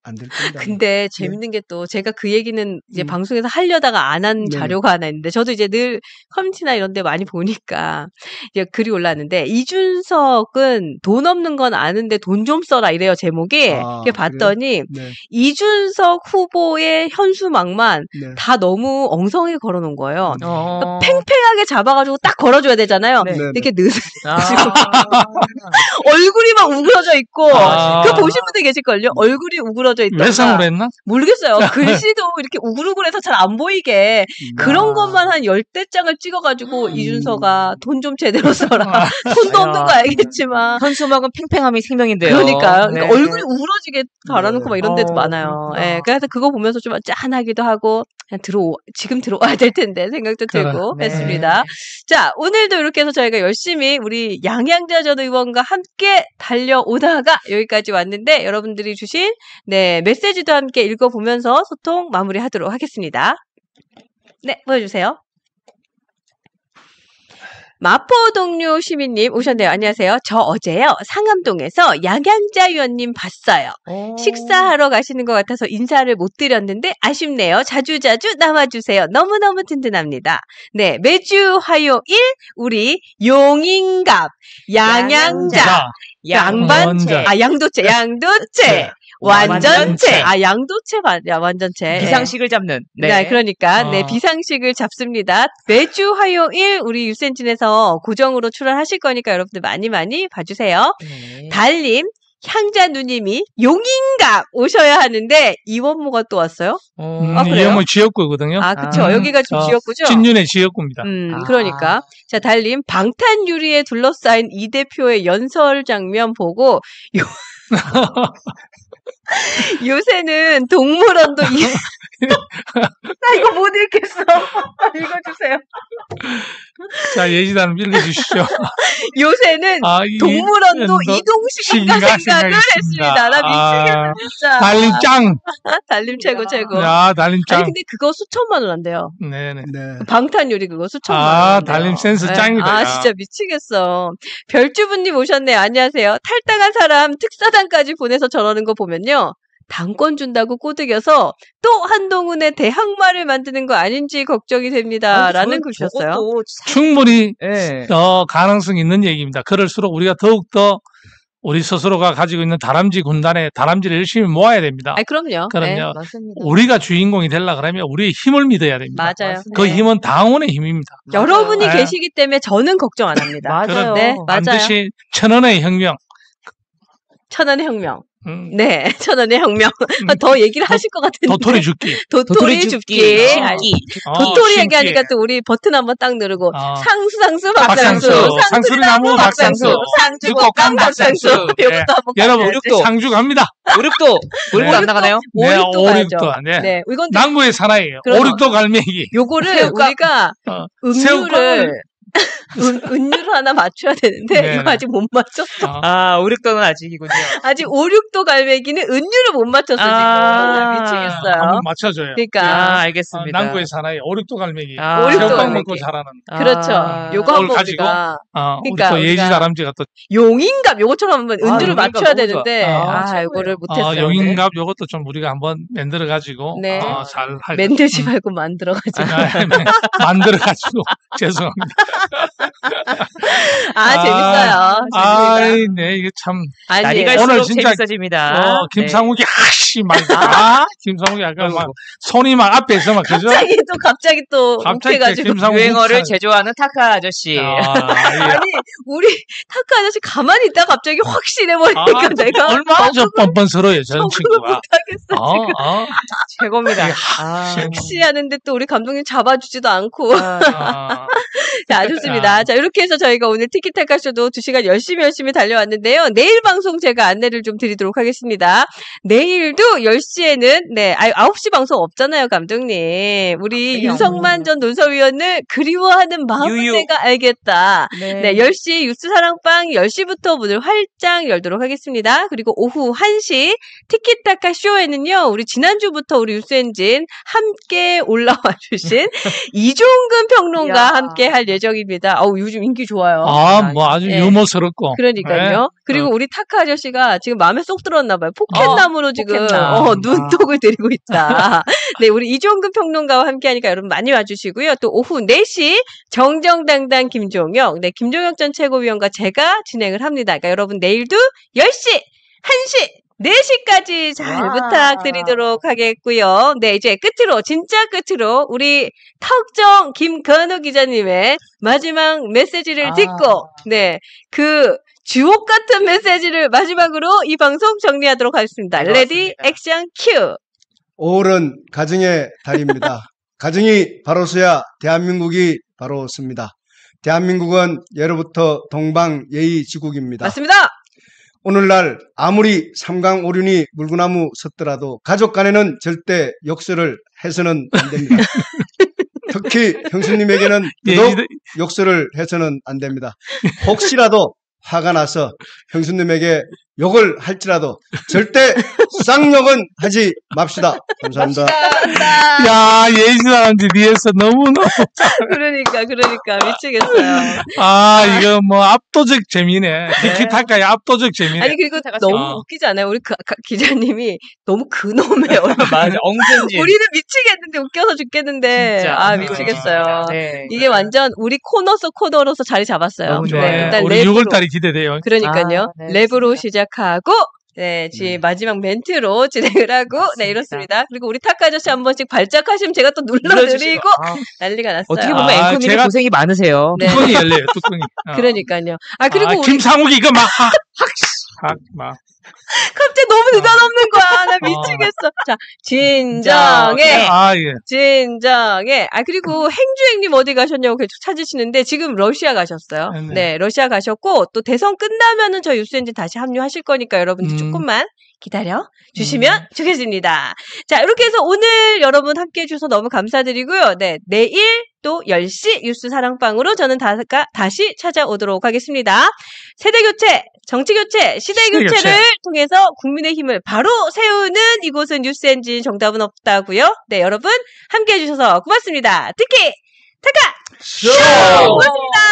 Speaker 5: 안 될 겁니다.
Speaker 1: 근데 재밌는 게 또 제가 그 얘기는 이제 방송에서 하려다가 안 한 자료가 하나 있는데 저도 이제 늘 커뮤니티나 이런 데 많이 보니까 이제 글이 올랐는데 이준석은 돈 없는 건 아는데 돈 좀 써라 이래요 제목이. 이렇게 봤더니 이준석 후보의 현수막만 다 너무 엉성하게 걸어놓은 거예요. 그러니까 팽팽하게 잡아가지고 딱 걸어줘야 되잖아요. 이렇게 느슨해가지고 얼굴이 막 우그러져 있고 그거 보신 분들 계실걸요. 얼굴이 우그러져 있다.
Speaker 2: 외상으로 했나?
Speaker 1: 모르겠어요. 글씨도 이렇게 우글우글해서 잘 안 보이게 그런 것만 한 10대장을 찍어가지고 이준서가 돈 좀 제대로 써라. 돈도 없는 거 알겠지만
Speaker 4: 현수막은 팽팽함이 생명인데요.
Speaker 1: 그러니까요. 그러니까 얼굴이 우그러지게 갈아놓고 막 이런 데도 많아요. 그래서 그거 보면서 좀 짠하기도 하고 지금 들어와야 될 텐데 생각도 들고 했습니다. 자, 오늘도 이렇게 해서 저희가 열심히 우리 양양자 전 의원과 함께 달려오다가 여기까지 왔는데 여러분들이 주신 메시지도 함께 읽어보면서 소통 마무리하도록 하겠습니다. 네, 보여주세요. 마포동료 시민님 오셨네요. 안녕하세요. 저 어제요. 상암동에서 양양자 위원님 봤어요. 식사하러 가시는 것 같아서 인사를 못 드렸는데 아쉽네요. 자주자주 나와주세요. 너무너무 든든합니다. 네, 매주 화요일 우리 용인갑 양양자 양반체 양도체 완전체. 양도체 완전체.
Speaker 4: 비상식을 잡는.
Speaker 1: 네, 그러니까 네, 비상식을 잡습니다. 매주 화요일 우리 유센진에서 고정으로 출연하실 거니까 여러분들 많이 많이 봐주세요. 달님, 향자 누님이 용인갑 오셔야 하는데 이원모가 또 왔어요?
Speaker 2: 그래요? 이원모 지역구거든요.
Speaker 1: 그쵸. 여기가 좀 지역구죠?
Speaker 2: 진윤의 지역구입니다.
Speaker 1: 그러니까. 자, 달님, 방탄유리에 둘러싸인 이 대표의 연설 장면 보고 요새는 동물원도 나 이거 못 읽겠어. 읽어주세요.
Speaker 2: 자, 예지단을 읽어주시죠.
Speaker 1: 요새는 동물원도 이동식인가 생각을 했습니다. 나 미치겠어 진짜.
Speaker 2: 달님 짱.
Speaker 1: 달님 최고.
Speaker 2: 야, 달님 짱.
Speaker 1: 아니 근데 그거 수천만 원 한대요.
Speaker 2: 네네.
Speaker 1: 방탄요리 그거 수천만 원. 한대요.
Speaker 2: 달님 센스 짱이다.
Speaker 1: 진짜 미치겠어. 별주부님 오셨네요. 안녕하세요. 탈당한 사람 특사단까지 보내서 저러는 거 보면요. 당권 준다고 꼬드겨서 또 한동훈의 대항마를 만드는 거 아닌지 걱정이 됩니다. 라는 글이셨어요.
Speaker 2: 충분히 가능성 있는 얘기입니다. 그럴수록 우리가 더욱더 우리 스스로가 가지고 있는 다람쥐 군단의 다람쥐를 열심히 모아야 됩니다.
Speaker 1: 그럼요.
Speaker 2: 네, 맞습니다. 우리가 주인공이 되려고 하면 우리의 힘을 믿어야 됩니다.
Speaker 1: 맞아요.
Speaker 2: 그 힘은 당원의 힘입니다.
Speaker 1: 여러분이 계시기 때문에 저는 걱정 안 합니다.
Speaker 4: 맞아요.
Speaker 1: 네, 맞아요.
Speaker 2: 반드시 1000원의 혁명.
Speaker 1: 1000원의 혁명. 네, 1000원의 혁명. 더 얘기를 하실 것 같은데.
Speaker 2: 도토리 줍기.
Speaker 1: 도토리 줍기. 도토리 얘기하니까 또 우리 버튼 한번 딱 누르고 상수 박상수.
Speaker 2: 상수리나무 박상수.
Speaker 1: 상주곡감 박상수. 이것도 한번
Speaker 2: 여러분 상주 갑니다.
Speaker 4: 오륙도 안 나가나요?
Speaker 1: 오륙도.
Speaker 2: 네. 이건 남구의 사나이예요. 오륙도 갈매기.
Speaker 1: 요거를 우리가 음료를 은유를 하나 맞춰야 되는데 네네. 이거 아직 못 맞췄어.
Speaker 4: 오륙도는 아직이군요.
Speaker 1: 아직 5, 6도 갈매기는 은유를 못 맞췄어 지금. 미치겠어요.
Speaker 2: 한번 맞춰줘요.
Speaker 1: 그러니까
Speaker 4: 알겠습니다.
Speaker 2: 남구의 사나이 5, 6도 갈매기.
Speaker 1: 새우깡
Speaker 2: 먹고 자라는.
Speaker 1: 그렇죠. 요거 한번
Speaker 2: 가지고
Speaker 1: 우리가
Speaker 2: 우리 또 예지 다람쥐가 또
Speaker 1: 용인갑 요거처럼 한번 은유를 맞춰야 되는데 이거를 못했어요.
Speaker 2: 용인갑 요것도 좀 우리가 한번 만들어 가지고 잘 할.
Speaker 1: 만들지 말고 만들어 가지고.
Speaker 2: 만들어 가지고 죄송합니다.
Speaker 1: 재밌어요.
Speaker 2: 네, 이게 참.
Speaker 4: 날이 갈수록 재밌어집니다.
Speaker 2: 김상욱이 김상욱이 약간 막 손이 막 앞에서 막 그죠?
Speaker 1: 갑자기 또 욱해가지고
Speaker 4: 유행어를 제조하는 타카 아저씨.
Speaker 1: 아니 우리 타카 아저씨 가만히 있다 갑자기 확실해버리니까 내가
Speaker 2: 얼마나 좀 뻔뻔스러워요 저는 친구가.
Speaker 1: 못하겠어 지금.
Speaker 4: 최고입니다.
Speaker 1: 확실하는데 또 우리 감독님 잡아주지도 않고. 자, 좋습니다. 자, 이렇게 해서 저희가 오늘 티키타카쇼도 2시간 열심히 달려왔는데요. 내일 방송 제가 안내를 좀 드리도록 하겠습니다. 내일도 10시에는, 9시 방송 없잖아요, 감독님. 우리 윤석만 전 논설위원을 그리워하는 마음을 내가 알겠다. 네, 10시 뉴스 사랑방 10시부터 문을 활짝 열도록 하겠습니다. 그리고 오후 1시 티키타카쇼에는요, 우리 지난주부터 우리 뉴스엔진 함께 올라와 주신 이종근 평론가 함께 할 예정입니다. 요즘 인기 좋아요.
Speaker 2: 아주 유머스럽고.
Speaker 1: 그러니까요. 네. 그리고 우리 타카 아저씨가 지금 마음에 쏙 들었나 봐요. 포켓나무로 지금 눈독을 들이고 있다. 네, 우리 이종근 평론가와 함께하니까 여러분 많이 와주시고요. 또 오후 4시 정정당당 김종혁, 김종혁 전 최고위원과 제가 진행을 합니다. 그러니까 여러분 내일도 10시, 1시, 4시까지 잘 부탁드리도록 하겠고요. 네, 이제 진짜 끝으로 우리 턱정 김건우 기자님의 마지막 메시지를 듣고 그 주옥 같은 메시지를 마지막으로 이 방송 정리하도록 하겠습니다. 레디 액션 큐.
Speaker 5: 5월은 가정의 달입니다. 가정이 바로서야 대한민국이 바로섭니다. 대한민국은 예로부터 동방예의지국입니다.
Speaker 1: 맞습니다.
Speaker 5: 오늘날 아무리 삼강오륜이 물구나무 섰더라도 가족 간에는 절대 욕설을 해서는 안 됩니다. 특히 형수님에게는 더욱 욕설을 해서는 안 됩니다. 혹시라도 화가 나서 형수님에게 욕을 할지라도 절대 쌍욕은 하지 맙시다. 감사합니다.
Speaker 2: 야, 예지사람지 뒤에서 너무너무.
Speaker 1: 그러니까 미치겠어요.
Speaker 2: 이거 뭐 압도적 재미네. 티키타카의 압도적 재미네.
Speaker 1: 아니, 그리고 너무 웃기지 않아요? 우리 기자님이 너무 근엄해요.
Speaker 4: 맞아, 엉근질.
Speaker 1: 우리는 미치겠는데, 웃겨서 죽겠는데.
Speaker 4: 진짜.
Speaker 1: 미치겠어요.
Speaker 4: 네.
Speaker 1: 이게 완전 우리 코너로서 자리 잡았어요.
Speaker 4: 너무 좋아요.
Speaker 1: 네, 일단
Speaker 2: 우리 6월달이 기대돼요.
Speaker 1: 그러니까요.
Speaker 4: 네,
Speaker 1: 랩으로 시작하고, 지금 마지막 멘트로 진행을 하고,
Speaker 4: 맞습니다.
Speaker 1: 이렇습니다. 그리고 우리 타카 아저씨 한 번씩 발작하시면 제가 또 눌러드리고, 난리가 났어요.
Speaker 4: 어떻게 보면 앵커님이 고생이 많으세요.
Speaker 1: 네.
Speaker 2: 뚜껑이 열려요, 뚜껑이.
Speaker 1: 그러니까요. 그리고 우리
Speaker 2: 김상욱이 이거
Speaker 1: 갑자기 너무 느닷없는 거야. 나 미치겠어. 자, 진정해. 진정해. 그리고 행주행님 어디 가셨냐고 계속 찾으시는데 지금 러시아 가셨어요. 네, 러시아 가셨고 또 대선 끝나면은 저희 뉴스엔진 다시 합류하실 거니까 여러분들 조금만 기다려 주시면 좋겠습니다. 자, 이렇게 해서 오늘 여러분 함께 해주셔서 너무 감사드리고요. 네, 내일 또 10시 뉴스 사랑방으로 저는 다시 찾아오도록 하겠습니다. 세대교체, 정치교체, 시대교체를 통해서 국민의 힘을 바로 세우는 이곳은 뉴스엔진 정답은 없다고요. 네, 여러분 함께 해주셔서 고맙습니다. 특히 타카 쇼! 고맙습니다.